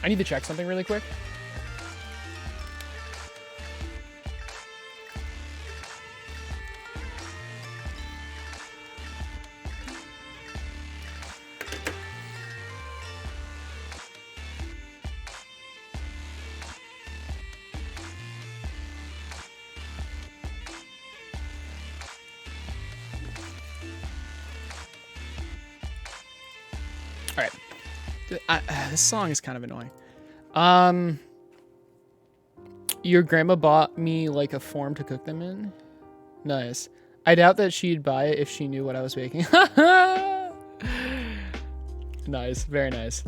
I need to check something really quick. All right. This song is kind of annoying. Your grandma bought me like a form to cook them in. Nice. I doubt that she'd buy it if she knew what I was baking. Nice. Very nice.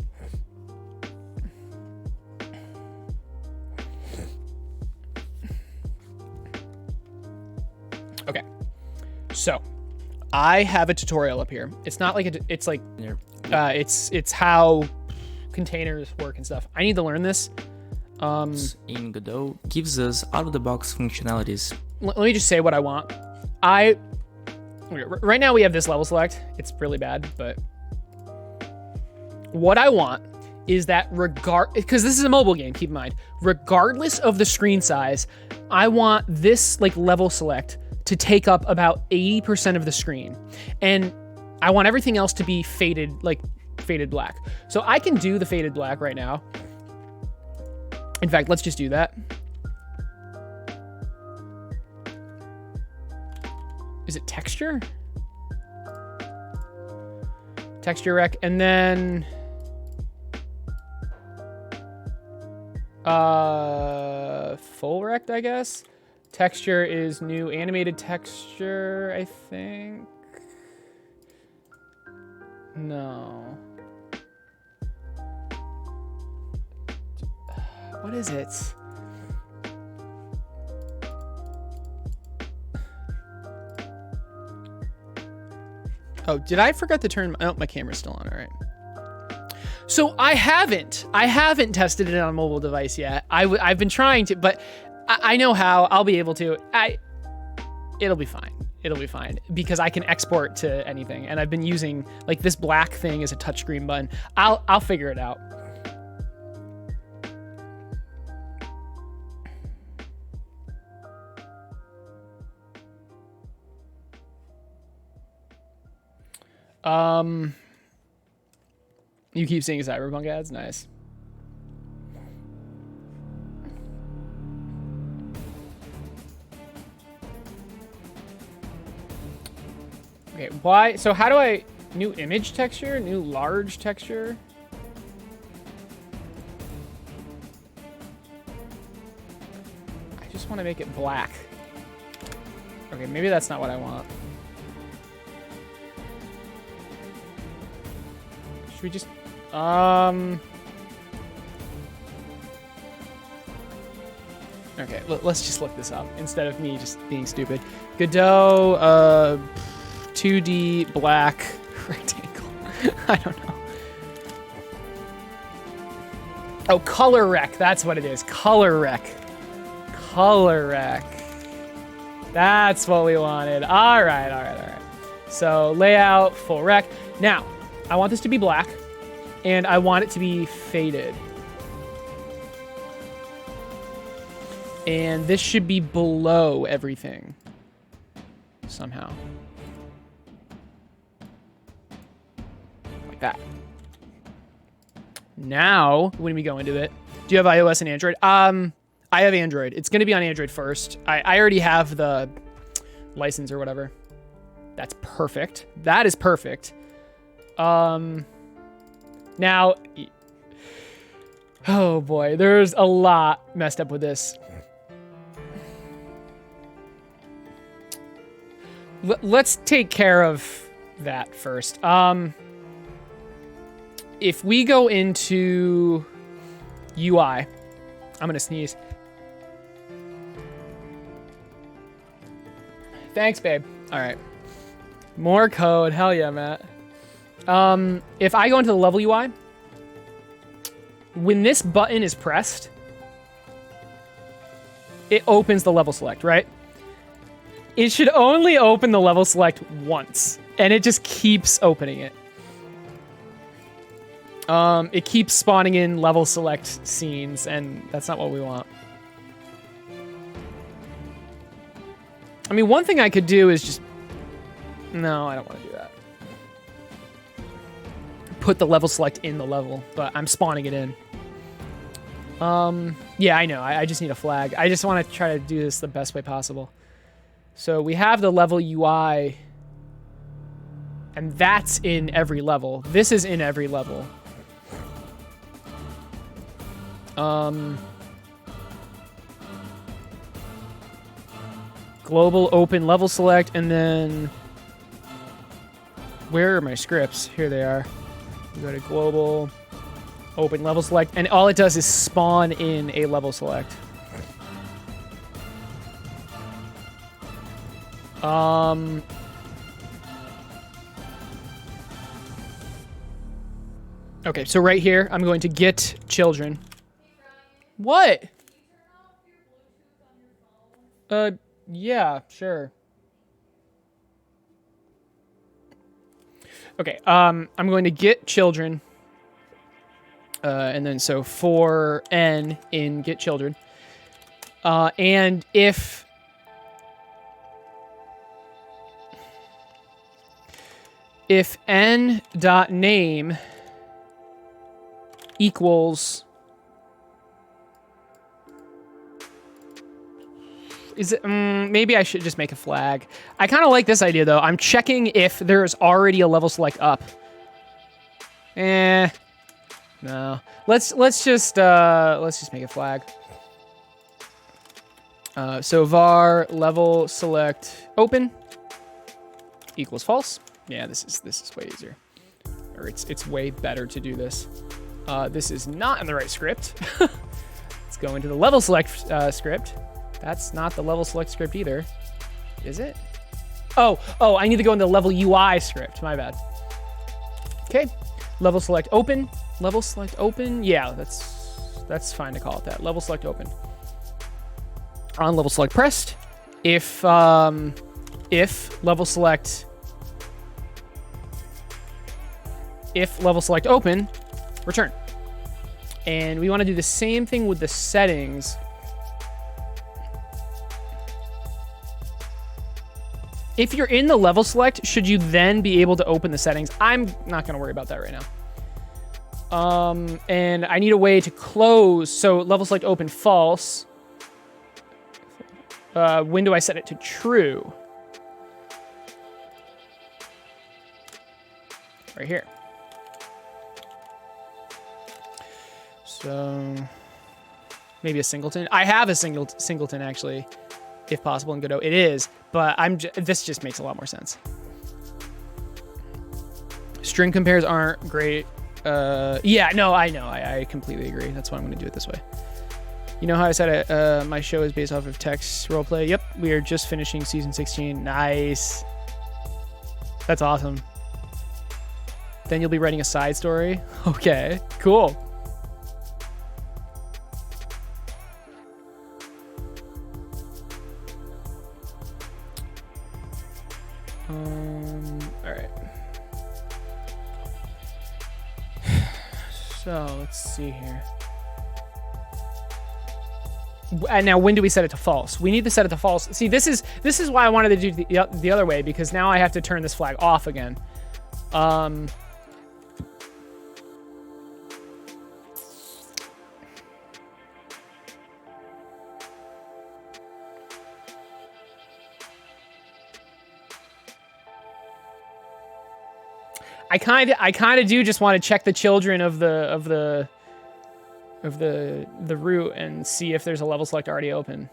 Okay. So, I have a tutorial up here. It's not like it's like it's how containers work and stuff. I need to learn this. In Godot gives us out-of-the-box functionalities. Let me just say what I want. Right now we have this level select. It's really bad, but what I want is that because this is a mobile game, keep in mind, regardless of the screen size, I want this like level select to take up about 80% of the screen. And I want everything else to be faded black. So I can do the faded black right now. In fact, let's just do that. Is it texture? Texture rec, and then full rect, I guess. Texture is new animated texture, I think. No. What is it? Oh, did I forget to turn? Oh, my camera's still on. All right. So I haven't tested it on a mobile device yet. I've been trying to, but I know how. I'll be able to. It'll be fine. It'll be fine because I can export to anything, and I've been using like this black thing as a touchscreen button. I'll figure it out. You keep seeing Cyberpunk ads? Nice. Okay, why? So how do I... New image texture? New large texture? I just want to make it black. Okay, maybe that's not what I want. Should we just... Okay, let's just look this up instead of me just being stupid. Godot, 2D black rectangle. I don't know. Oh, color rec. That's what it is. Color rec. Color rec. That's what we wanted. All right. So layout, full rec. Now, I want this to be black, and I want it to be faded. And this should be below everything somehow. Like that. Now, when we go into it, do you have iOS and Android? I have Android. It's going to be on Android first. I already have the license or whatever. That's perfect. That is perfect. Now, oh boy, there's a lot messed up with this. Let's take care of that first. If we go into UI, I'm gonna sneeze. Thanks, babe. All right. More code. Hell yeah, Matt. If I go into the level UI, when this button is pressed, it opens the level select, right? It should only open the level select once, and it just keeps opening it. It keeps spawning in level select scenes, and that's not what we want. I mean, one thing I could do is just... No, I don't want to do that. Put the level select in the level, but I'm spawning it in. Yeah, I know. I just need a flag. I just want to try to do this the best way possible. So we have the level UI, and that's in every level. This is in every level. Global open level select, and then where are my scripts? Here they are. We go to global open level select, and all it does is spawn in a level select. Okay, so right here, I'm going to get children. What? Yeah, sure. Okay, I'm going to get children. And then so for n in get children. And if n.name equals... Is it, maybe I should just make a flag. I kind of like this idea though. I'm checking if there's already a level select up. No. Let's just make a flag. So var level select open equals false. Yeah, this is way easier. Or it's way better to do this. This is not in the right script. Let's go into the level select script. That's not the level select script either. Is it? Oh, I need to go in the level UI script. My bad. Okay. Level select open. Level select open. Yeah, that's fine to call it that. Level select open. On level select pressed. If level select open, return. And we want to do the same thing with the settings. If you're in the level select, should you then be able to open the settings? I'm not going to worry about that right now. And I need a way to close. So level select open false. When do I set it to true? Right here. So maybe a singleton. I have a singleton actually, if possible in Godot. It is, but this just makes a lot more sense. String compares aren't great. Yeah, no, I know. I completely agree. That's why I'm going to do it this way. You know how I said my show is based off of text roleplay? Yep, we are just finishing season 16. Nice. That's awesome. Then you'll be writing a side story. Okay, cool. All right. So let's see here. And now, when do we set it to false? We need to set it to false. See, this is why I wanted to do the other way, because now I have to turn this flag off again. I kind of do just want to check the children of the route and see if there's a level select already open.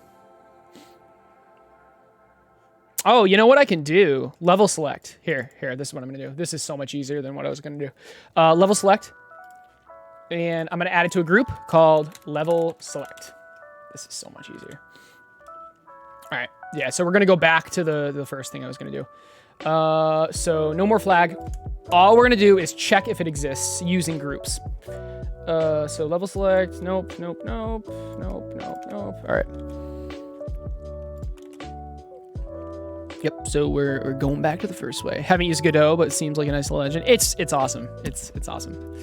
Oh, you know what I can do? Level select. Here, this is what I'm going to do. This is so much easier than what I was going to do. Level select. And I'm going to add it to a group called level select. This is so much easier. All right. Yeah, so we're going to go back to the first thing I was going to do. So no more flag. All we're going to do is check if it exists using groups. So level select. Nope. All right. Yep. So we're going back to the first way. Haven't used Godot, but it seems like a nice little engine. It's awesome. It's awesome.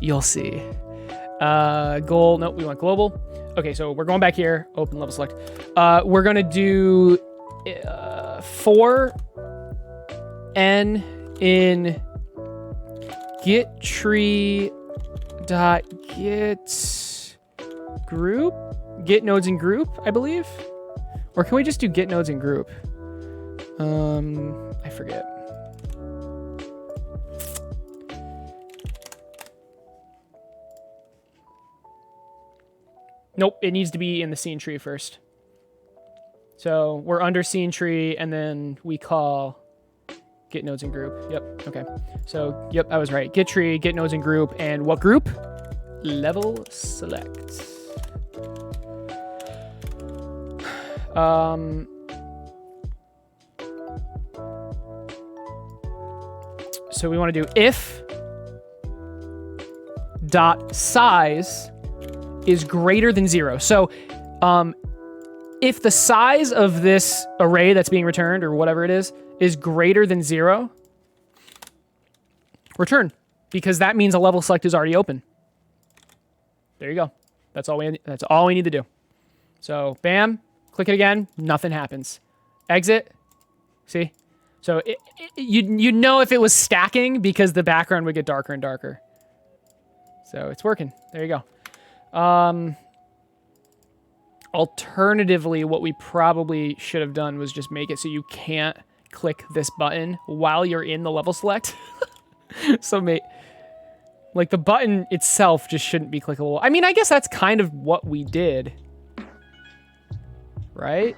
You'll see. Goal. Nope. We want global. Okay. So we're going back here. Open level select. We're gonna do 4 n in get tree dot get group, get nodes in group, I believe. Or can we just do get nodes in group? I forget. Nope, it needs to be in the scene tree first. So we're under scene tree, and then we call get nodes in group. Yep, okay. So, yep, I was right. Get tree, get nodes in group, and what group? Level select. So we want to do if dot size is greater than 0. So if the size of this array that's being returned, or whatever it is greater than 0, return, because that means a level select is already open. There you go. That's all we need to do. So bam, click it again, nothing happens. Exit. See? So you'd know if it was stacking because the background would get darker and darker. So it's working. There you go. Alternatively, what we probably should have done was just make it so you can't click this button while you're in the level select. So like the button itself just shouldn't be clickable. I mean, I guess that's kind of what we did, right?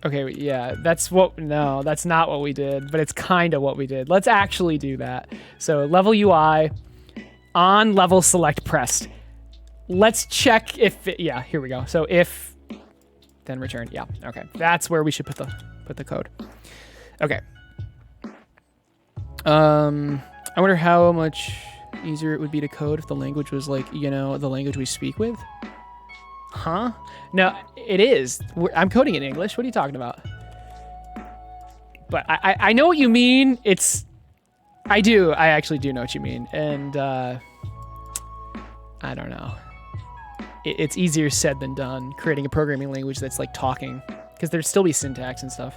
Okay, yeah, that's not what we did, but it's kind of what we did. Let's actually do that. So level UI on level select pressed. Let's check if yeah, here we go. So if then return. Yeah, okay. That's where we should put the code. Okay. I wonder how much easier it would be to code if the language was like, the language we speak with. Huh? No, it is. I'm coding in English. What are you talking about? But I know what you mean. I actually do know what you mean. And I don't know. It's easier said than done, creating a programming language that's like talking, because there'd still be syntax and stuff.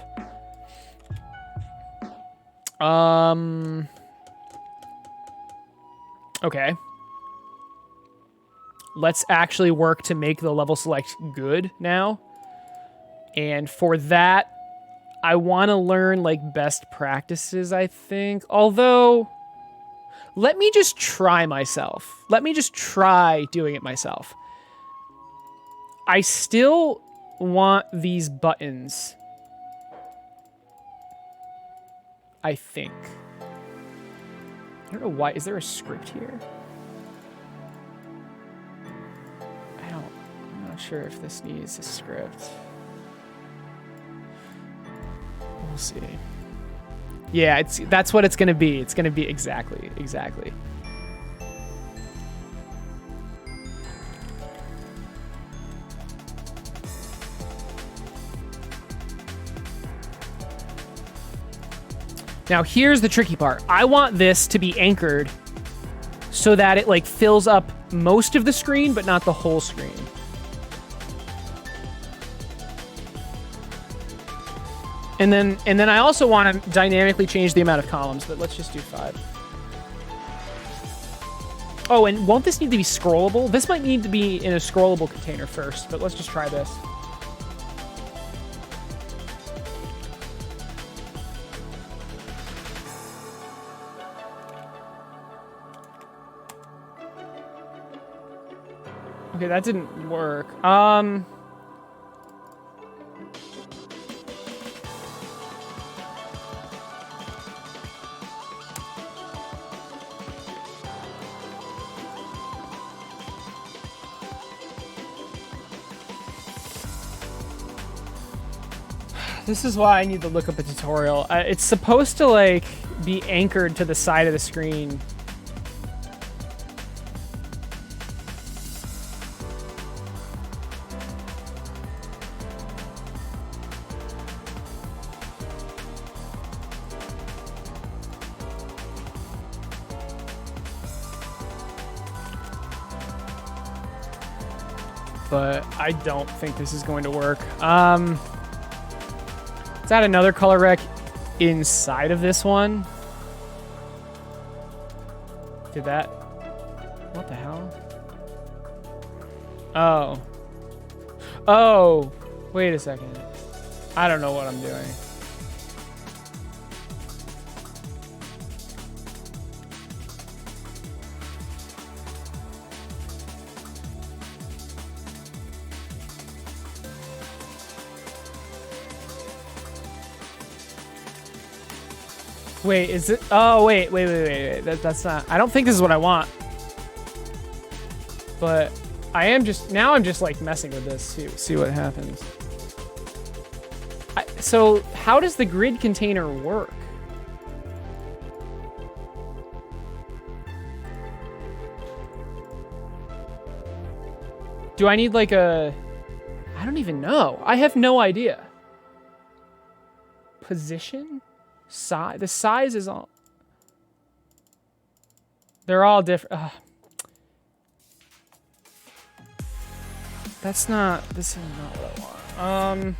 Okay. Let's actually work to make the level select good now. And for that, I want to learn like best practices, I think. Although, let me just try myself. Let me just try doing it myself. I still want these buttons, I think. don't know why. Is there a script here? I'm not sure if this needs a script. We'll see. Yeah, that's what it's gonna be. It's gonna be exactly. Now here's the tricky part. I want this to be anchored so that it like fills up most of the screen, but not the whole screen. And then I also want to dynamically change the amount of columns, but let's just do 5. Oh, and won't this need to be scrollable? This might need to be in a scrollable container first, but let's just try this. Okay, that didn't work. This is why I need to look up a tutorial. It's supposed to like be anchored to the side of the screen. But I don't think this is going to work. Let's add another color rec inside of this one. Did that? What the hell? Oh. Oh. Wait a second. I don't know what I'm doing. Wait, is it? Oh, wait. That's not. I don't think this is what I want. But I am just now. I'm just like messing with this. See what happens. So how does the grid container work? Do I need like a? I don't even know. I have no idea. Position? Size. The size is all. They're all different. That's not. This is not what I want.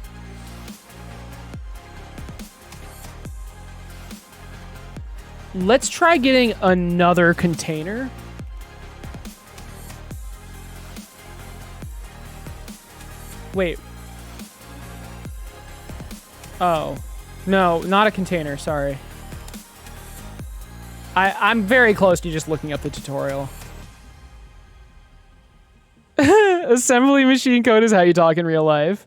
Let's try getting another container. Wait. Oh. No, not a container, sorry. I'm very close to just looking up the tutorial. Assembly machine code is how you talk in real life.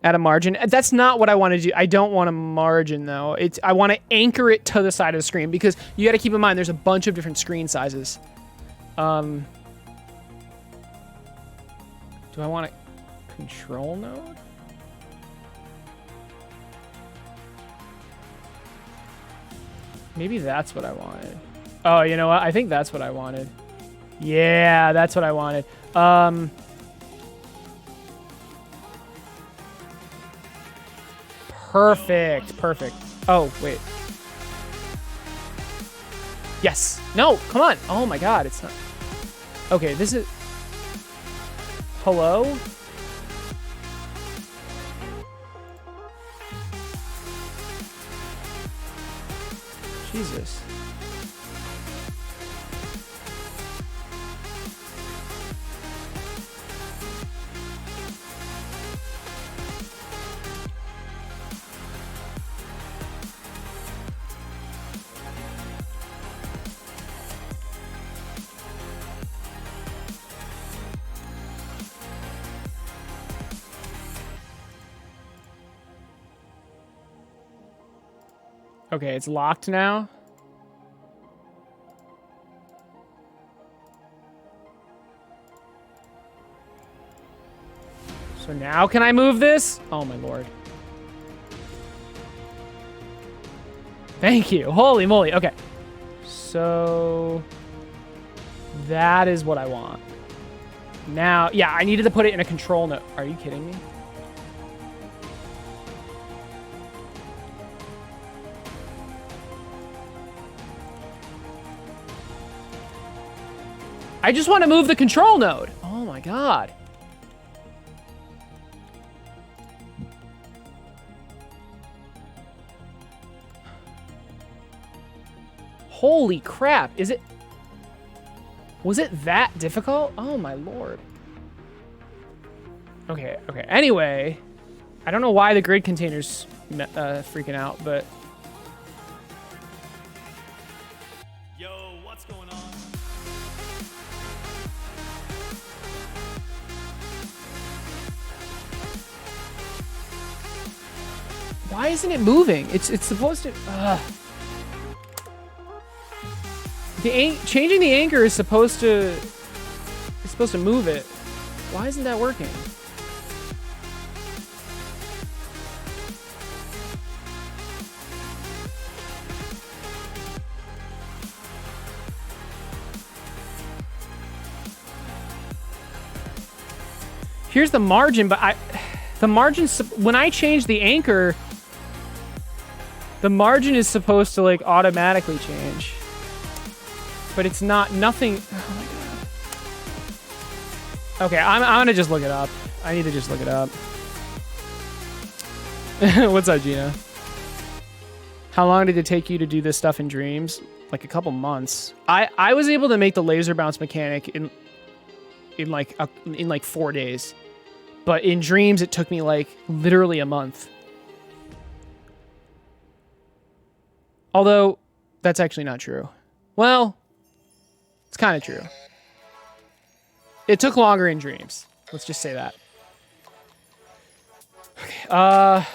Add a margin. That's not what I want to do. I don't want a margin though. I want to anchor it to the side of the screen because you got to keep in mind there's a bunch of different screen sizes. Do I want a control node? Maybe that's what I wanted. Oh, you know what? I think that's what I wanted. Yeah, that's what I wanted. Perfect. Oh, wait. Yes. No, come on. Oh my God, it's not. Okay, this is. Hello? Jesus. Okay, it's locked now. So now can I move this? Oh my lord. Thank you. Holy moly. Okay. So that is what I want. Now, yeah, I needed to put it in a control node. Are you kidding me? I just want to move the control node. Oh my god. Holy crap. Is it... Was it that difficult? Oh my lord. Okay, okay. Anyway, I don't know why the grid container's freaking out, but... Yo, what's going on? Why isn't it moving? It's supposed to... Changing the anchor is supposed to... It's supposed to move it. Why isn't that working? Here's the margin, but the margin, when I change the anchor, the margin is supposed to like automatically change. But it's not, nothing. Oh my god. Okay, I'm gonna just look it up. I need to just look it up. What's up, Gina? How long did it take you to do this stuff in Dreams? Like a couple months. I was able to make the laser bounce mechanic in like 4 days. But in Dreams, it took me like literally a month. Although, that's actually not true. Well, it's kind of true. It took longer in Dreams. Let's just say that. Okay,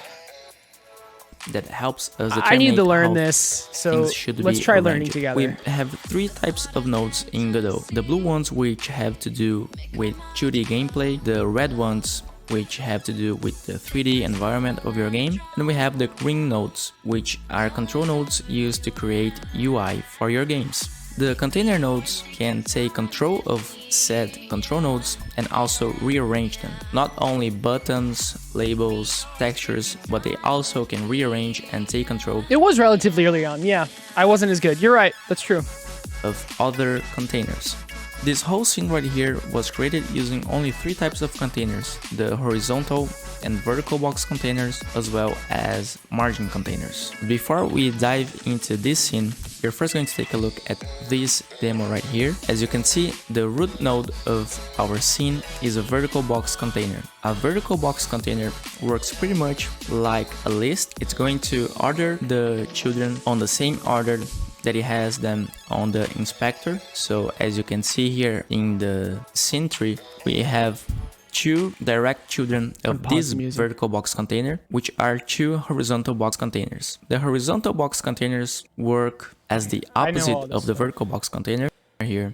that helps us I need to determine learn how this, so things should let's be try learning arranged. together. We have 3 types of nodes in Godot. The blue ones which have to do with 2D gameplay, the red ones which have to do with the 3D environment of your game, and we have the green nodes, which are control nodes used to create UI for your games. The container nodes can take control of said control nodes and also rearrange them. Not only buttons, labels, textures, but they also can rearrange and take control It was relatively early on, yeah. I wasn't as good. You're right, that's true. of other containers. This whole scene right here was created using only 3 types of containers, the horizontal and vertical box containers, as well as margin containers. Before we dive into this scene, we're first going to take a look at this demo right here. As you can see, the root node of our scene is a vertical box container. A vertical box container works pretty much like a list. It's going to order the children on the same order that it has them on the inspector. So as you can see here in the scene tree, we have 2 direct children of this vertical box container, which are 2 horizontal box containers. The horizontal box containers work as the opposite of the vertical box container. Here,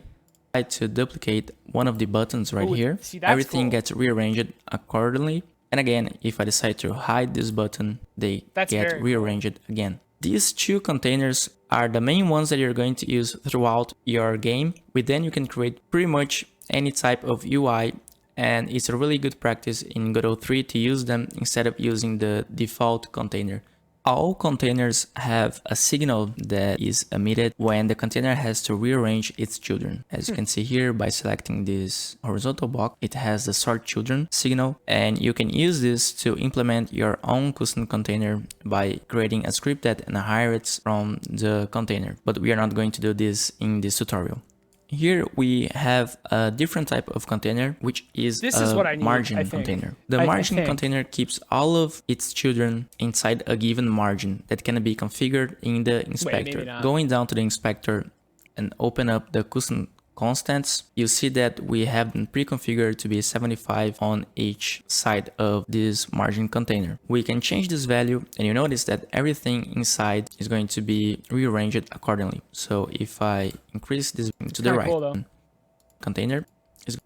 I try to duplicate one of the buttons right here. Everything gets rearranged accordingly. And again, if I decide to hide this button, they get rearranged again. These 2 containers are the main ones that you're going to use throughout your game. With them, you can create pretty much any type of UI, and it's a really good practice in Godot 3 to use them instead of using the default container. All containers have a signal that is emitted when the container has to rearrange its children. As you can see here, by selecting this horizontal box, it has the sort children signal, and you can use this to implement your own custom container by creating a script that inherits from the container. But we are not going to do this in this tutorial. Here we have a different type of container, which is a margin container. The margin container keeps all of its children inside a given margin that can be configured in the inspector. Going down to the inspector and open up the custom constants, you see that we have them pre-configured to be 75 on each side of this margin container. We can change this value, and you notice that everything inside is going to be rearranged accordingly. So if I increase this to the right, cool, container is,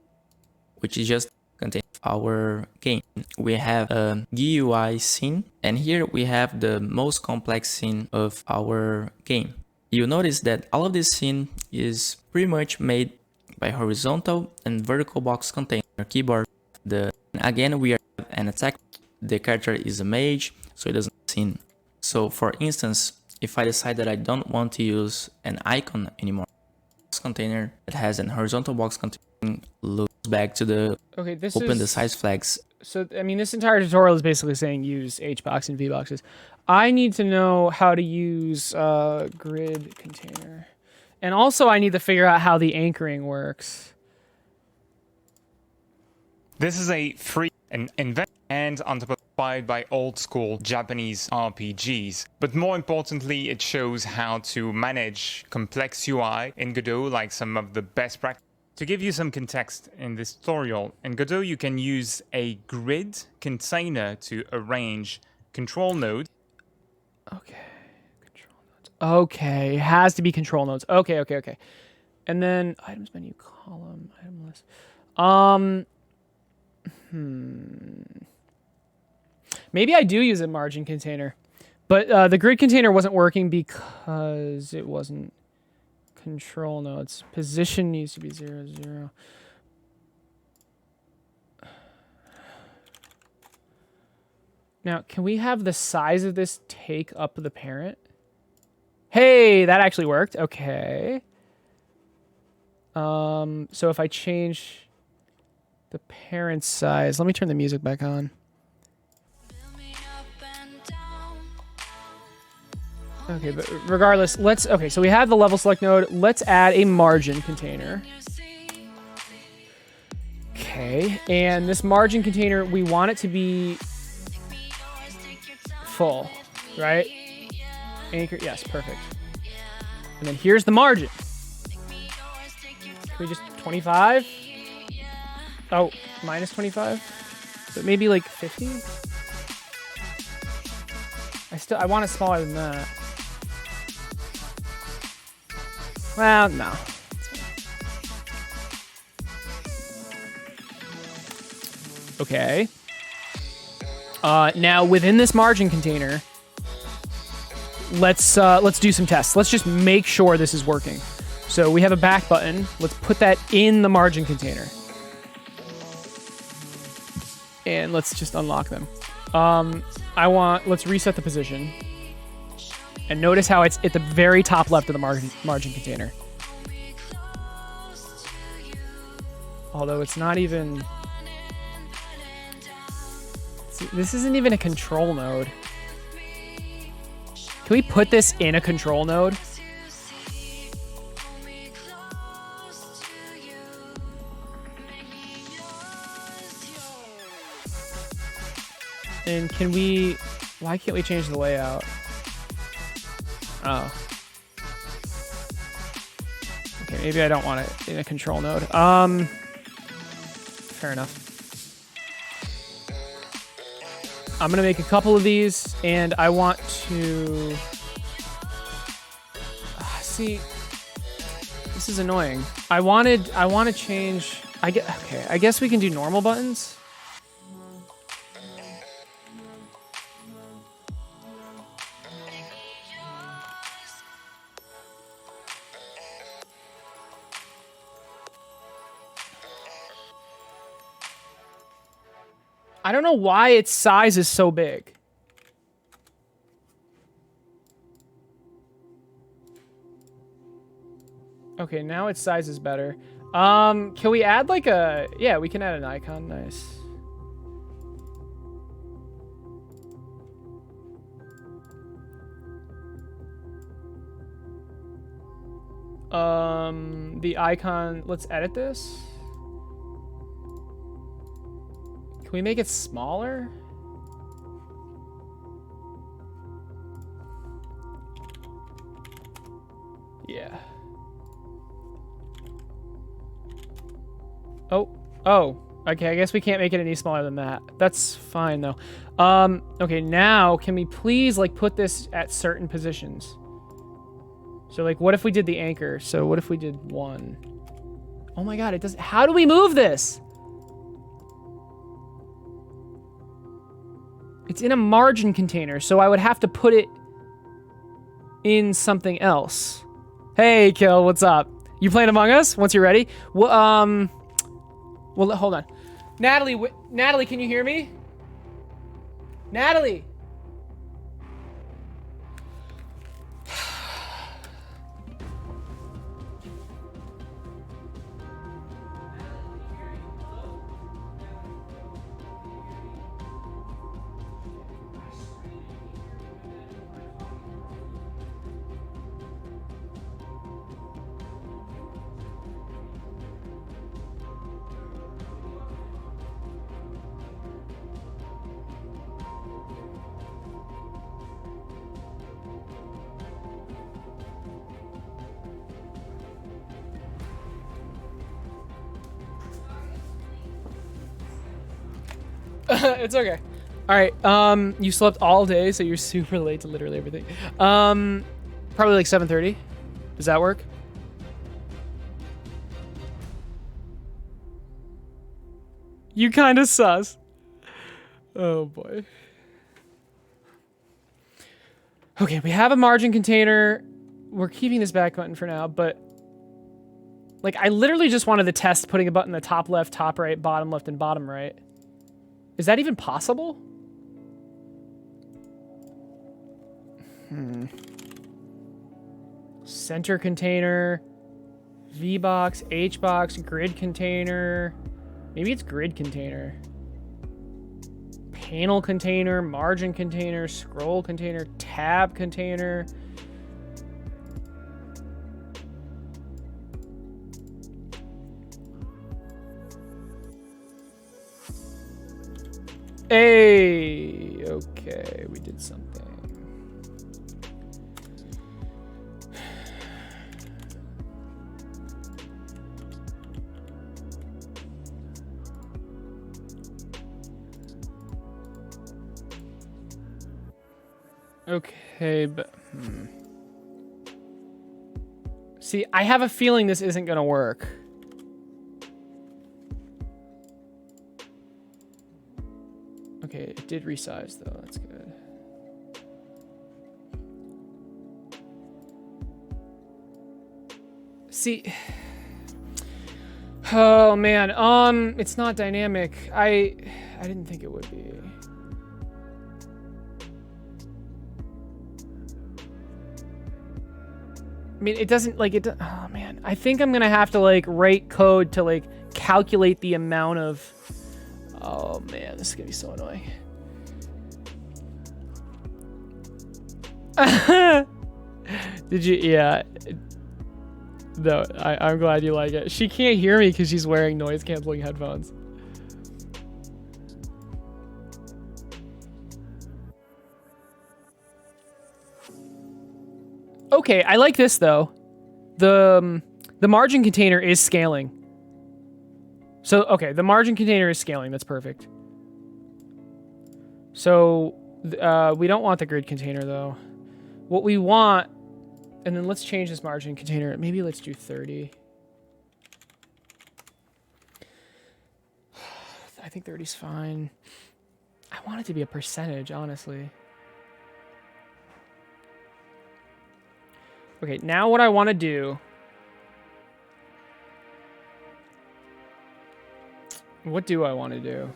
which is just contain our game. We have a GUI scene, and here we have the most complex scene of our game. You notice that all of this scene is pretty much made by horizontal and vertical box container keyboard. Again, we are an attack. The character is a mage, so it doesn't scene. So for instance, if I decide that I don't want to use an icon anymore, container that has an horizontal box container loops back to the open the size flags. So I mean, this entire tutorial is basically saying use HBox and VBoxes. I need to know how to use grid container, and also I need to figure out how the anchoring works. This is a free invention and inspired by old school Japanese RPGs. But more importantly, it shows how to manage complex UI in Godot, like some of the best practices. To give you some context in this tutorial, in Godot you can use a grid container to arrange control nodes. Okay, control nodes. Okay, it has to be control nodes. Okay. And then items menu column, item list. Maybe I do use a margin container, but the grid container wasn't working because it wasn't control nodes. Position needs to be 0, 0. Now, can we have the size of this take up the parent? Hey, that actually worked. Okay. So if I change the parent size, let me turn the music back on. Okay, but regardless, okay, so we have the level select node. Let's add a margin container. Okay, and this margin container, we want it to be full, right? Anchor, yes, perfect. And then here's the margin. Can we just 25? Oh, minus 25? So maybe like 50? I want it smaller than that. Well, no. Okay. Now within this margin container, let's do some tests. Let's just make sure this is working. So we have a back button. Let's put that in the margin container. And let's just unlock them. Let's reset the position. And notice how it's at the very top left of the margin container. Although it's not even... See, this isn't even a control node. Can we put this in a control node? And can we... Why can't we change the layout? Oh. Okay, maybe I don't want it in a control node. Fair enough. I'm gonna make a couple of these, and I want to... see, this is annoying. I want to change... Okay, I guess we can do normal buttons. I don't know why its size is so big. Okay, now its size is better. Can we add like a... Yeah, we can add an icon. Nice. The icon... Let's edit this. Can we make it smaller? Yeah. Oh, oh. Okay, I guess we can't make it any smaller than that. That's fine though. Okay, now can we please like put this at certain positions? So like, what if we did the anchor? So what if we did 1? Oh my God, it does. How do we move this? It's in a margin container, so I would have to put it in something else. Hey, Kill, what's up? You playing Among Us? Once you're ready. Well, hold on. Natalie, Natalie, can you hear me? Natalie. It's okay. All right. You slept all day, so you're super late to literally everything. Probably like 7:30. Does that work? You kind of sus. Oh boy. Okay, we have a margin container. We're keeping this back button for now, but like I literally just wanted to test putting a button in the top left, top right, bottom left, and bottom right. Is that even possible? Center container, V-box, H-box, grid container. Maybe it's grid container. Panel container, margin container, scroll container, tab container. Hey, okay, we did something. Okay, but see, I have a feeling this isn't gonna work. Okay, it did resize though, that's good. See, oh man, it's not dynamic. I didn't think it would be. I mean, it doesn't like it. Oh man, I think I'm gonna have to like write code to like calculate the amount of. Oh man, this is gonna be so annoying. Did you? Yeah. No, I'm glad you like it. She can't hear me because she's wearing noise canceling headphones. Okay, I like this though. The margin container is scaling. So, okay, the margin container is scaling. That's perfect. So, we don't want the grid container, though. What we want... And then let's change this margin container. Maybe let's do 30. I think 30 is fine. I want it to be a percentage, honestly. Okay, now what I want to do... What do I want to do?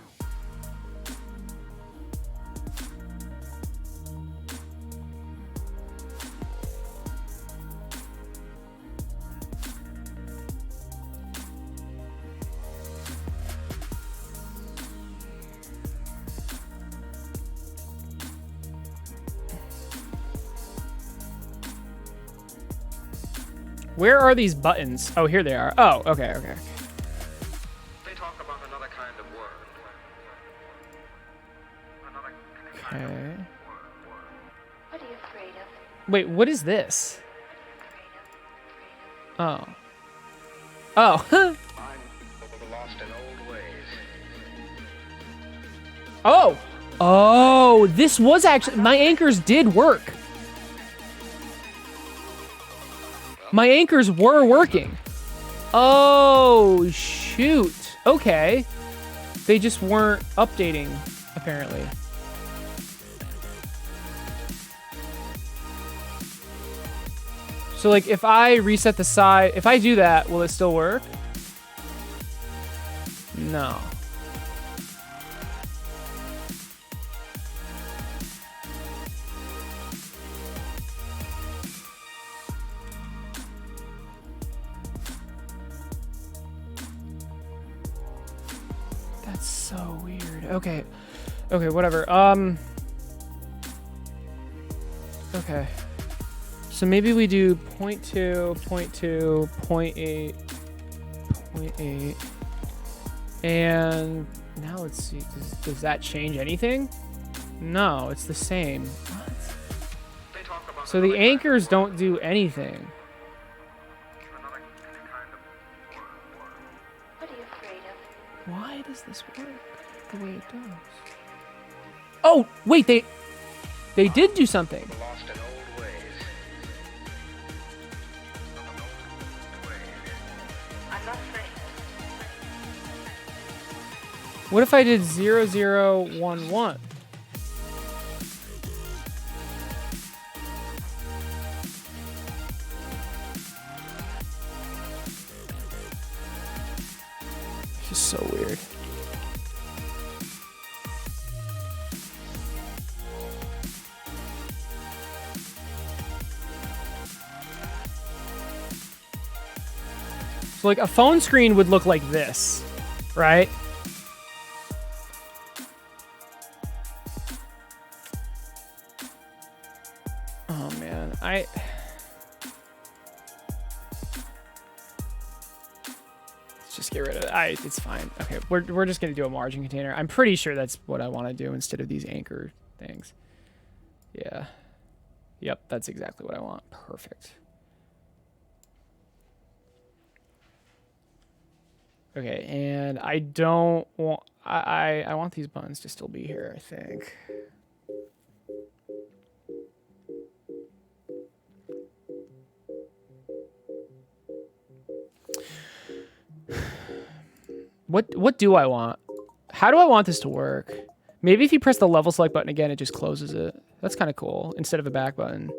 Where are these buttons? Oh, here they are. Oh, okay, okay. They talk about another kind of world. Okay. What are you afraid of? Wait, what is this? Oh. Oh. Oh! Oh, this was actually... My anchors did work. My anchors were working. Oh, shoot. Okay. They just weren't updating, apparently. So, like, if I reset the side... If I do that, will it still work? No. That's so weird. Okay. Okay, whatever. Okay. So maybe we do 0.2, 0.2, 0.8, 0.8. And now let's see, does that change anything? No, it's the same. What? So the anchors don't do anything. What are you afraid of? Why does this work the way it does? Oh, wait, they did do something. What if I did 0, 0, 1, 1? This is so weird. So like a phone screen would look like this, right? Oh man, let's just get rid of it. It's fine. Okay, we're just gonna do a margin container. I'm pretty sure that's what I want to do instead of these anchor things. Yeah. Yep, that's exactly what I want. Perfect. Okay, and I don't want I want these buttons to still be here, I think. What do I want? How do I want this to work? Maybe if you press the level select button again, it just closes it. That's kind of cool, instead of a back button.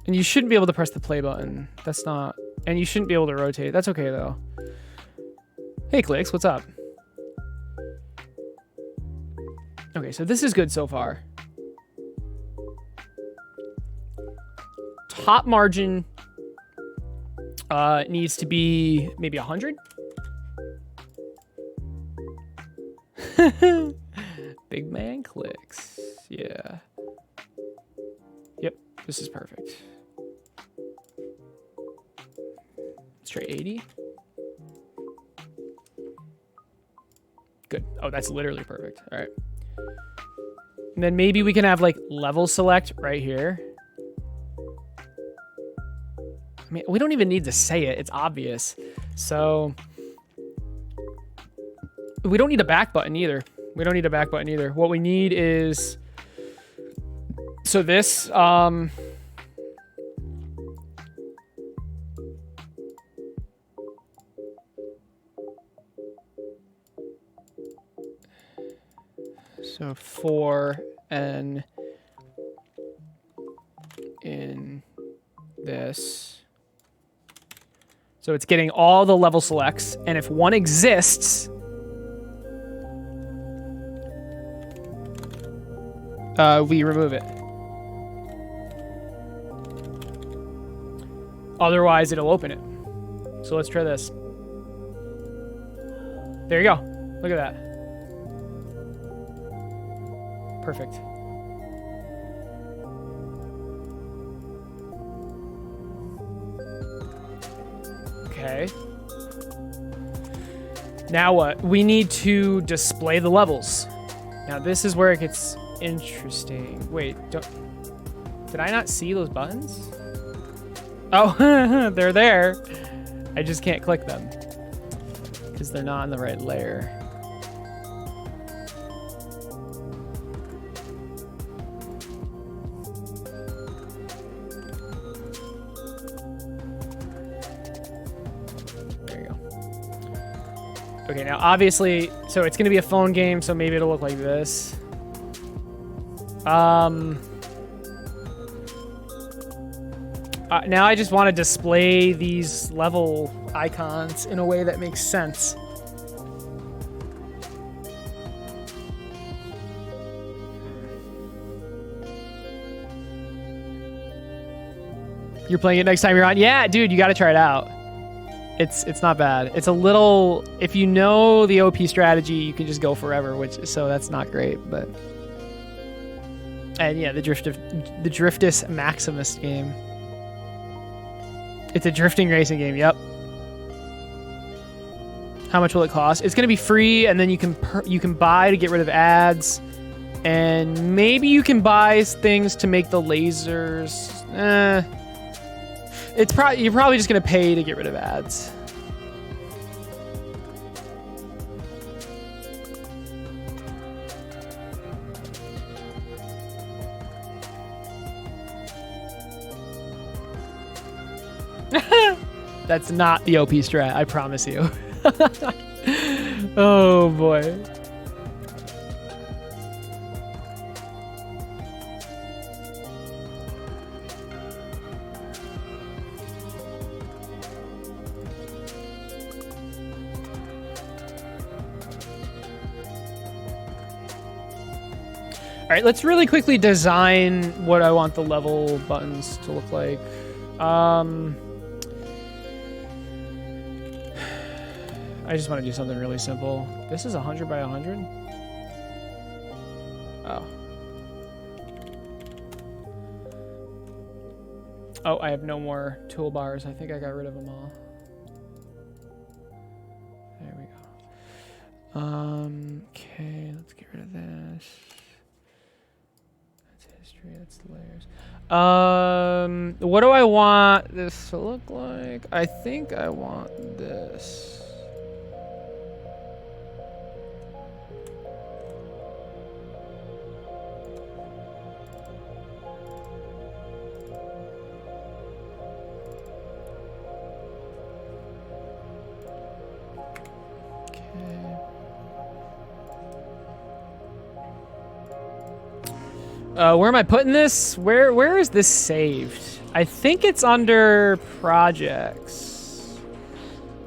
And you shouldn't be able to press the play button. That's not... And you shouldn't be able to rotate. That's okay, though. Hey, Clicks, what's up? Okay, so this is good so far. Top margin needs to be maybe 100. Big man Clicks. Yeah. Yep, this is perfect. Straight 80. Good. Oh, that's literally perfect. All right. And then maybe we can have like level select right here. I mean, we don't even need to say it. It's obvious. So we don't need a back button either. We don't need a back button either. What we need is, so this, so for n in this. So it's getting all the level selects, and if one exists, we remove it. Otherwise, it'll open it. So let's try this. There you go. Look at that. Perfect. Okay. Now what? We need to display the levels. Now this is where it gets interesting. Wait, did I not see those buttons? Oh, they're there. I just can't click them because they're not in the right layer. There you go. Okay, now obviously, so it's gonna be a phone game, so maybe it'll look like this. Now I just want to display these level icons in a way that makes sense. You're playing it next time you're on? Yeah, dude, you got to try it out. It's not bad. It's a little, if you know the OP strategy, you can just go forever, so that's not great, but. And yeah, the Driftus Maximus game. It's a drifting racing game, yep. How much will it cost? It's gonna be free, and then you can buy to get rid of ads, and maybe you can buy things to make the lasers. You're probably just gonna pay to get rid of ads. That's not the OP strat, I promise you. Oh boy. All right, let's really quickly design what I want the level buttons to look like. I just want to do something really simple. This is 100 by 100? Oh. Oh, I have no more toolbars. I think I got rid of them all. There we go. Okay, let's get rid of this. That's history, that's layers. What do I want this to look like? I think I want this. Where am I putting this? Where is this saved? I think it's under projects.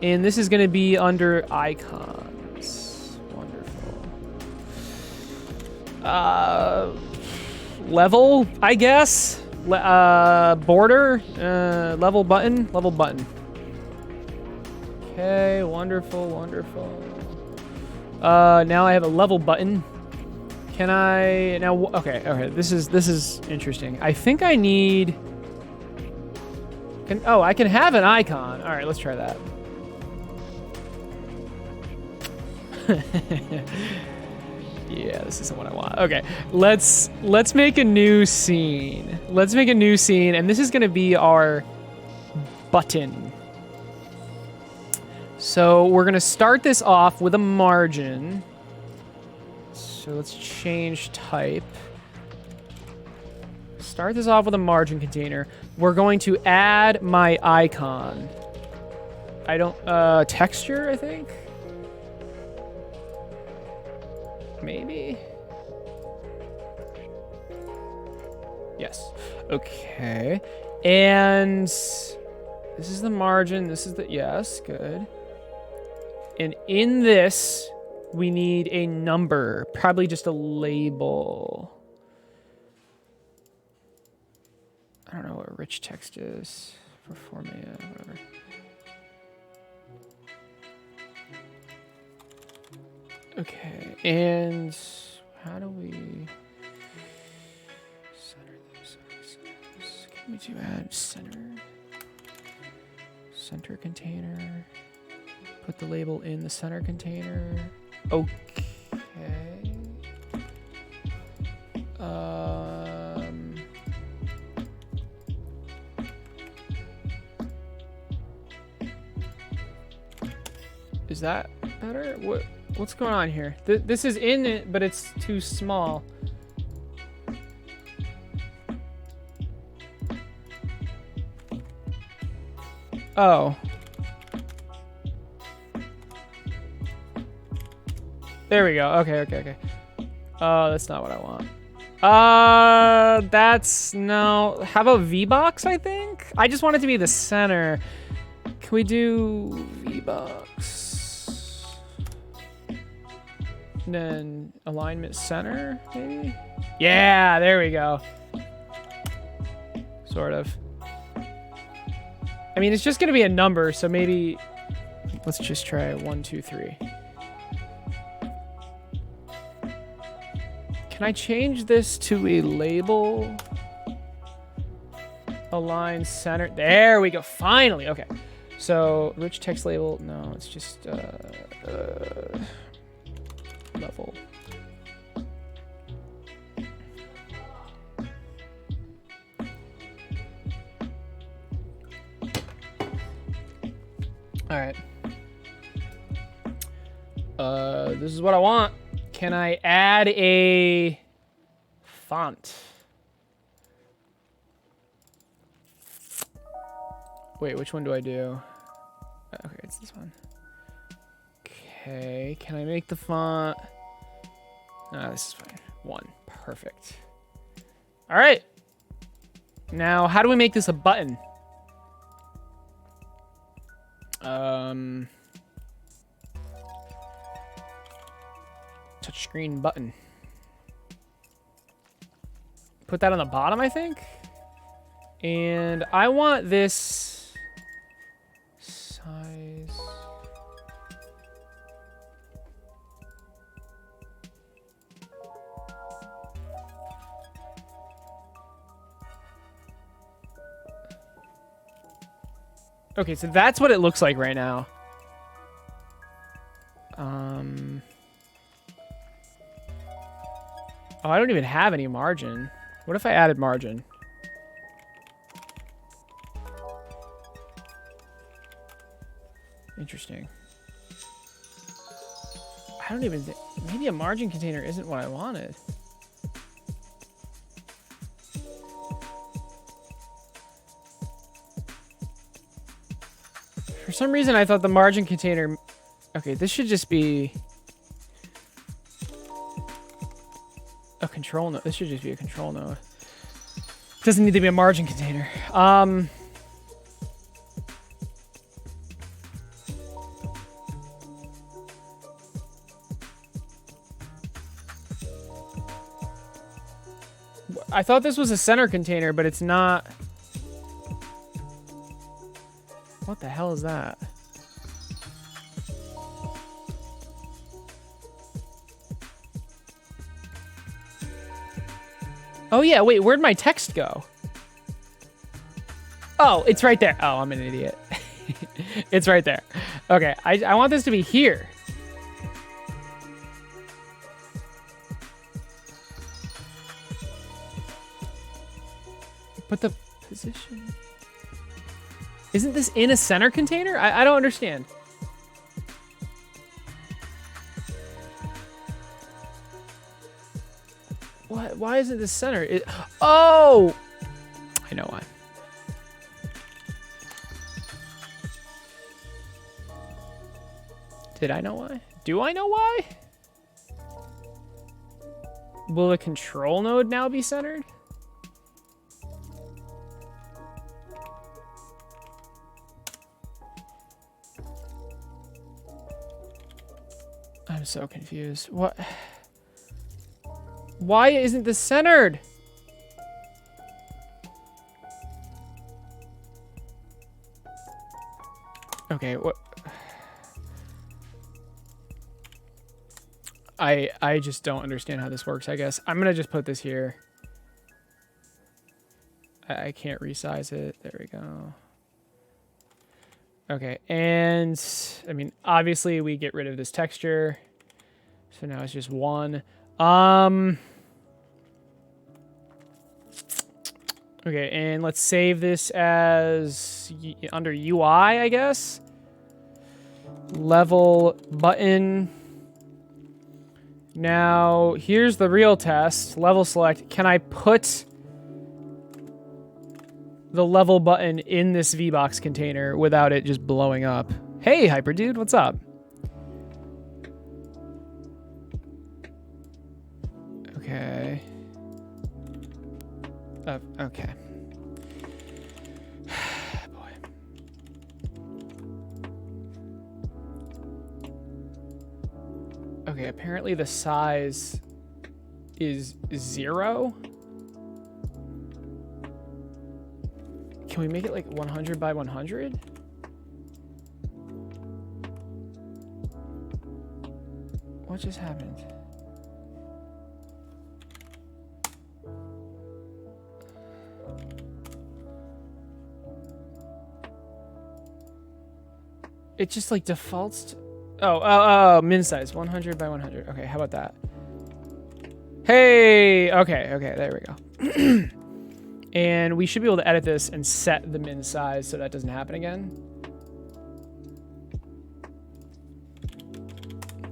And this is going to be under icons. Wonderful. Level, I guess. Border, level button. Okay, wonderful, wonderful. Now I have a level button. Can I now? Okay. This is interesting. I think I need. I can have an icon. All right, let's try that. Yeah, this isn't what I want. Okay, let's make a new scene. Let's make a new scene, and this is gonna be our button. So we're gonna start this off with a margin. So let's change type. Start this off with a margin container. We're going to add my icon. I don't, texture, I think? Maybe? Yes. Okay. And this is the margin. This is the, yes, good. And in this, we need a number, probably just a label. I don't know what rich text is for format, whatever. Okay, and how do we center this? Can we do add center container? Put the label in the center container. Okay. Is that better? What's going on here? This is in it, but it's too small. Oh. There we go. Okay. Oh, that's not what I want. That's no. How about V-Box, I think? I just want it to be the center. Can we do V-Box? Then alignment center, maybe? Yeah, there we go. Sort of. I mean, it's just gonna be a number, so maybe let's just try 1, 2, 3. Can I change this to a label? Align center. There we go. Finally. Okay. So rich text label. No, it's just level. All right. This is what I want. Can I add a font? Wait, which one do I do? Okay, it's this one. Okay, can I make the font? No, this is fine. 1, perfect. All right. Now, how do we make this a button? Touchscreen button. Put that on the bottom, I think. And I want this size. Okay, so that's what it looks like right now. Oh, I don't even have any margin. What if I added margin? Interesting. I don't even think... Maybe a margin container isn't what I wanted. For some reason, I thought the margin container... Okay, this should just be... a control node. This should just be a control node. Doesn't need to be a margin container. I thought this was a center container, but it's not. What the hell is that? Oh yeah, wait, where'd my text go? Oh, it's right there. Oh, I'm an idiot. It's right there. Okay, I want this to be here. But the position... Isn't this in a center container? I don't understand. Why isn't this center? Oh! I know why. Did I know why? Do I know why? Will the control node now be centered? I'm so confused. What? Why isn't this centered? Okay, what? I just don't understand how this works, I guess. I'm gonna just put this here. I can't resize it. There we go. Okay, and I mean, obviously we get rid of this texture. So now it's just 1. Okay, and let's save this as under UI, I guess. level button. Now, here's the real test. Level select. Can I put the level button in this VBox container without it just blowing up? Hey, Hyper Dude, what's up? Okay. Okay. Boy. Okay, apparently the size is 0. Can we make it like 100 by 100? What just happened? It just like defaults to... Oh, min size, 100 by 100. Okay, how about that? Hey, okay, there we go. And we should be able to edit this and set the min size so that doesn't happen again.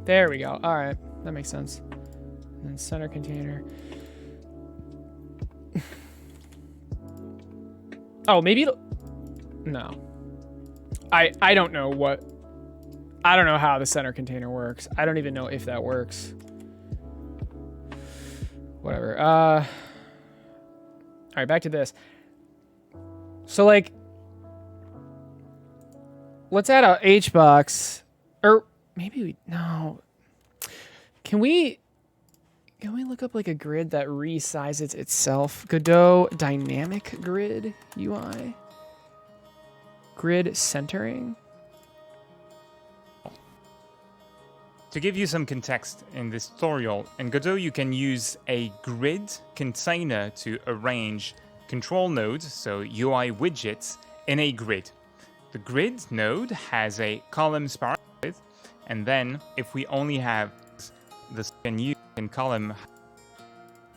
There we go. All right, that makes sense. And then center container. Oh, maybe it'll... No. I don't know what... I don't know how the center container works. I don't even know if that works. Whatever. All right, back to this. So, like... Let's add a HBox. Or maybe we... No. Can we look up, like, a grid that resizes itself? Godot dynamic grid UI? Grid centering? To give you some context in this tutorial, in Godot you can use a grid container to arrange control nodes, so UI widgets, in a grid. The grid node has a column span width, and then if we only have the in column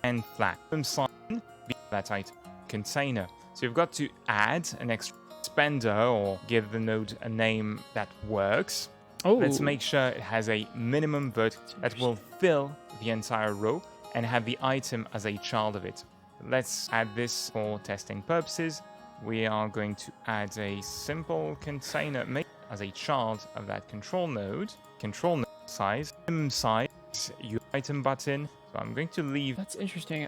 and flat sign that item container. So you've got to add an extra spender or give the node a name that works. Oh. Let's make sure it has a minimum vertex that will fill the entire row and have the item as a child of it. Let's add this for testing purposes. We are going to add a simple container made as a child of that control node size, minimum size, your item button. So I'm going to leave. That's interesting.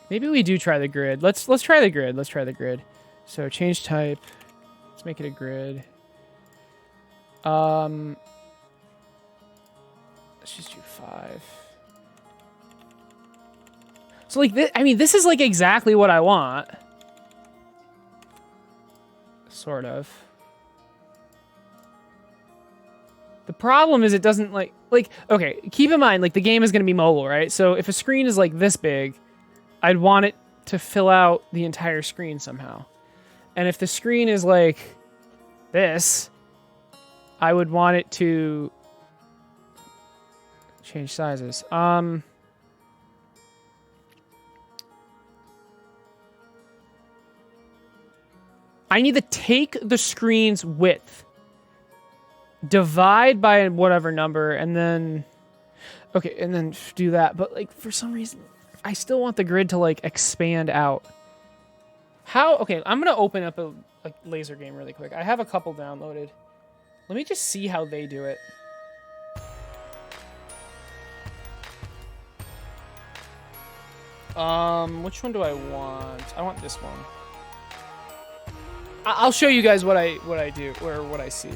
Maybe we do try the grid. Let's try the grid. Let's try the grid. So change type. Let's make it a grid. Let's just do 5. So like this, I mean, this is like exactly what I want. Sort of. The problem is it doesn't like, okay, keep in mind, like the game is going to be mobile, right? So if a screen is like this big, I'd want it to fill out the entire screen somehow. And if the screen is like this, I would want it to change sizes. I need to take the screen's width, divide by whatever number, and then... Okay, and then do that. But, like, for some reason, I still want the grid to, like, expand out. How... Okay, I'm going to open up a laser game really quick. I have a couple downloaded. Let me just see how they do it. Which one do I want? I want this one. I'll show you guys what I do, or what I see.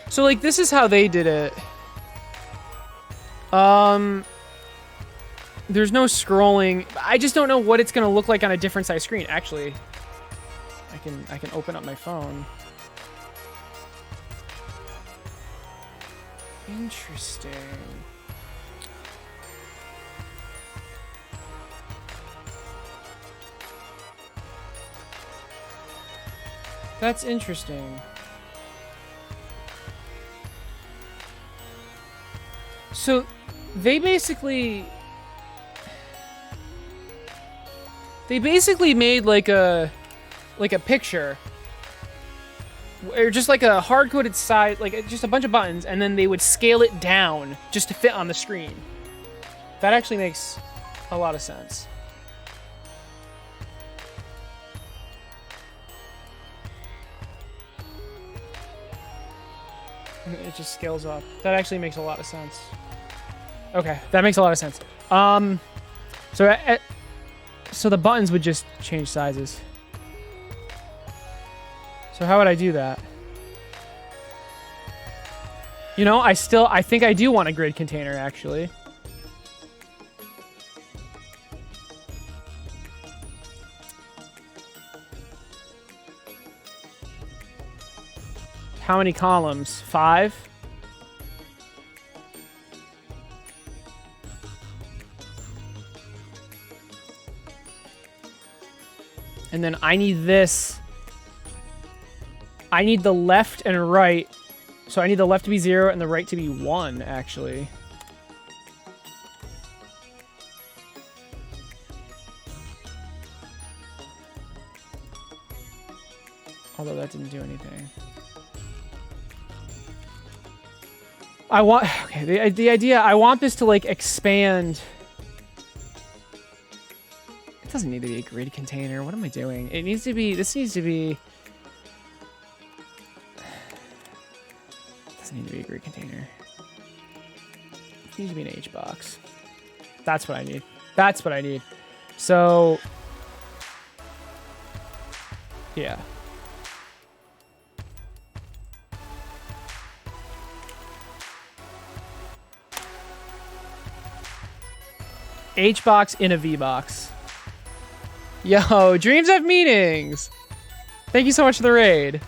So, like, this is how they did it. There's no scrolling. I just don't know what it's gonna look like on a different size screen. Actually, I can open up my phone. Interesting. That's interesting. So, they basically... They basically made like a picture, or just like a hard-coded side, like just a bunch of buttons, and then they would scale it down just to fit on the screen. That actually makes a lot of sense. It just scales up. That actually makes a lot of sense. Okay, that makes a lot of sense. So the buttons would just change sizes. So how would I do that? You know, I think I do want a grid container, actually. How many columns? 5? And then I need this. I need the left and right. So I need the left to be 0 and the right to be 1, actually. Although that didn't do anything. I want... Okay, the idea... I want this to, like, expand... It doesn't need to be a grid container. What am I doing? It needs to be... This needs to be... It doesn't need to be a grid container. It needs to be an H box. That's what I need. That's what I need. So... Yeah. H box in a V box. Yo, dreams have meanings. Thank you so much for the raid.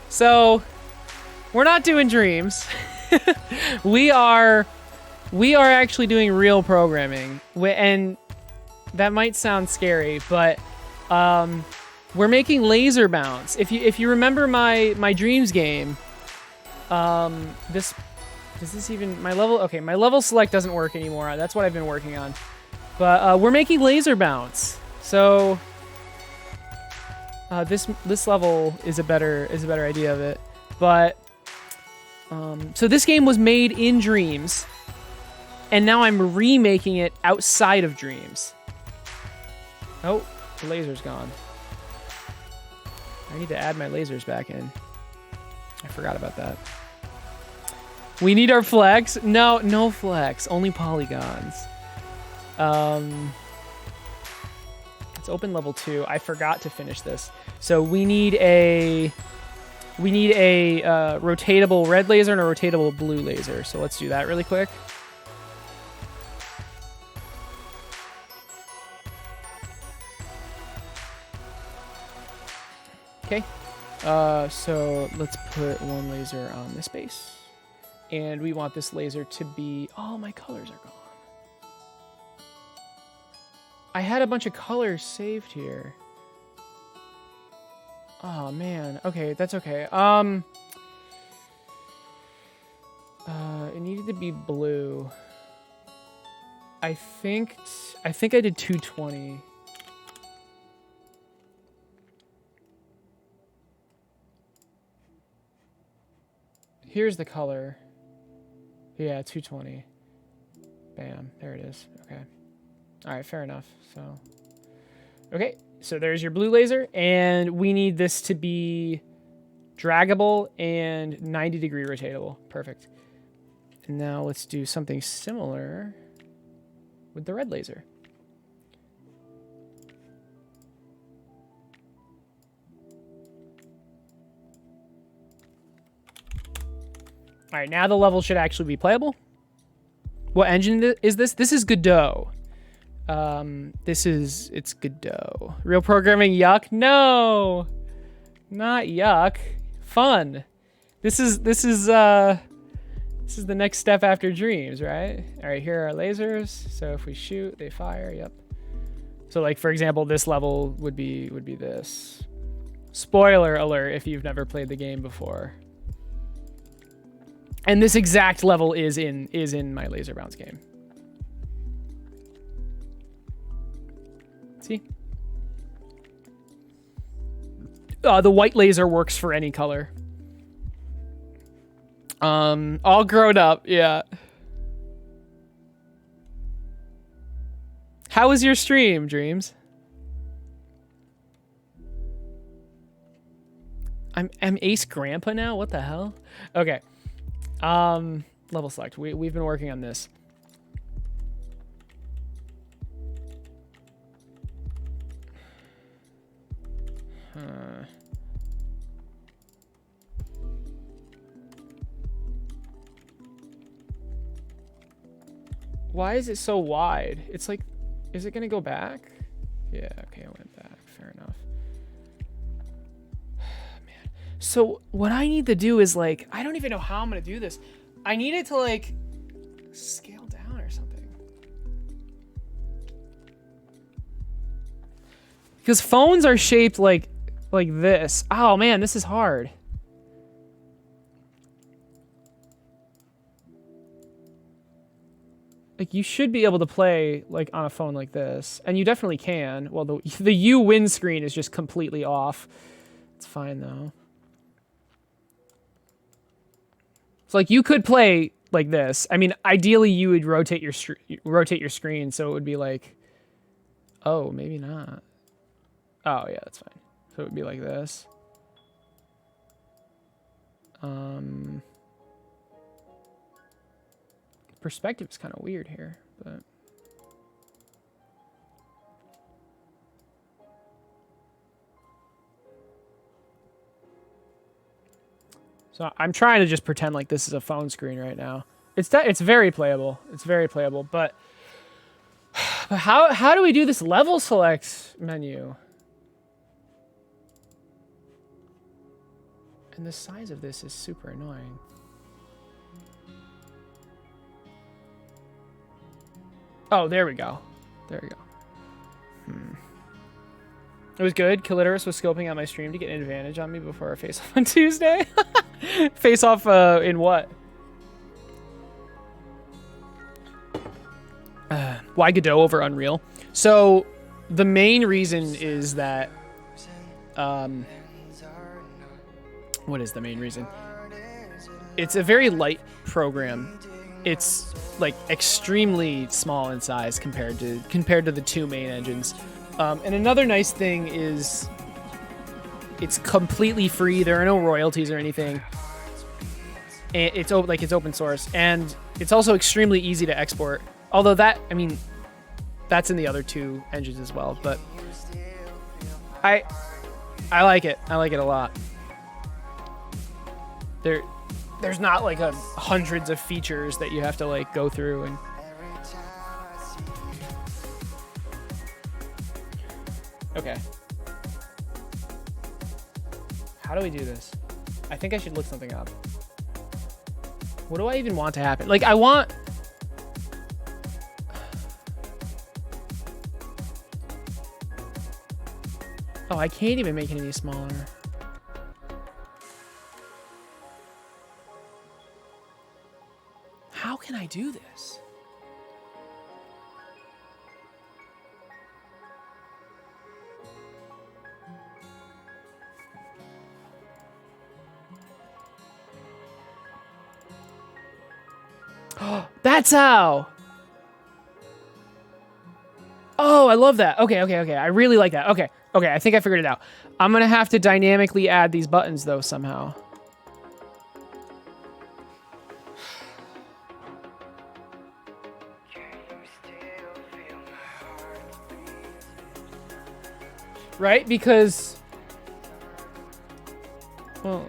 So, we're not doing dreams. we are actually doing real programming, and that might sound scary, but we're making laser bounce. If you remember my dreams game, this. Does this even... My level... Okay, my level select doesn't work anymore. That's what I've been working on. But we're making laser bounce. So... this level is a better idea of it. But... so this game was made in Dreams. And now I'm remaking it outside of Dreams. Oh, the laser's gone. I need to add my lasers back in. I forgot about that. We need our flex. No flex. Only polygons. Let's open level 2. I forgot to finish this. So we need a rotatable red laser and a rotatable blue laser. So let's do that really quick. Okay. So let's put one laser on this base. And we want this laser to be... Oh, my colors are gone. I had a bunch of colors saved here. Oh, man. Okay, that's okay. It needed to be blue. I think I did 220. Here's the color. Yeah, 220. Bam, there it is. Okay. All right, fair enough. So, okay, so there's your blue laser, and we need this to be draggable and 90-degree rotatable. Perfect. And now let's do something similar with the red laser. All right, now the level should actually be playable. What engine is this? This is Godot. It's Godot. Real programming, yuck? No, not yuck. Fun. This is the next step after dreams, right? All right, here are our lasers. So if we shoot, they fire. Yep. So like, for example, this level would be this. Spoiler alert if you've never played the game before. And this exact level is in my laser bounce game. See? The white laser works for any color. All grown up, yeah. How was your stream, Dreams? I'm Ace Grandpa now? What the hell? Okay. Level select. We've been working on this. Why is it so wide? It's like, is it gonna go back? Yeah, okay, it went back. Fair enough. Man. So what I need to do is like, I don't even know how I'm gonna do this. I need it to like scale down or something. Because phones are shaped like this. Oh man, this is hard. Like, you should be able to play, like, on a phone like this. And you definitely can. Well, the U windscreen is just completely off. It's fine, though. So, like, you could play like this. I mean, ideally, you would rotate your screen, so it would be like... Oh, maybe not. Oh, yeah, that's fine. So it would be like this. Perspective is kind of weird here, but so I'm trying to just pretend like this is a phone screen right now. It's very playable. It's very playable, but how do we do this level select menu? And the size of this is super annoying. Oh, there we go. There we go. It was good. Clitoris was scoping out my stream to get an advantage on me before our face-off on Tuesday. Face-off in what? Why Godot over Unreal? So, the main reason is that... what is the main reason? It's a very light program. It's like extremely small in size compared to the two main engines. And another nice thing is it's completely free. There are no royalties or anything. And it's open source, and it's also extremely easy to export. Although that, I mean, that's in the other two engines as well. But I like it. I like it a lot. There's not like hundreds of features that you have to like go through and okay. How do we do this? I think I should look something up. What do I even want to happen? Like, I want... Oh, I can't even make it any smaller. How can I do this? That's how. Oh, I love that. Okay. I really like that. Okay, I think I figured it out. I'm gonna have to dynamically add these buttons though somehow. Right? Because, well,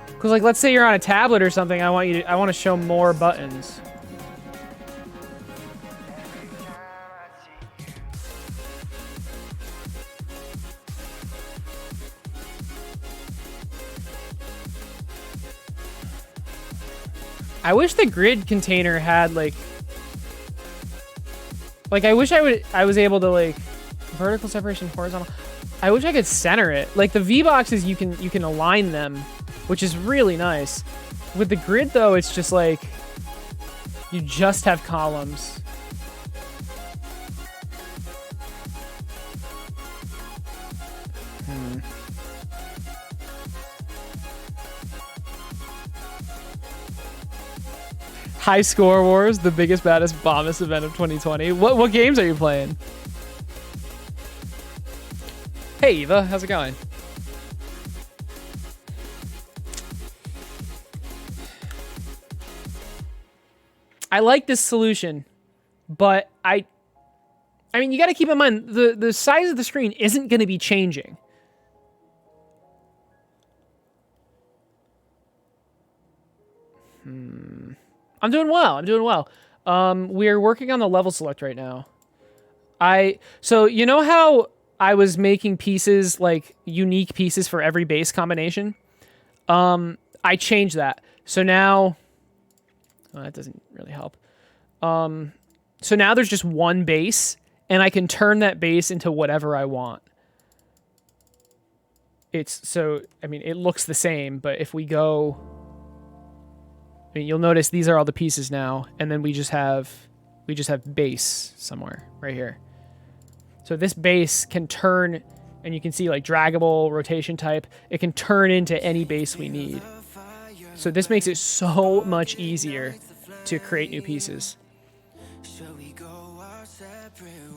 because like, let's say you're on a tablet or something. I want to show more buttons. I wish the grid container had like I wish I was able to like vertical separation, horizontal. I wish I could center it. Like the V boxes, you can align them, which is really nice. With the grid, though, it's just like you just have columns. High Score Wars, the biggest, baddest, bombest event of 2020. What games are you playing? Hey, Eva, how's it going? I like this solution, but I mean, you got to keep in mind the size of the screen isn't going to be changing. I'm doing well. I'm doing well. We're working on the level select right now. So you know how I was making pieces, like unique pieces for every base combination? I changed that. So now, that doesn't really help. So now there's just one base, and I can turn that base into whatever I want. I mean, it looks the same, but if we go, I mean, you'll notice these are all the pieces now, and then we just have base somewhere right here. So this base can turn, and you can see like draggable rotation type. It can turn into any base we need. So this makes it so much easier to create new pieces.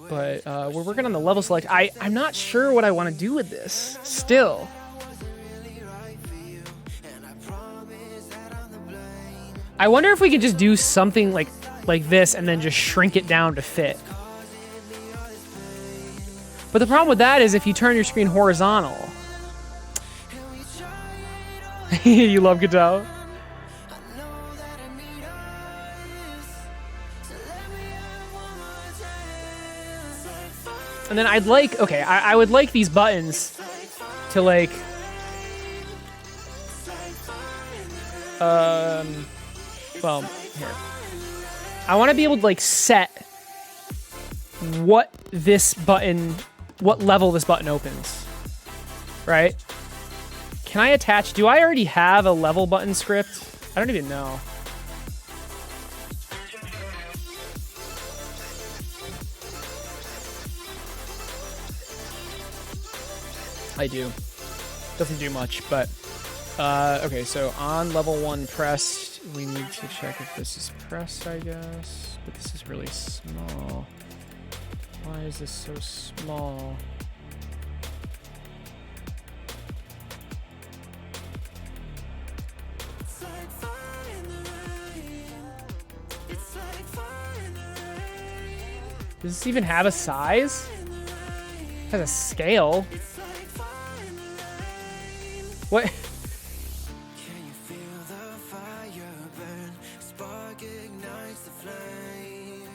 But we're working on the level select. I'm not sure what I want to do with this still. I wonder if we could just do something like this and then just shrink it down to fit. But the problem with that is if you turn your screen horizontal. You love Godot? And then I'd like, okay, I would like these buttons to like, well, here. I want to be able to like set what level this button opens, right? Can I attach, do I already have a level button script? I don't even know. I do. Doesn't do much, but okay, so on level 1 pressed, we need to check if this is pressed, I guess. But this is really small. Why is this so small? Does this even have a size? It has a scale. What? Can you feel the fire burn? Spark ignites the flame.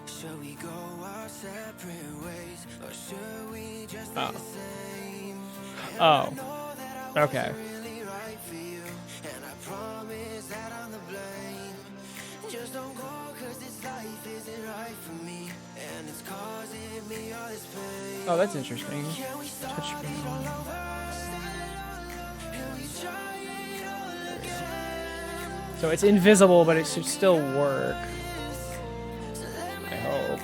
Shall we go our separate ways, or should we just be the same? Oh. Okay. Really right for you, and I promise that I'm the blame. Just don't go, 'cause this life isn't right for me, and it's causing me all this pain. Oh, that's interesting. Touch screen. So it's invisible, but it should still work. I hope.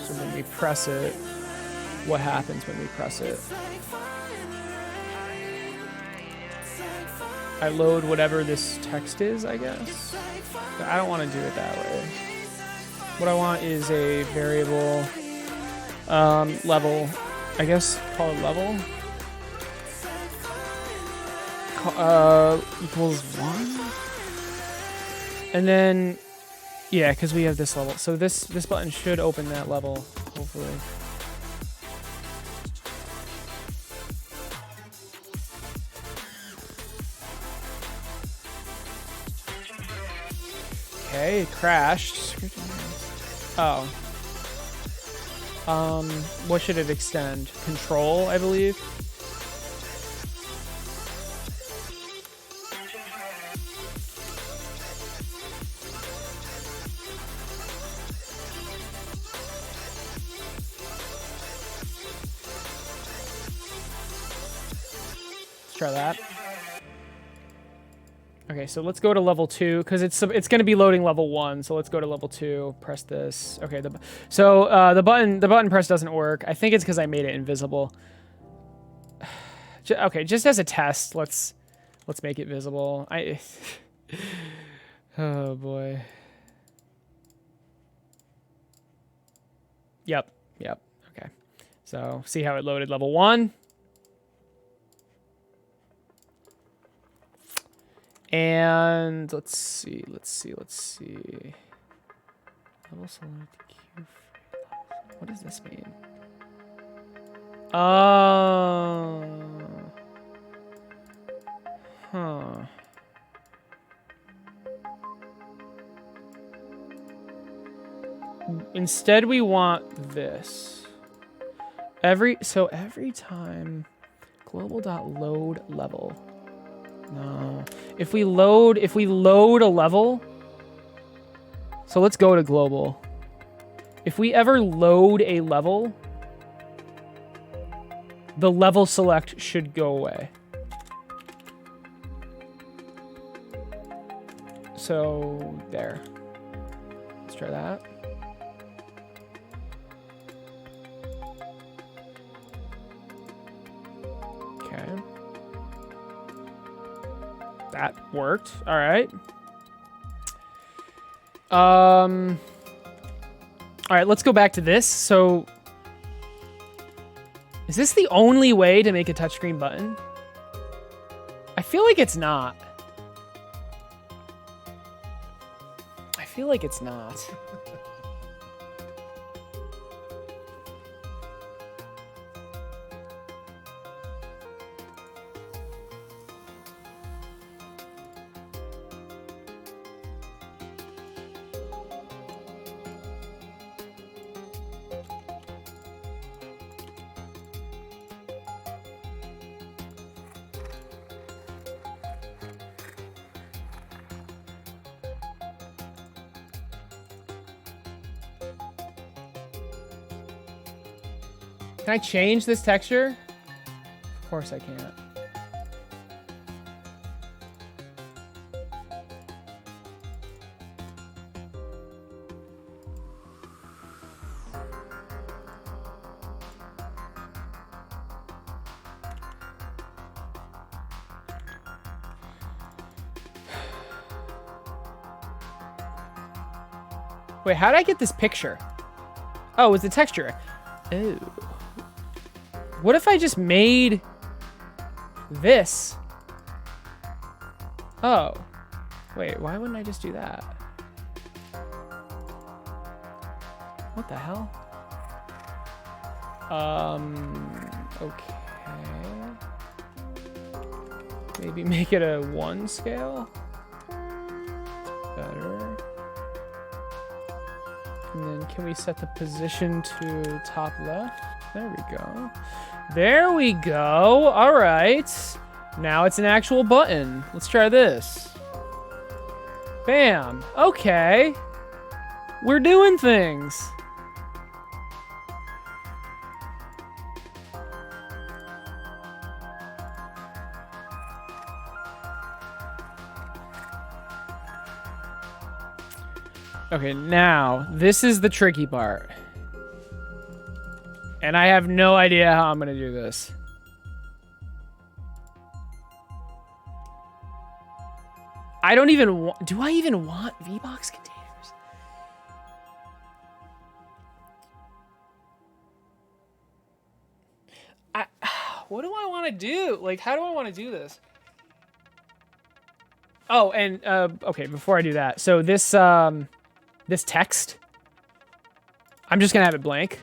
So when we press it, what happens when we press it? I load whatever this text is, I guess. But I don't want to do it that way. What I want is a variable level, I guess call it level. Equals 1. And then, yeah, because we have this level. So this button should open that level, hopefully. Okay, it crashed. Oh. What should it extend? Control, I believe. Try that. Okay, so let's go to level 2 because it's going to be loading level 1. So let's go to level 2. Press this. Okay, the button press doesn't work. I think it's because I made it invisible. Okay, just as a test, let's make it visible. Oh boy. Yep. Okay. So see how it loaded level 1. And let's see. Level select Q. What does this mean? Huh. Instead, we want this. Every time global.load level. No. If we load a level, so let's go to global. If we ever load a level, the level select should go away. So there. Let's try that. Okay. That worked. All right. All right, let's go back to this. So is this the only way to make a touchscreen button? I feel like it's not. I feel like it's not. Can I change this texture? Of course I can't. Wait, how did I get this picture? Oh, it's the texture. Oh. What if I just made this? Oh. Wait, why wouldn't I just do that? What the hell? Okay. Maybe make it a 1 scale? Better. And then can we set the position to top left? There we go. There we go. All right. Now it's an actual button. Let's try this. Bam. Okay. We're doing things. Okay, now this is the tricky part. And I have no idea how I'm going to do this. I don't even want... Do I even want VBox containers? What do I want to do? Like, how do I want to do this? Oh, and, okay, before I do that. So this, this text, I'm just going to have it blank.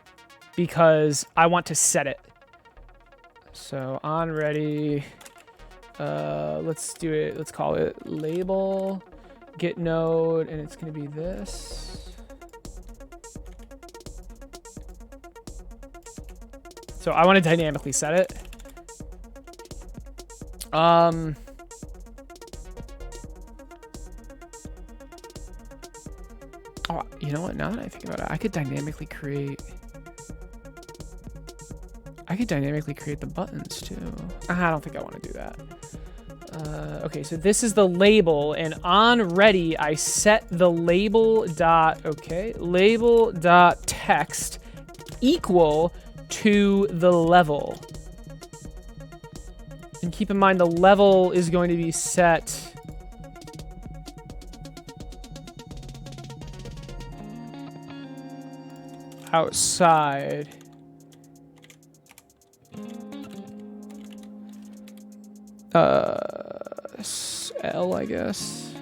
Because I want to set it. So on ready, let's do it. Let's call it label get node, and it's going to be this. So I want to dynamically set it. Oh, you know what? Now that I think about it, I could dynamically create the buttons too. I don't think I want to do that. Okay, so this is the label, and on ready, I set the label dot text equal to the level. And keep in mind the level is going to be set outside. L, I guess.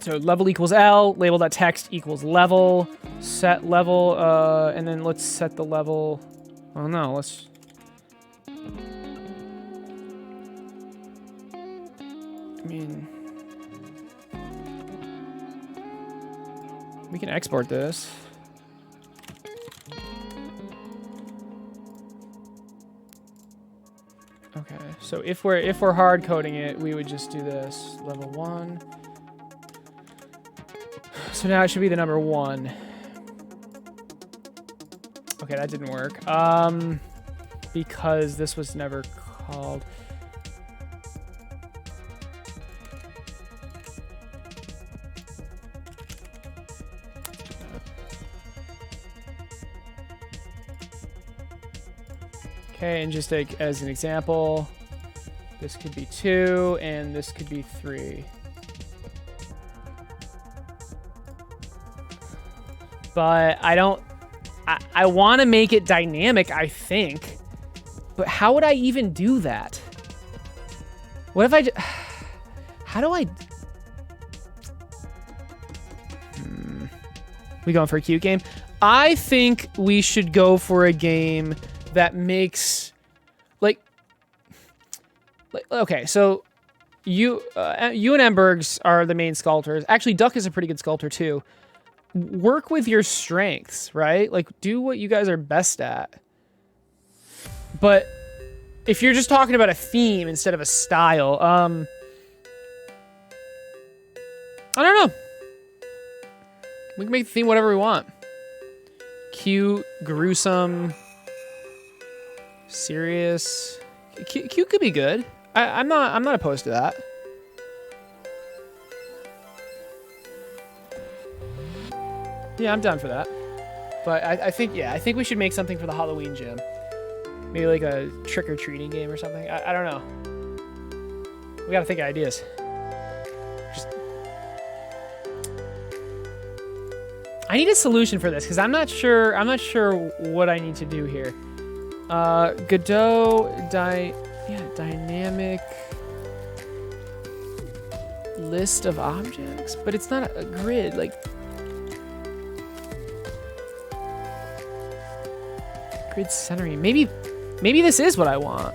So level equals L, label.text equals level, set level, and then let's set the level. Oh no, let's. I mean, we can export this. Okay, so if we're hard coding it, we would just do this level 1. So now it should be the number 1. Okay, that didn't work. Because this was never called. Okay, and just like as an example, this could be 2 and this could be 3. But I want to make it dynamic, I think. But how would I even do that? What if I how do I... We going for a cute game? I think we should go for a game that makes okay, so you and Embergs are the main sculptors. Actually, Duck is a pretty good sculptor too. Work with your strengths, right? Like, do what you guys are best at. But if you're just talking about a theme instead of a style, I don't know. We can make the theme whatever we want. Cute, gruesome, serious. Cute could be good. I'm not opposed to that. Yeah, I'm down for that. But I think we should make something for the Halloween gym. Maybe like a trick-or-treating game or something. I don't know. We gotta think of ideas. I need a solution for this because I'm not sure what I need to do here. Godot dynamic list of objects, but it's not a grid. Like, grid centering. Maybe this is what I want.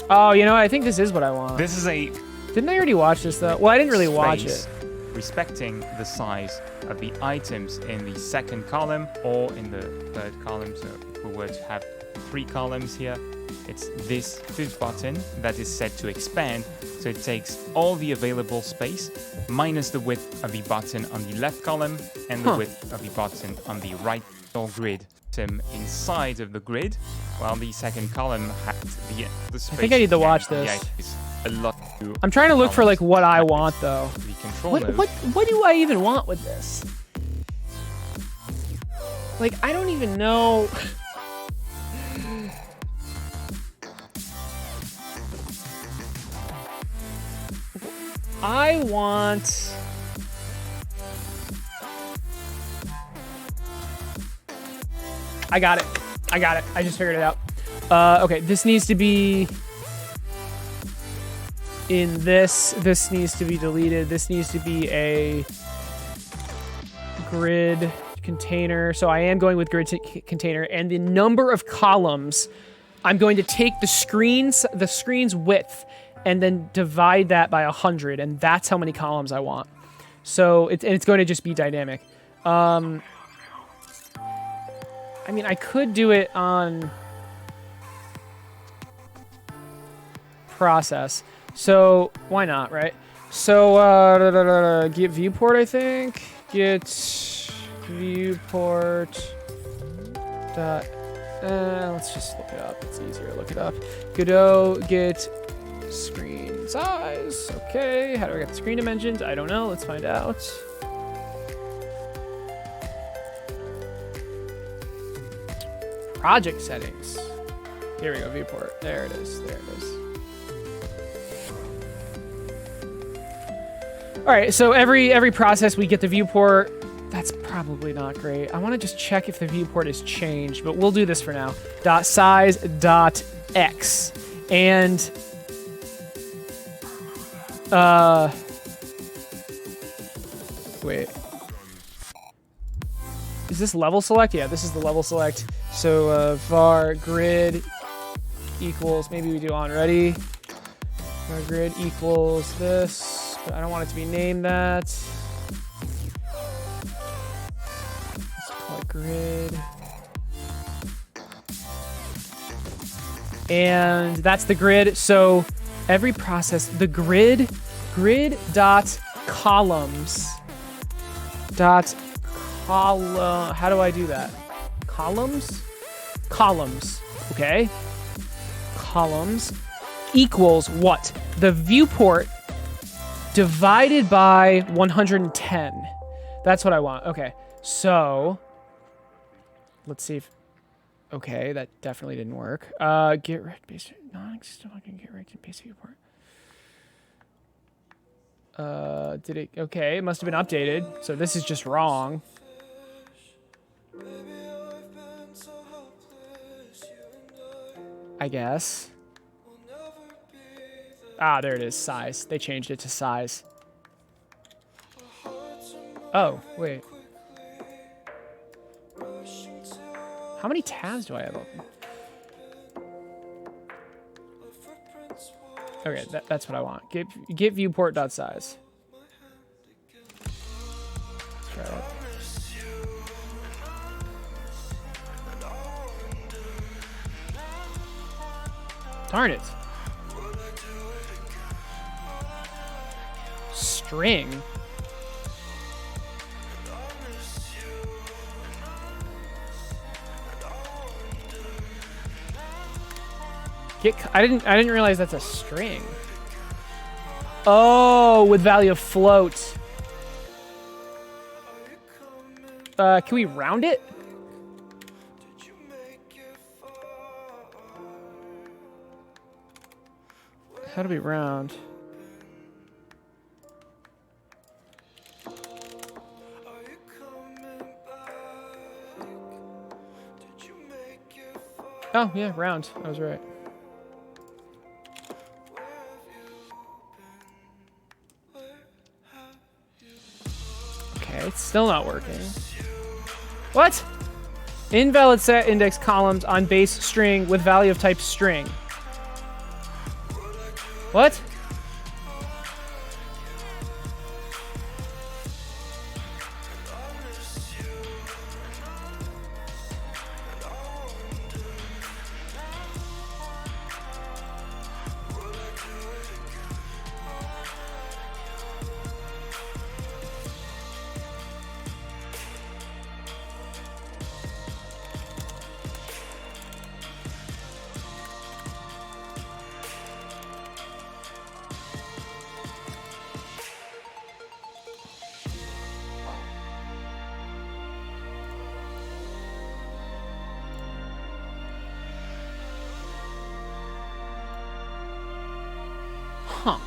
Oh, you know, I think this is what I want. This is a... Didn't I already watch this though? Well, I didn't really watch it. Respecting the size of the items in the second column or in the third column. So if we were to have 3 columns here, it's this fifth button that is set to expand. So it takes all the available space minus the width of the button on the left column and the width of the button on the right grid. Inside of the grid, while the second column has the space. I think I need to watch this. A lot. I'm trying to look for like what I want though. What do I even want with this? Like, I don't even know. I want... I got it. I just figured it out. Okay, this needs to be in this. This needs to be deleted. This needs to be a grid container. So I am going with grid container. And the number of columns, I'm going to take the screen's width and then divide that by 100. And that's how many columns I want. So it's going to just be dynamic. I mean, I could do it on process. So why not, right? So get viewport, I think. Get viewport dot. Let's just look it up. It's easier to look it up. Godot get screen size. Okay. How do I get the screen dimensions? I don't know. Let's find out. Project settings. Here we go. Viewport. There it is. There it is. All right. So every process we get the viewport. That's probably not great. I want to just check if the viewport is changed, but we'll do this for now. Dot size dot x and wait. Is this level select? Yeah, this is the level select. So var grid equals, maybe we do on ready. Var grid equals this, but I don't want it to be named that. Grid. And that's the grid. So every process, the grid dot columns dot column. How do I do that? Columns? Columns. Okay. Columns equals what? The viewport divided by 110. That's what I want. Okay. So let's see if, okay, that definitely didn't work. Get rect basic, non-existent fucking get rect and basic viewport. Did it, okay, it must have been updated. So this is just wrong. I guess. Ah, there it is, size. They changed it to size. Oh, wait. How many tabs do I have open? Okay, that's what I want. Get viewport.size. Let's try it. Darn it. String. I didn't realize that's a string. Oh, with value of float. Can we round it? How do we round? Oh, yeah, round. I was right. It's still not working. What? Invalid set index columns on base string with value of type string. What? Huh.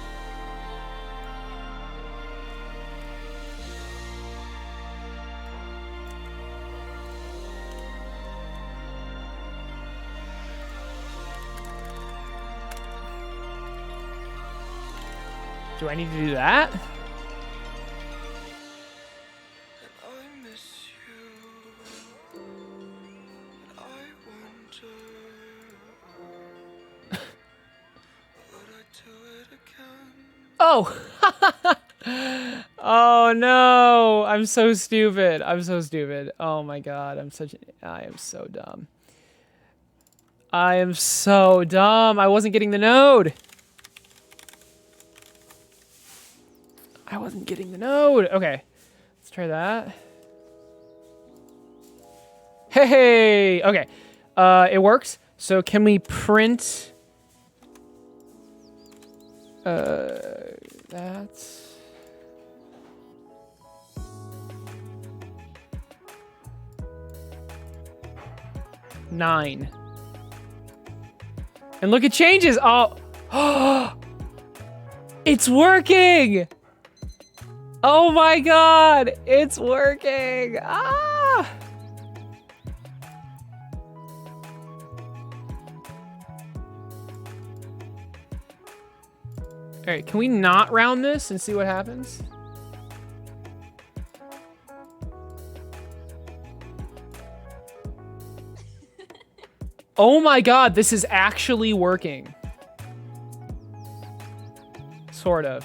Do I need to do that? Oh! Oh no! I'm so stupid. I'm so stupid. Oh my god, I am so dumb. I am so dumb. I wasn't getting the node. I wasn't getting the node. Okay. Let's try that. Hey, okay. It works. So can we print that's 9. And look, it changes. Oh, it's working. Oh my God, it's working. Ah. All right, can we not round this and see what happens? Oh my God, this is actually working. Sort of.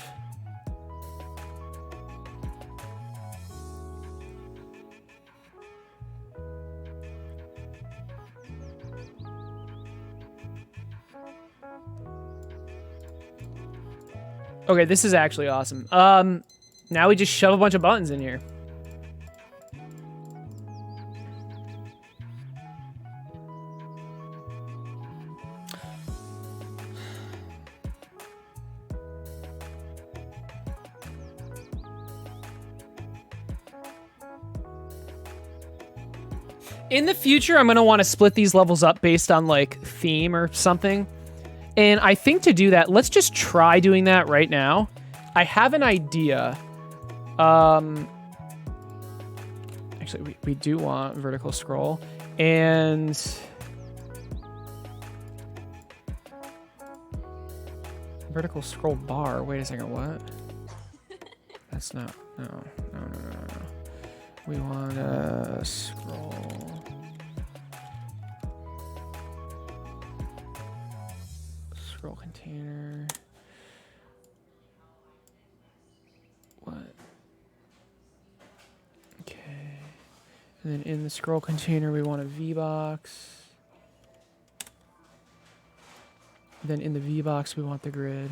Okay, this is actually awesome. Now we just shove a bunch of buttons in here. In the future, I'm going to want to split these levels up based on, like, theme or something. And I think to do that, let's just try doing that right now. I have an idea. Actually, we do want vertical scroll. And vertical scroll bar. Wait a second, what? That's not, no. We want to scroll. Scroll container. What? Okay. And then in the scroll container, we want a VBox. Then in the VBox, we want the grid.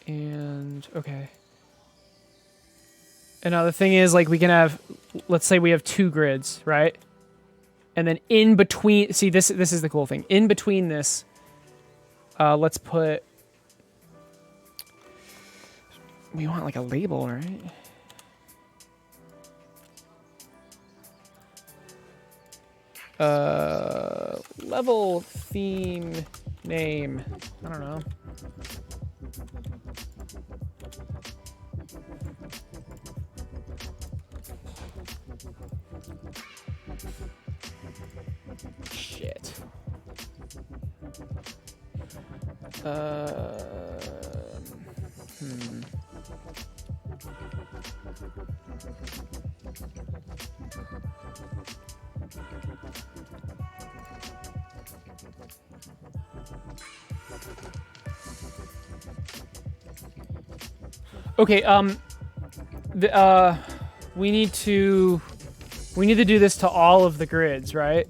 And, okay. And now the thing is, like, we can have, let's say we have 2 grids, right? And then in between, see, this is the cool thing. In between this, let's put, we want like a label, right? Level theme name. I don't know. Shit. Okay, we need to do this to all of the grids, right?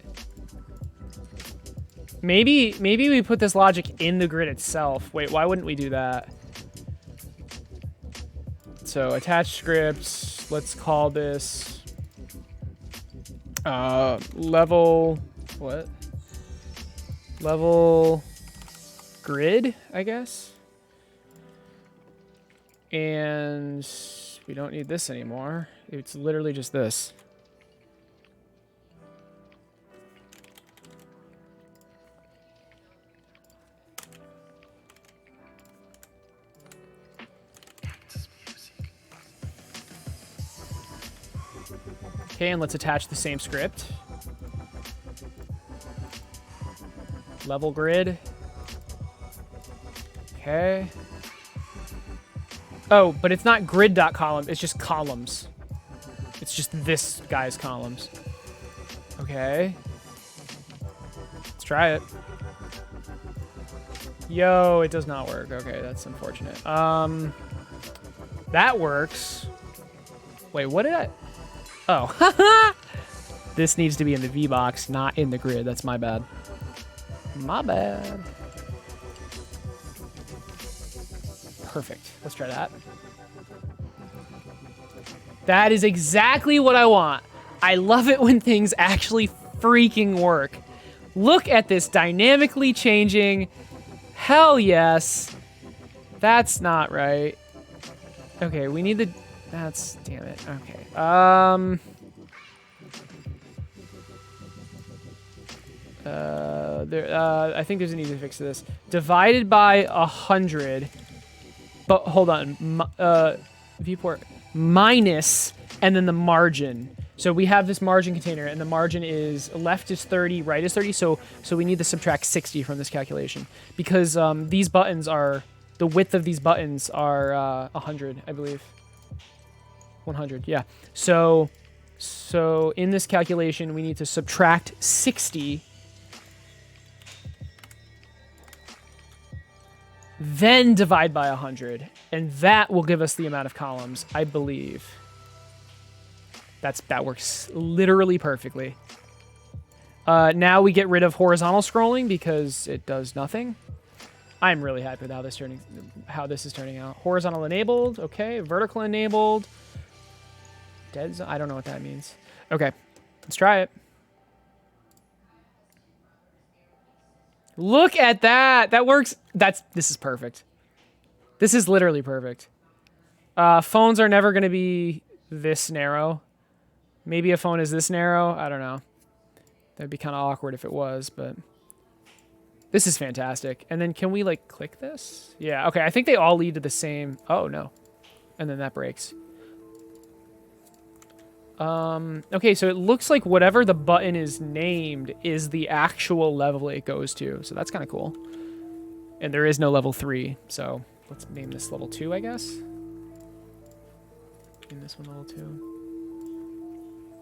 Maybe we put this logic in the grid itself. Wait, why wouldn't we do that? So attach scripts, let's call this level, what? Level grid, I guess. And we don't need this anymore. It's literally just this. Okay, and let's attach the same script. Level grid. Okay. Oh, but it's not grid.column, it's just columns. It's just this guy's columns. Okay. Let's try it. Yo, it does not work. Okay, that's unfortunate. That works. Wait, what did I... Oh, this needs to be in the VBox, not in the grid. That's my bad. My bad. Perfect. Let's try that. That is exactly what I want. I love it when things actually freaking work. Look at this dynamically changing. Hell yes. That's not right. Okay, we need the... That's... Damn it. Okay. I think there's an easy fix to this. Divided by 100. But hold on. Viewport minus, and then the margin. So we have this margin container, and the margin is left is 30, right is 30. So we need to subtract 60 from this calculation because these buttons are, the width of these buttons are 100, I believe. 100, yeah. So in this calculation, we need to subtract 60, then divide by 100, and that will give us the amount of columns, I believe. That works literally perfectly. Now we get rid of horizontal scrolling because it does nothing. I'm really happy with how this is turning out. Horizontal enabled, okay. Vertical enabled. Dead zone, I don't know what that means. Okay, let's try it. Look at that. That works. This is perfect. This is literally perfect. Phones are never going to be this narrow. Maybe a phone is this narrow. I don't know. That'd be kind of awkward if it was, but this is fantastic. And then can we like click this? Yeah. Okay. I think they all lead to the same. Oh no. And then that breaks. Okay. So it looks like whatever the button is named is the actual level it goes to. So that's kind of cool. And there is no level 3. So let's name this level 2, I guess. Name this one level 2.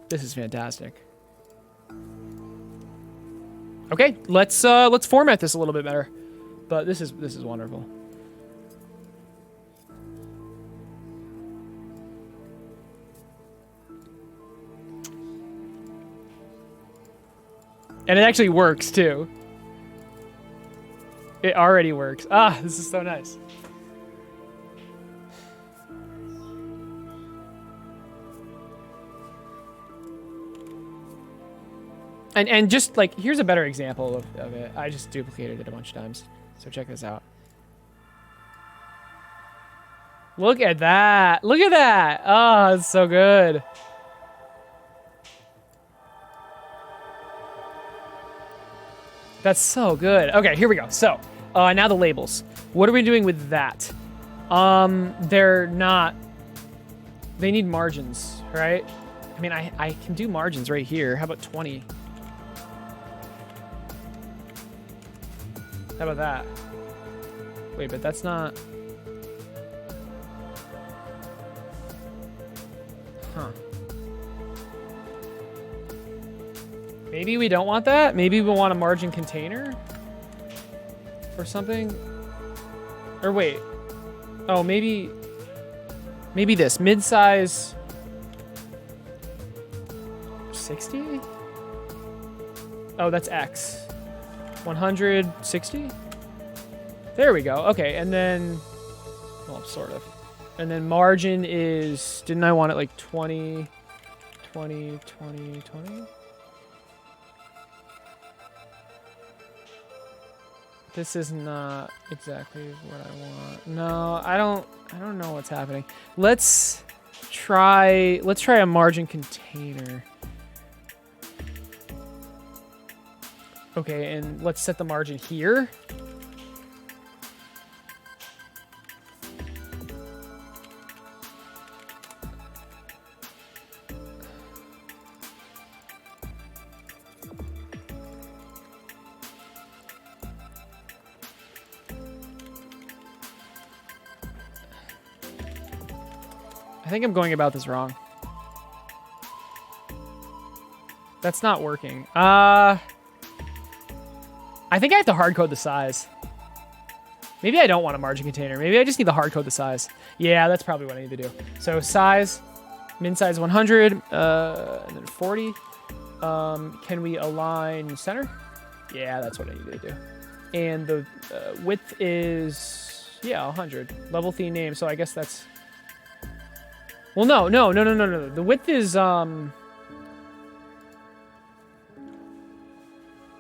This is fantastic. Okay, let's format this a little bit better. But this is wonderful. And it actually works too. It already works. Ah, this is so nice. And just like, here's a better example of it. I just duplicated it a bunch of times. So check this out. Look at that. Look at that. Oh, it's so good. That's so good. Okay, here we go. So, now the labels. What are we doing with that? They're not... They need margins, right? I mean, I can do margins right here. How about 20? How about that? Wait, but that's not... Huh. Maybe we don't want that? Maybe we want a margin container? Or something? Or wait. Oh, maybe this. Mid-size... 60? Oh, that's X. 160? There we go. Okay, and then... Well, sort of. And then margin is... Didn't I want it like 20... 20, 20, 20? This is not exactly what I want. No, I don't know what's happening. Let's try a margin container. Okay, and let's set the margin here. I think I'm going about this wrong. That's not working. I think I have to hard code the size. Maybe I don't want a margin container. Maybe I just need to hard code the size. Yeah, that's probably what I need to do. So size, min size 100, and then 40. Can we align center? Yeah, that's what I need to do. And the width is, yeah, 100. Level theme name, so I guess that's... Well, no. The width is,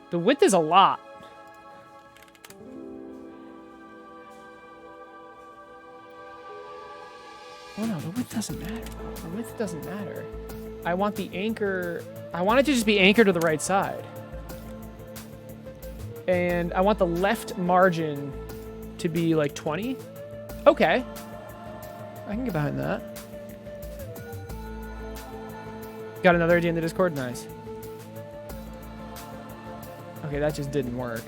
The width is a lot. Oh no, the width doesn't matter. The width doesn't matter. I want the anchor... I want it to just be anchored to the right side. And I want the left margin to be like 20. Okay. I can get behind that. Got another idea in the Discord? Nice. Okay, that just didn't work.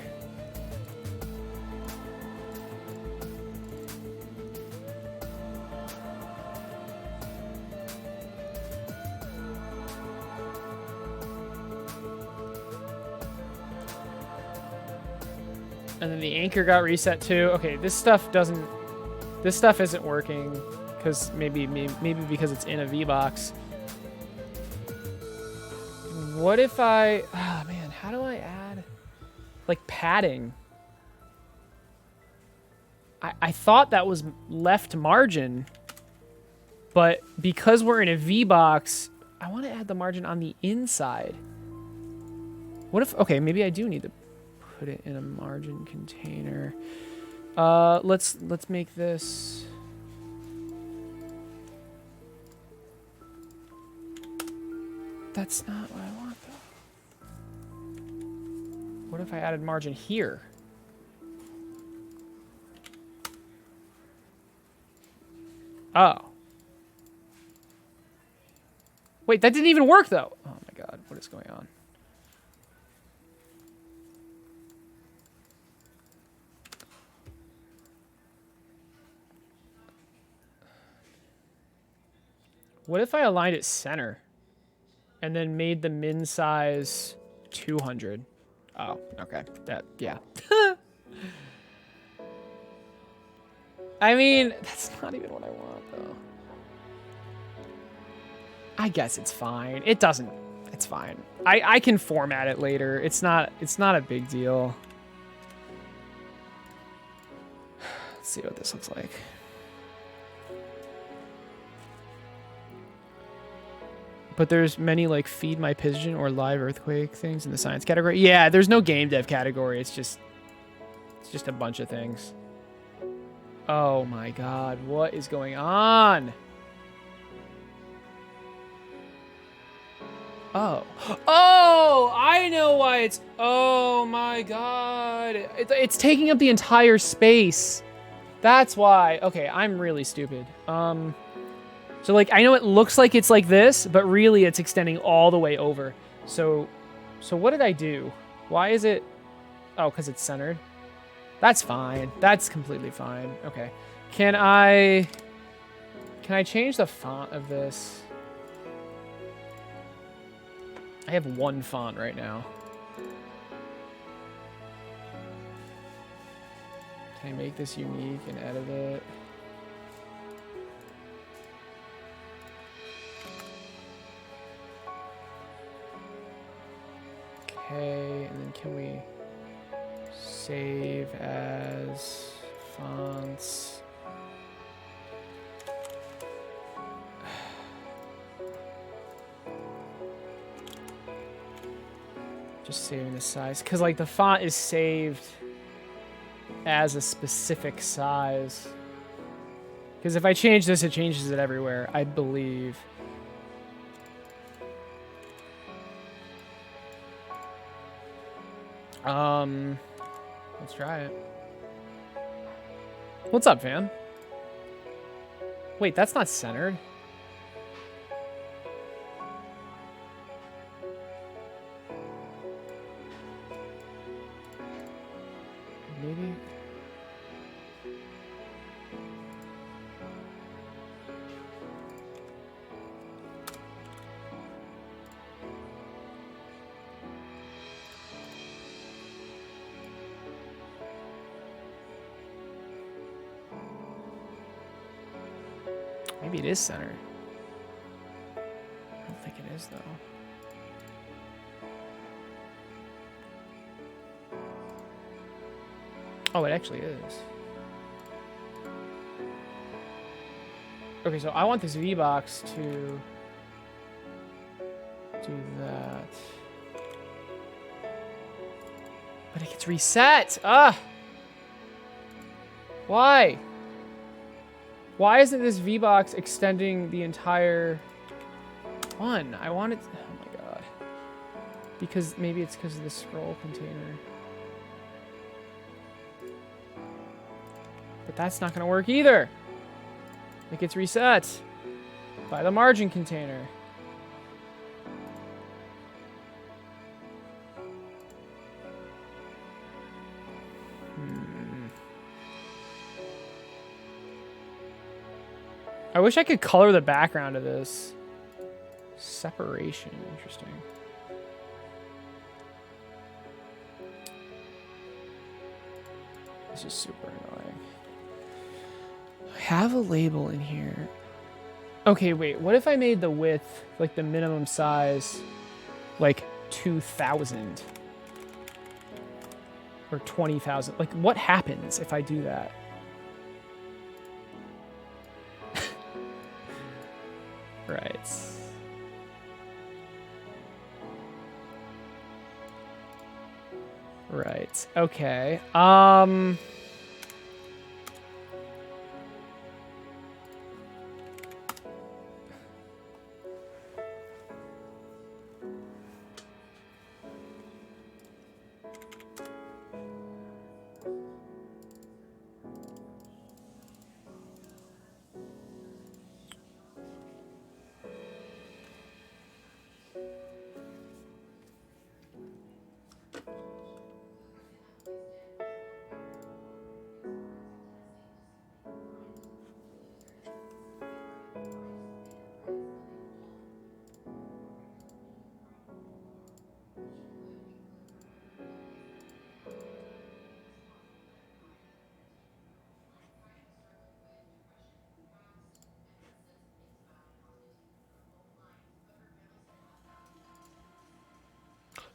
And then the anchor got reset too. Okay, this stuff isn't working because maybe because it's in a V-box. What if I... Oh, man, how do I add... Like, padding? I thought that was left margin. But because we're in a V-box, I want to add the margin on the inside. What if... Okay, maybe I do need to put it in a margin container. Let's make this... That's not what I want, though. What if I added margin here? Oh. Wait, that didn't even work, though. Oh, my God. What is going on? What if I aligned it center? And then made the min size 200. Oh, okay. That, yeah. I mean, that's not even what I want, though. I guess it's fine. It doesn't. It's fine. I can format it later. It's not a big deal. Let's see what this looks like. But there's many like Feed My Pigeon or Live Earthquake things in the science category. Yeah, there's no game dev category. It's just a bunch of things. Oh my God, what is going on? Oh. Oh, I know why it's... Oh my God. It's taking up the entire space. That's why. Okay, I'm really stupid. So, like, I know it looks like it's like this, but really it's extending all the way over. So what did I do? Why is it... Oh, because it's centered. That's fine. That's completely fine. Okay. Can I change the font of this? I have one font right now. Can I make this unique and edit it? Okay, and then can we save as fonts? Just saving the size, because like the font is saved as a specific size. Because if I change this, it changes it everywhere, I believe. Let's try it. What's up, fam? Wait, that's not centered. Maybe. Maybe it is centered. I don't think it is, though. Oh, it actually is. Okay, so I want this V-box to do that. But it gets reset. Ah. Why? Why isn't this V-Box extending the entire one? I want it. Oh my god. Because maybe it's because of the scroll container. But that's not going to work either. It gets reset by the margin container. I wish I could color the background of this. Separation, interesting. This is super annoying. I have a label in here. Okay, wait, what if I made the width, like the minimum size, like 2,000? Or 20,000? Like, what happens if I do that? Right. Right. Okay.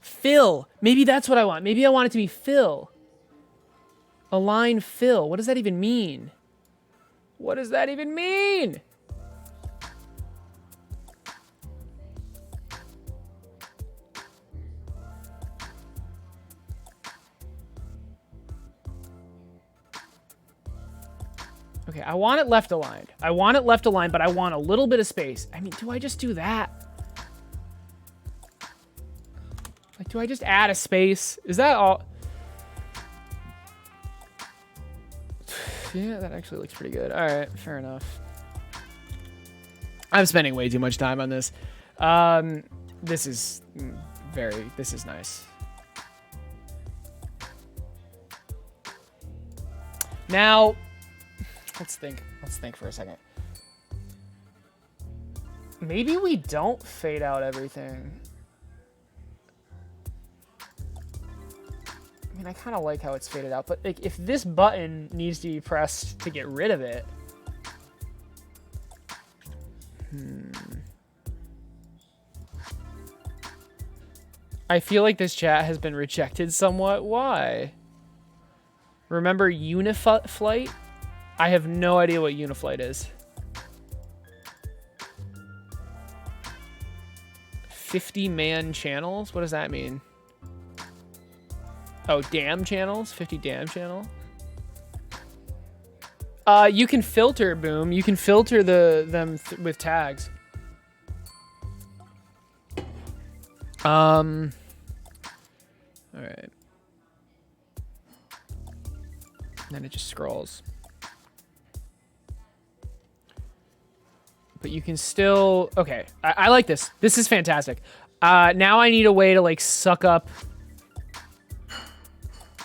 Fill. Maybe that's what I want. Maybe I want it to be fill. Align fill. What does that even mean? What does that even mean? Okay, I want it left aligned. I want it left aligned, but I want a little bit of space. I mean, do I just do that? Like, do I just add a space? Is that all? Yeah, that actually looks pretty good. All right, fair enough. I'm spending way too much time on this. This is nice. Now, let's think for a second. Maybe we don't fade out everything. I mean, I kind of like how it's faded out, but like, if this button needs to be pressed to get rid of it, I feel like this chat has been rejected somewhat. Why? Remember Uniflight? I have no idea what Uniflight is. 50-man channels? What does that mean? Oh, damn channels? 50 damn channel? You can filter, Boom. You can filter them with tags. All right. Then it just scrolls. But you can still... Okay, I like this. This is fantastic. Now I need a way to, like, suck up...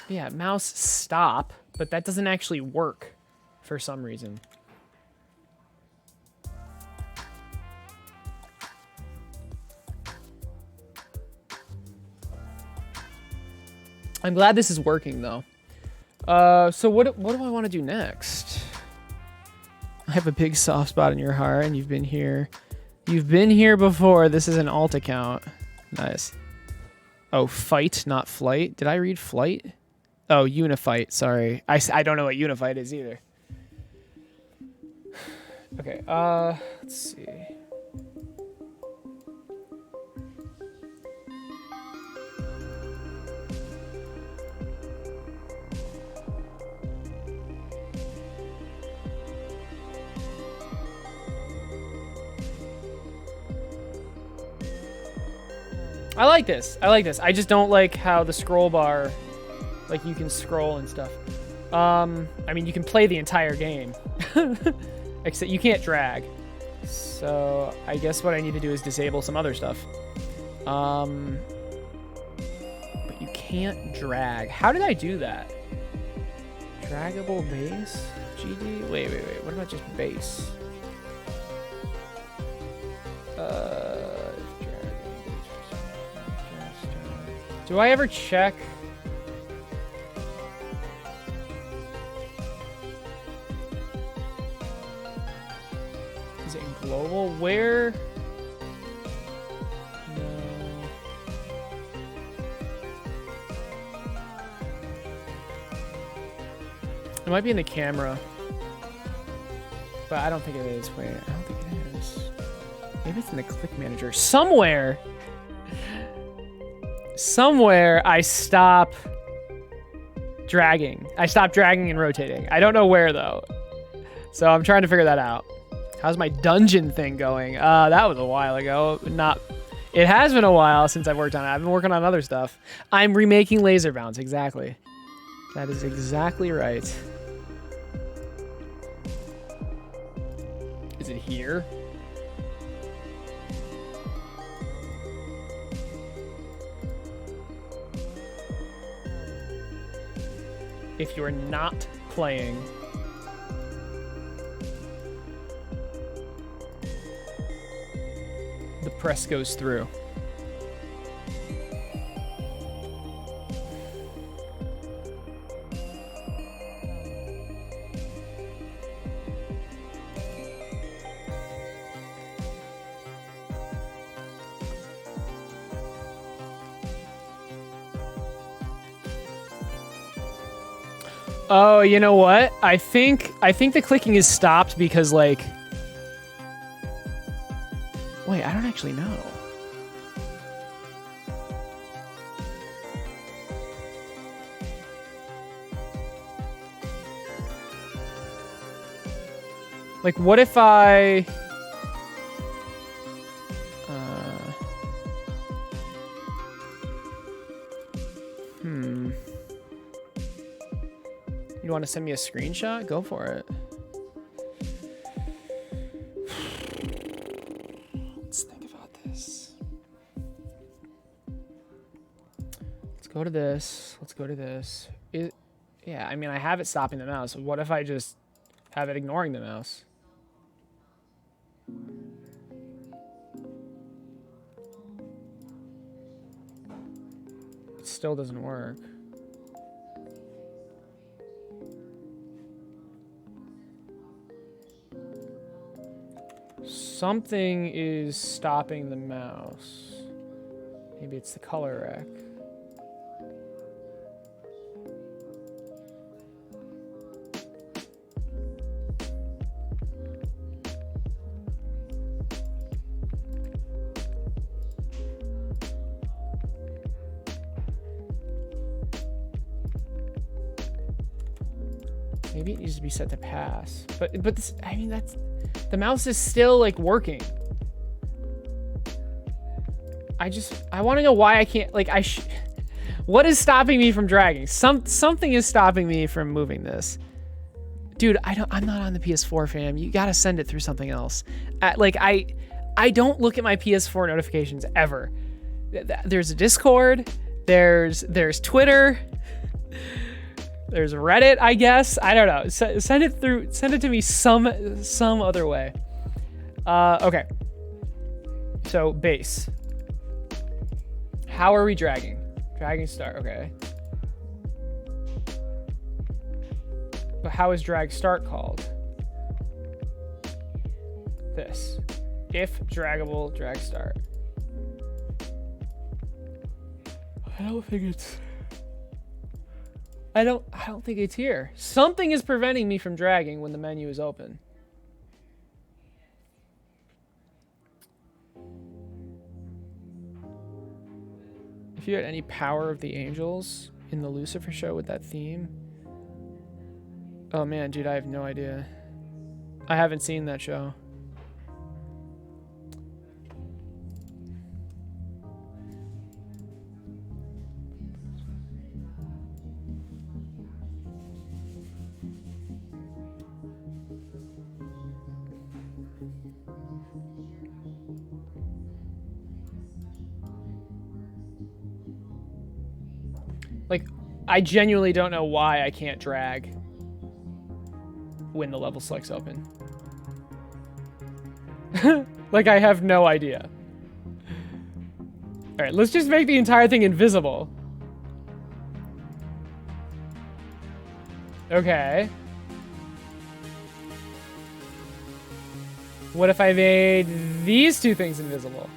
Yeah, mouse stop, but that doesn't actually work for some reason. I'm glad this is working, though. So what do I want to do next? I have a big soft spot in your heart, and you've been here. You've been here before. This is an alt account. Nice. Oh, fight, not flight. Did I read flight? Oh, Unifight. Sorry. I don't know what Unifight is either. Okay, let's see. I like this. I like this. I just don't like how the scroll bar, like you can scroll and stuff. I mean, you can play the entire game, except you can't drag. So I guess what I need to do is disable some other stuff. But you can't drag. How did I do that? Draggable base? GD? Wait. What about just base? Do I ever check? Is it in global? Where? No. It might be in the camera. But I don't think it is. Wait, I don't think it is. Maybe it's in the click manager. Somewhere I stop dragging. I stop dragging and rotating. I don't know where though. So I'm trying to figure that out. How's my dungeon thing going? That was a while ago. It has been a while since I've worked on it. I've been working on other stuff. I'm remaking laser bounce, exactly. That is exactly right. Is it here? If you're not playing, the press goes through. Oh, you know what? I think the clicking is stopped because, like... Wait, I don't actually know. Like, what if I... You want to send me a screenshot? Go for it. Let's think about this. Let's go to this. Let's go to this. Yeah, I mean, I have it stopping the mouse. What if I just have it ignoring the mouse? It still doesn't work. Something is stopping the mouse. Maybe it's the color rack. Maybe it needs to be set to pass. But this, I mean, that's... The mouse is still, like, working. I want to know why I can't, like, what is stopping me from dragging? Something is stopping me from moving this. Dude, I'm not on the PS4, fam. You gotta send it through something else. I don't look at my PS4 notifications ever. There's a Discord. There's Twitter. There's Reddit, I guess. I don't know. Send it to me some other way. Okay. So base. How are we dragging? Dragging start, okay. But how is drag start called? This. If draggable, drag start. I don't think it's here. Something is preventing me from dragging when the menu is open. If you had any Power of the Angels in the Lucifer show with that theme. Oh man, dude, I have no idea. I haven't seen that show. I genuinely don't know why I can't drag when the level select's open. Like, I have no idea. All right, let's just make the entire thing invisible. Okay. What if I made these two things invisible?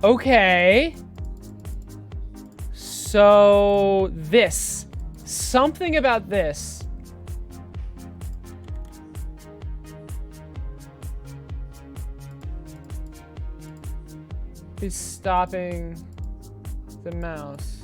Okay. So this. Something about this. Is stopping the mouse.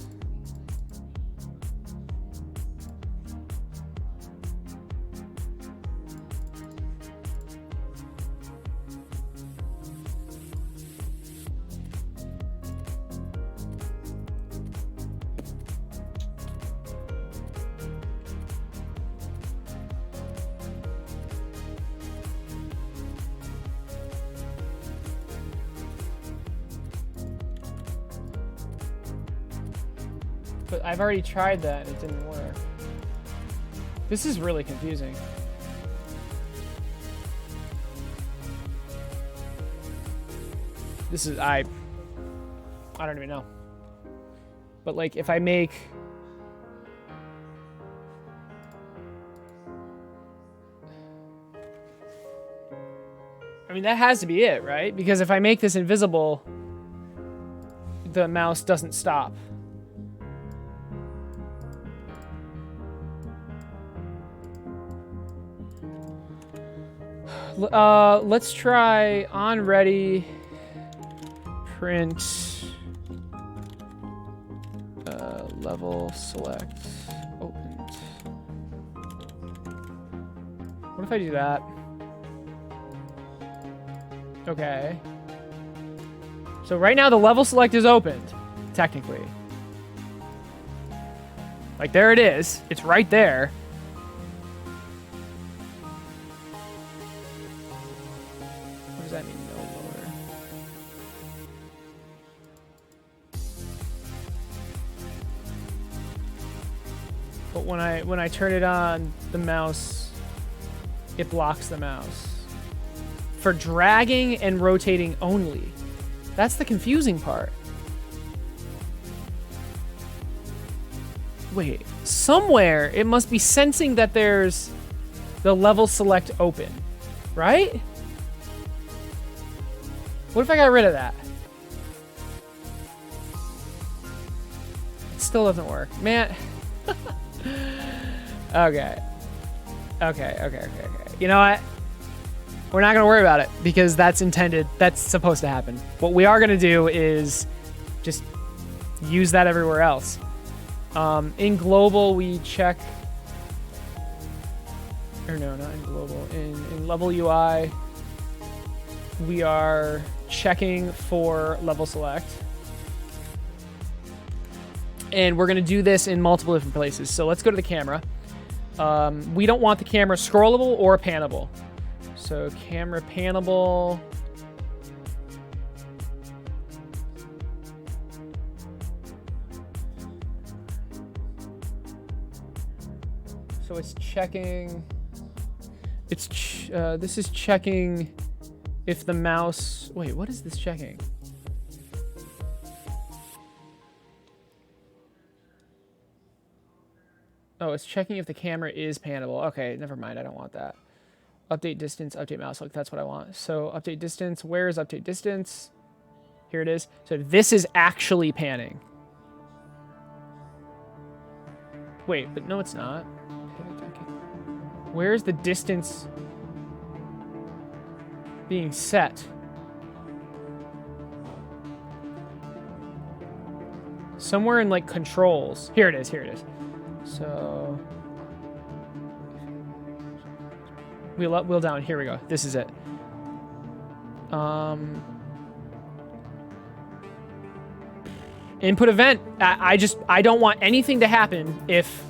But I've already tried that and it didn't work. This is really confusing. This is, I don't even know. But like, if I make... I mean, that has to be it, right? Because if I make this invisible, the mouse doesn't stop. Let's try on ready, print, level select, opened. What if I do that? Okay. So right now the level select is opened, technically. Like, there it is. It's right there. What does that mean, no lower? But when I turn it on, the mouse, it blocks the mouse. For dragging and rotating only. That's the confusing part. Wait, somewhere it must be sensing that there's the level select open, right? What if I got rid of that? It still doesn't work. Man. Okay. Okay. You know what? We're not going to worry about it because that's intended. That's supposed to happen. What we are going to do is just use that everywhere else. In global, we check... Or no, not in global. In level UI, we are checking for level select. And we're going to do this in multiple different places. So let's go to the camera. We don't want the camera scrollable or panable. So camera panable. So it's checking. This is checking if the mouse. Wait, what is this checking? Oh, it's checking if the camera is panable. Okay, never mind. I don't want that. Update distance, update mouse look. That's what I want. So update distance. Where is update distance? Here it is. So this is actually panning. Wait, but no, it's not. Where's the distance being set? Somewhere in like controls. Here it is. Here it is. So wheel up, wheel down. Here we go. This is it. Input event. I don't want anything to happen if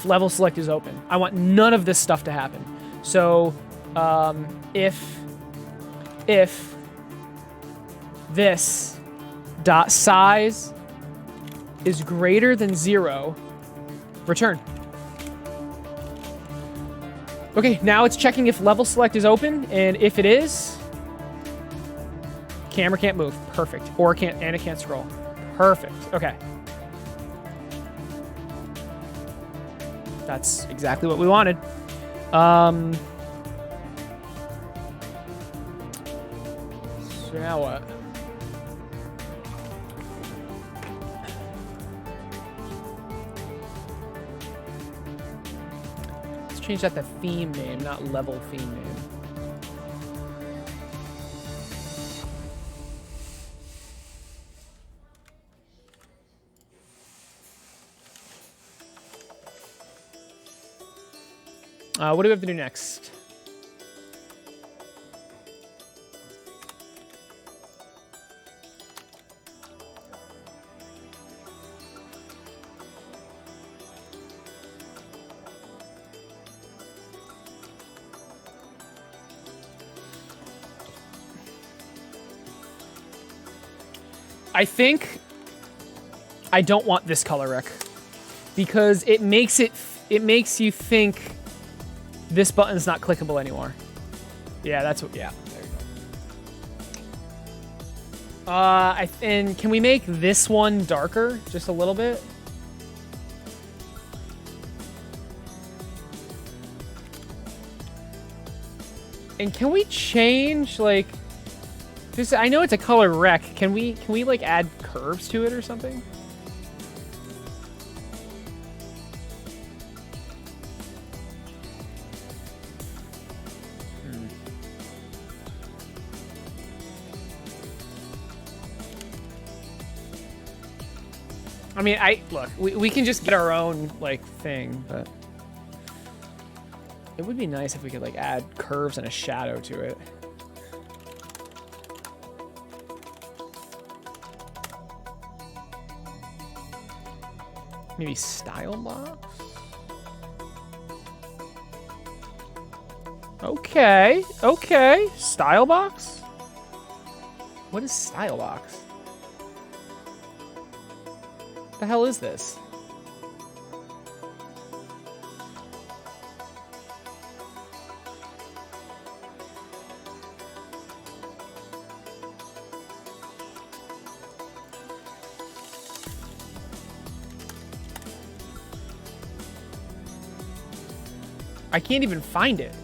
level select is open. I want none of this stuff to happen. So if this dot size is greater than 0, return. Okay, now it's checking if level select is open, and if it is, camera can't move. Perfect. Or it can't scroll. Perfect. Okay. That's exactly what we wanted. So now what? Let's change that to theme name, not level theme name. What do we have to do next? I think I don't want this color rec because it makes you think this button's not clickable anymore. Yeah, that's what. Yeah, there you go. And can we make this one darker just a little bit? And can we change like this? I know it's a color rec. Can we like add curves to it or something? I mean, look, we can just get our own, like, thing, but it would be nice if we could, like, add curves and a shadow to it. Maybe style box? Okay, okay. Style box? What is style box? What the hell is this? I can't even find it.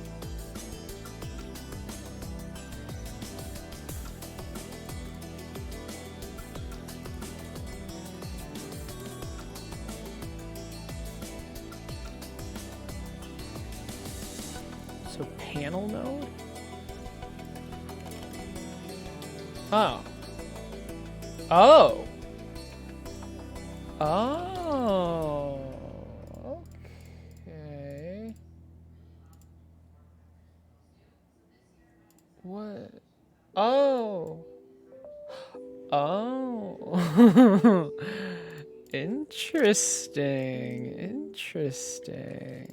So panel node? Oh. Oh. Oh. Okay. What? Oh. Oh. Interesting. Interesting.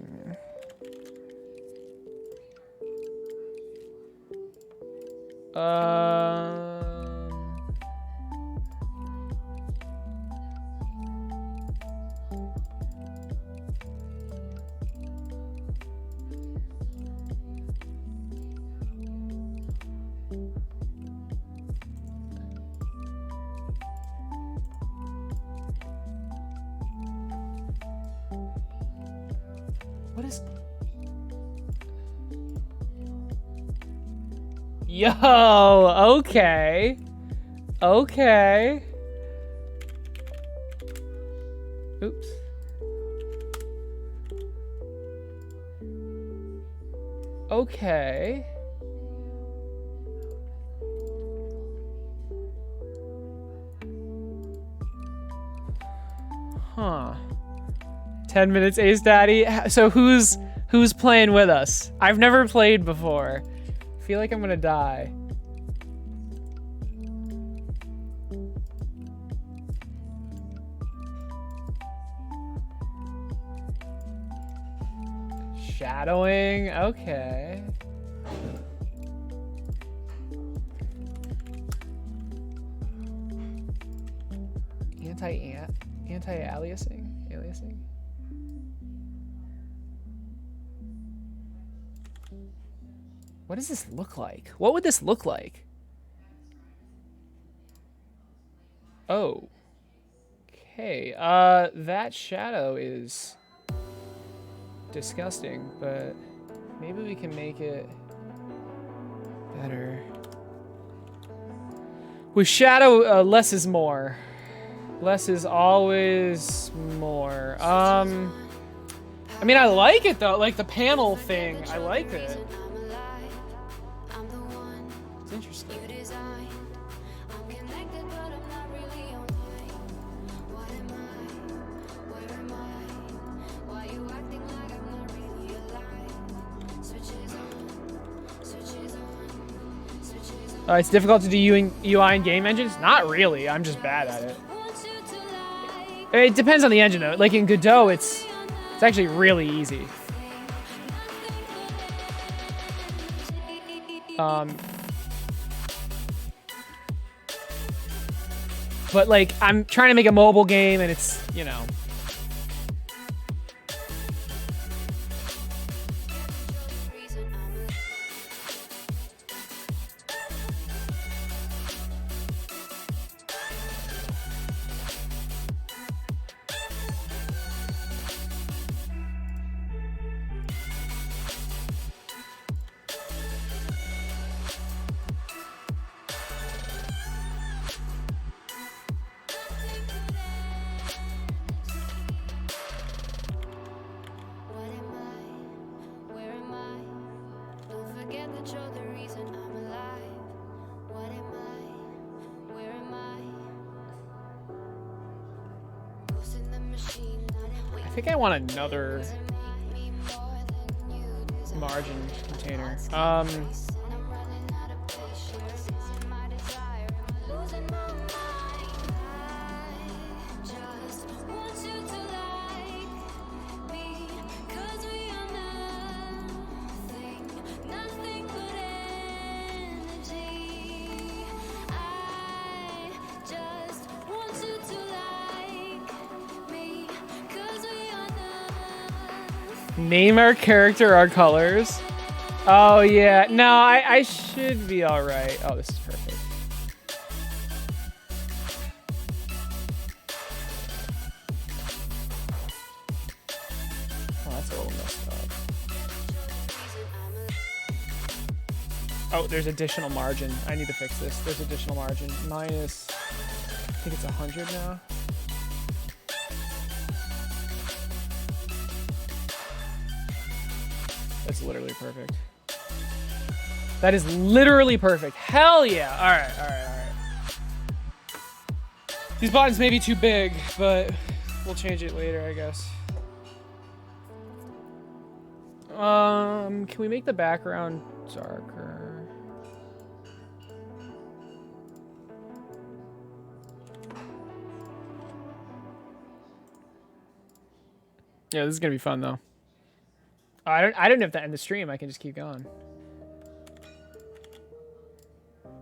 What is... Yo, okay. Okay. Oops. Okay. Huh. 10 minutes, Ace Daddy. So who's playing with us? I've never played before. I feel like I'm gonna die. Shadowing, okay. Anti-ant. Anti-aliasing? Aliasing? What does this look like? What would this look like? Oh. Okay. That shadow is disgusting, but maybe we can make it better. With shadow, less is more. Less is always more. I mean, I like it though. Like the panel thing, I like it. It's interesting. It's difficult to do UI in game engines? Not really. I'm just bad at it. It depends on the engine though. Like in Godot, it's actually really easy. But like I'm trying to make a mobile game and it's, you know. I think I want another margin container. Name our character our colors. Oh yeah, no, I should be all right. Oh, this is perfect. Oh, that's a little messed up. Oh, there's additional margin. I need to fix this. There's additional margin. Minus, I think it's 100 now. That's literally perfect. That is literally perfect. Hell yeah. All right, all right, all right. These buttons may be too big, but we'll change it later, I guess. Can we make the background darker? Yeah, this is gonna be fun though. I don't have to end the stream. I can just keep going.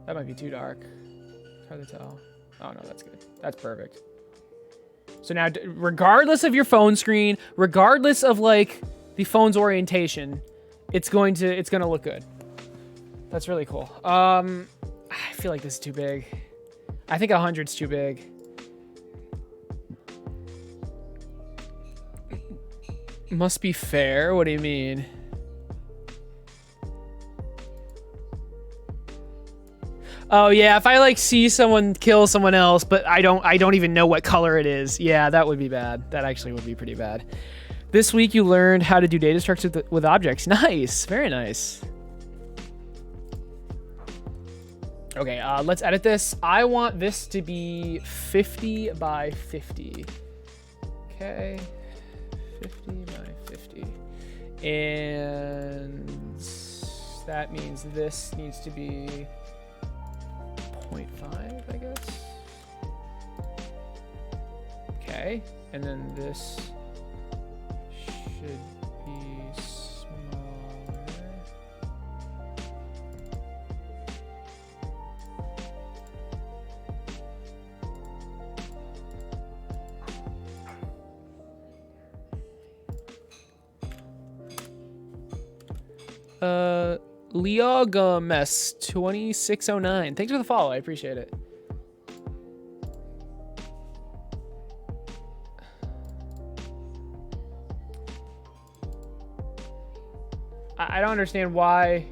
That might be too dark. It's hard to tell. Oh no, that's good. That's perfect. So now, regardless of your phone screen, regardless of like the phone's orientation, it's gonna look good. That's really cool. I feel like this is too big. I think 100's too big. Must be fair. What do you mean? Oh yeah, if I like see someone kill someone else, but I don't even know what color it is. Yeah, that would be bad. That actually would be pretty bad. This week you learned how to do data structures with objects. Nice, very nice. Okay, let's edit this. I want this to be 50 by 50. Okay. 50 by 50. And that means this needs to be 0.5, I guess. Okay, and then this should be smaller. Leogames 2609. Thanks for the follow. I appreciate it. I don't understand why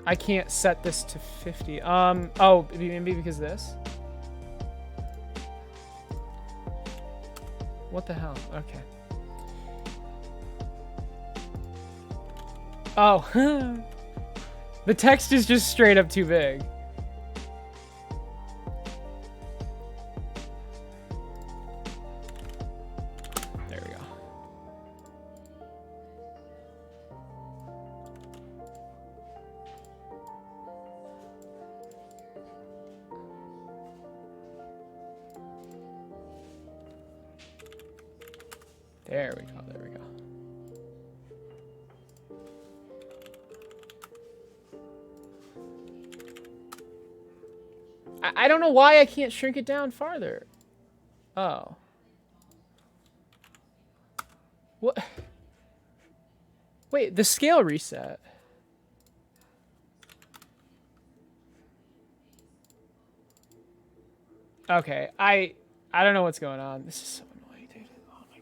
I can't set this to 50. Oh, maybe because of this. What the hell? Okay. Oh, the text is just straight up too big. There we go. There we go. There we go. I don't know why I can't shrink it down farther. Oh. What? Wait, the scale reset. Okay, I don't know what's going on. This is so annoying, dude. Oh my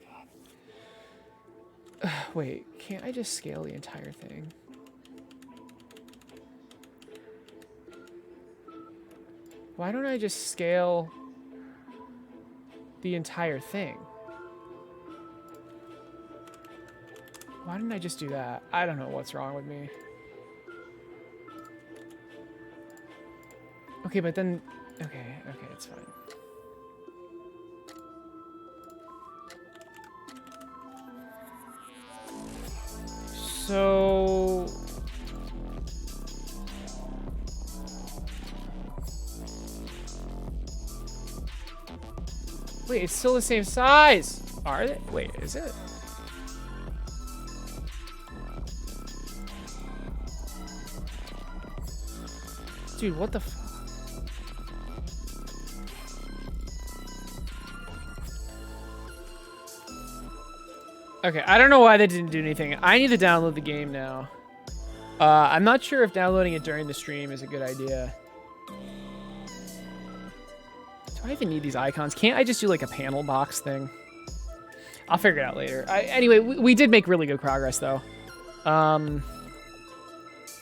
god. Wait, can't I just scale the entire thing? Why don't I just scale the entire thing? Why didn't I just do that? I don't know what's wrong with me. Okay, but then... Okay, it's fine. So... Wait, it's still the same size. Are they? Wait, is it? Dude, what the f... Okay, I don't know why they didn't do anything. I need to download the game now. I'm not sure if downloading it during the stream is a good idea. Do I even need these icons? Can't I just do like a panel box thing? I'll figure it out later. Anyway, we did make really good progress though.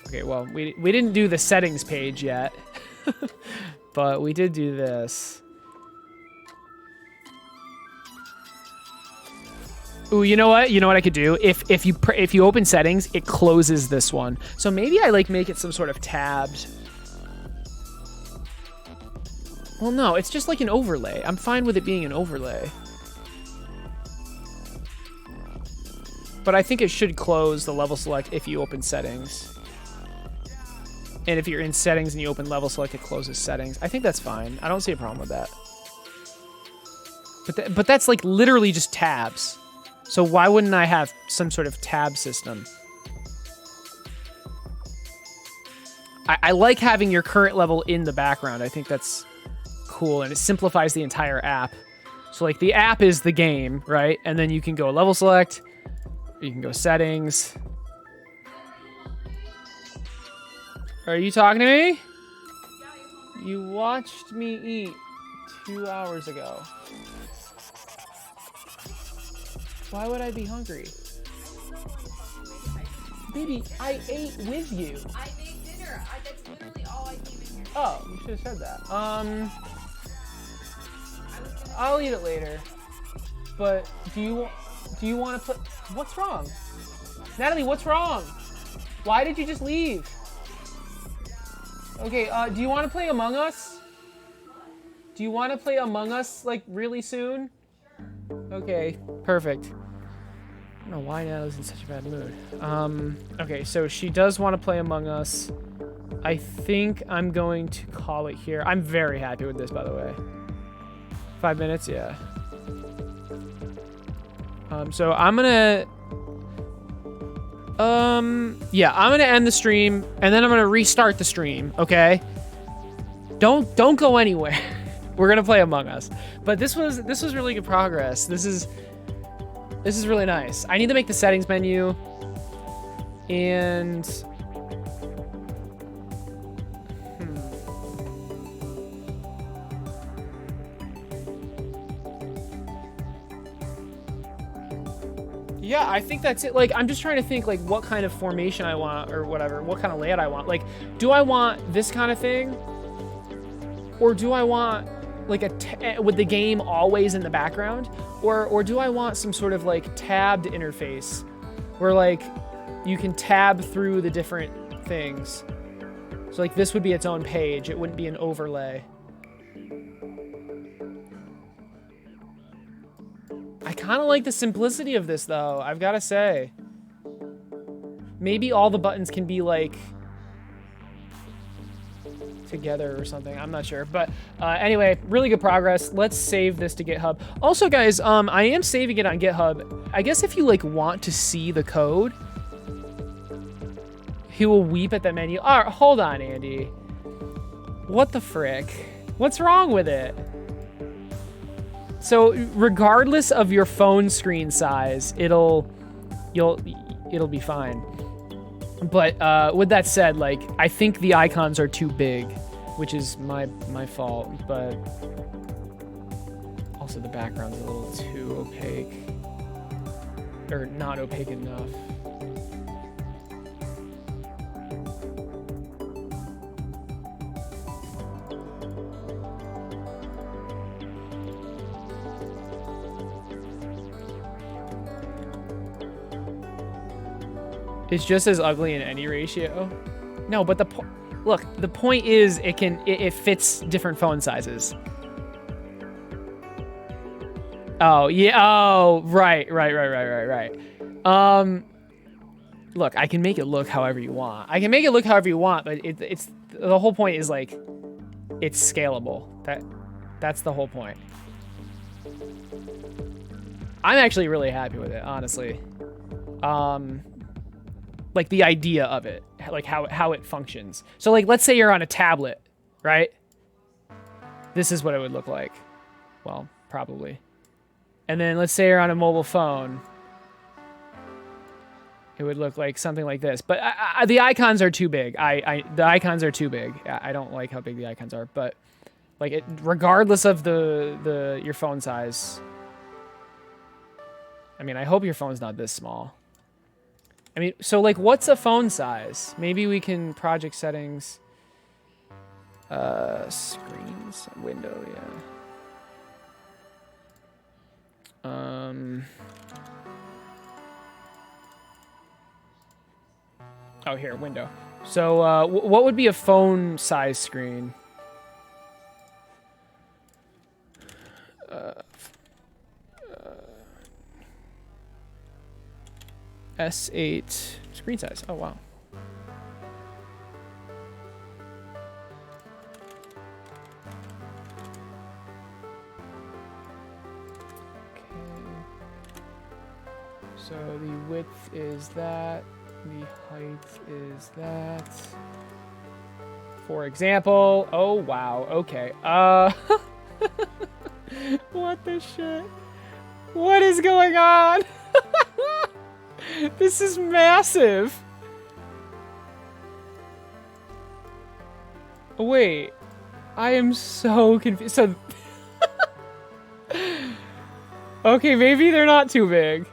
Okay, well, we didn't do the settings page yet. But we did do this. Ooh, you know what? You know what I could do? If you open settings, it closes this one. So maybe I like make it some sort of tabbed. Well, no, it's just like an overlay. I'm fine with it being an overlay. But I think it should close the level select if you open settings. And if you're in settings and you open level select, it closes settings. I think that's fine. I don't see a problem with that. But that's like literally just tabs. So why wouldn't I have some sort of tab system? I like having your current level in the background. I think that's cool, and it simplifies the entire app. So like the app is the game, right? And then you can go level select, you can go settings. Are you talking to me? You watched me eat 2 hours ago. Why would I be hungry? Baby, I ate with you. I made dinner. That's literally all I came in here. Oh, you should have said that. I'll eat it later. But do you want to put... What's wrong? Natalie, what's wrong? Why did you just leave? Okay, do you want to play Among Us? Do you want to play Among Us, like, really soon? Okay, perfect. I don't know why Natalie's in such a bad mood. Okay, so she does want to play Among Us. I think I'm going to call it here. I'm very happy with this, by the way. 5 minutes, yeah. So I'm gonna... yeah, I'm gonna end the stream, and then I'm gonna restart the stream, okay? Don't go anywhere. We're gonna play Among Us. But this was really good progress. This is really nice. I need to make the settings menu And yeah, I think that's it. Like, I'm just trying to think, like, what kind of formation I want or whatever, what kind of layout I want. Like, do I want this kind of thing? Or do I want, like, with the game always in the background? Or do I want some sort of, like, tabbed interface where, like, you can tab through the different things? So, like, this would be its own page. It wouldn't be an overlay. I kind of like the simplicity of this, though, I've got to say. Maybe all the buttons can be, like, together or something. I'm not sure. But anyway, really good progress. Let's save this to GitHub. Also, guys, I am saving it on GitHub. I guess if you, like, want to see the code, he will weep at that menu. All right, hold on, Andy. What the frick? What's wrong with it? So regardless of your phone screen size, it'll be fine. But with that said, like, I think the icons are too big, which is my fault. But also the background's a little too opaque, or not opaque enough. It's just as ugly in any ratio. No, but look, the point is it fits different phone sizes. Oh, yeah. Oh, right. Look, I can make it look however you want. But it's the whole point is, like, it's scalable. That's the whole point. I'm actually really happy with it, honestly. Like, the idea of it, like how it functions. So, like, let's say you're on a tablet, right? This is what it would look like. Well, probably. And then let's say you're on a mobile phone. It would look like something like this. But the icons are too big. The icons are too big. I don't like how big the icons are. But, like, regardless of your phone size. I mean, I hope your phone's not this small. I mean, so, like, what's a phone size? Maybe we can project settings. Screens, window, yeah. Oh, here, window. So, what would be a phone size screen? S8 screen size. Oh, wow. Okay. So the width is that. The height is that. For example. Oh, wow. Okay. What the shit? What is going on? This is massive. Wait, I am so confused. So, okay, maybe they're not too big.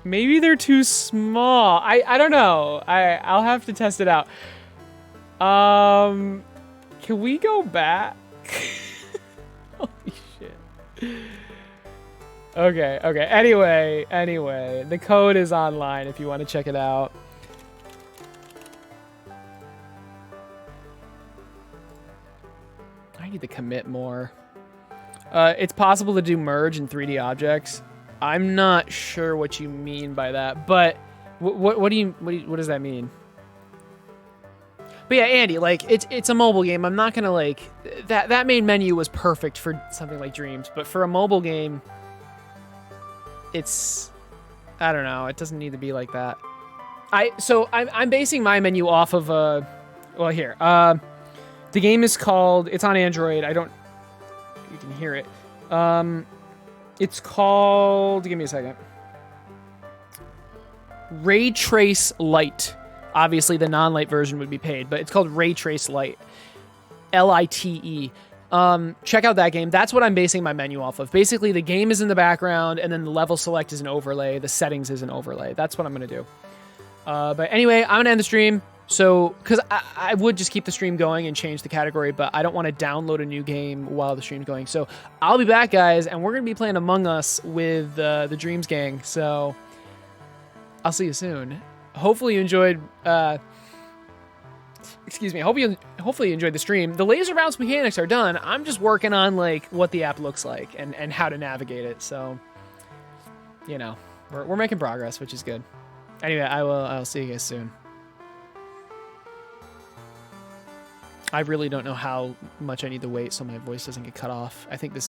Maybe they're too small. I don't know. I'll have to test it out. Can we go back? Holy shit. Okay. Anyway, the code is online if you want to check it out. I need to commit more. It's possible to do merge in 3D objects. I'm not sure what you mean by that, but what does that mean? But yeah, Andy, like, it's a mobile game. I'm not gonna, like, that main menu was perfect for something like Dreams, but for a mobile game, it's, I don't know, it doesn't need to be like that. So I'm basing my menu off of well, here. The game is called, it's on Android. You can hear it. It's called, give me a second. Ray Trace Lite. Obviously, the non-light version would be paid, but it's called Ray Trace Lite. Lite. Check out that game. That's what I'm basing my menu off of. Basically, the game is in the background, and then the level select is an overlay. The settings is an overlay. That's what I'm going to do. But anyway, I'm going to end the stream. So, because I would just keep the stream going and change the category, but I don't want to download a new game while the stream's going. So, I'll be back, guys, and we're going to be playing Among Us with the Dreams Gang. So, I'll see you soon. Hopefully you enjoyed... excuse me. Hopefully you enjoyed the stream. The laser bounce mechanics are done. I'm just working on, like, what the app looks like and how to navigate it. So, you know, we're making progress, which is good. Anyway, I'll see you guys soon. I really don't know how much I need to wait so my voice doesn't get cut off. I think this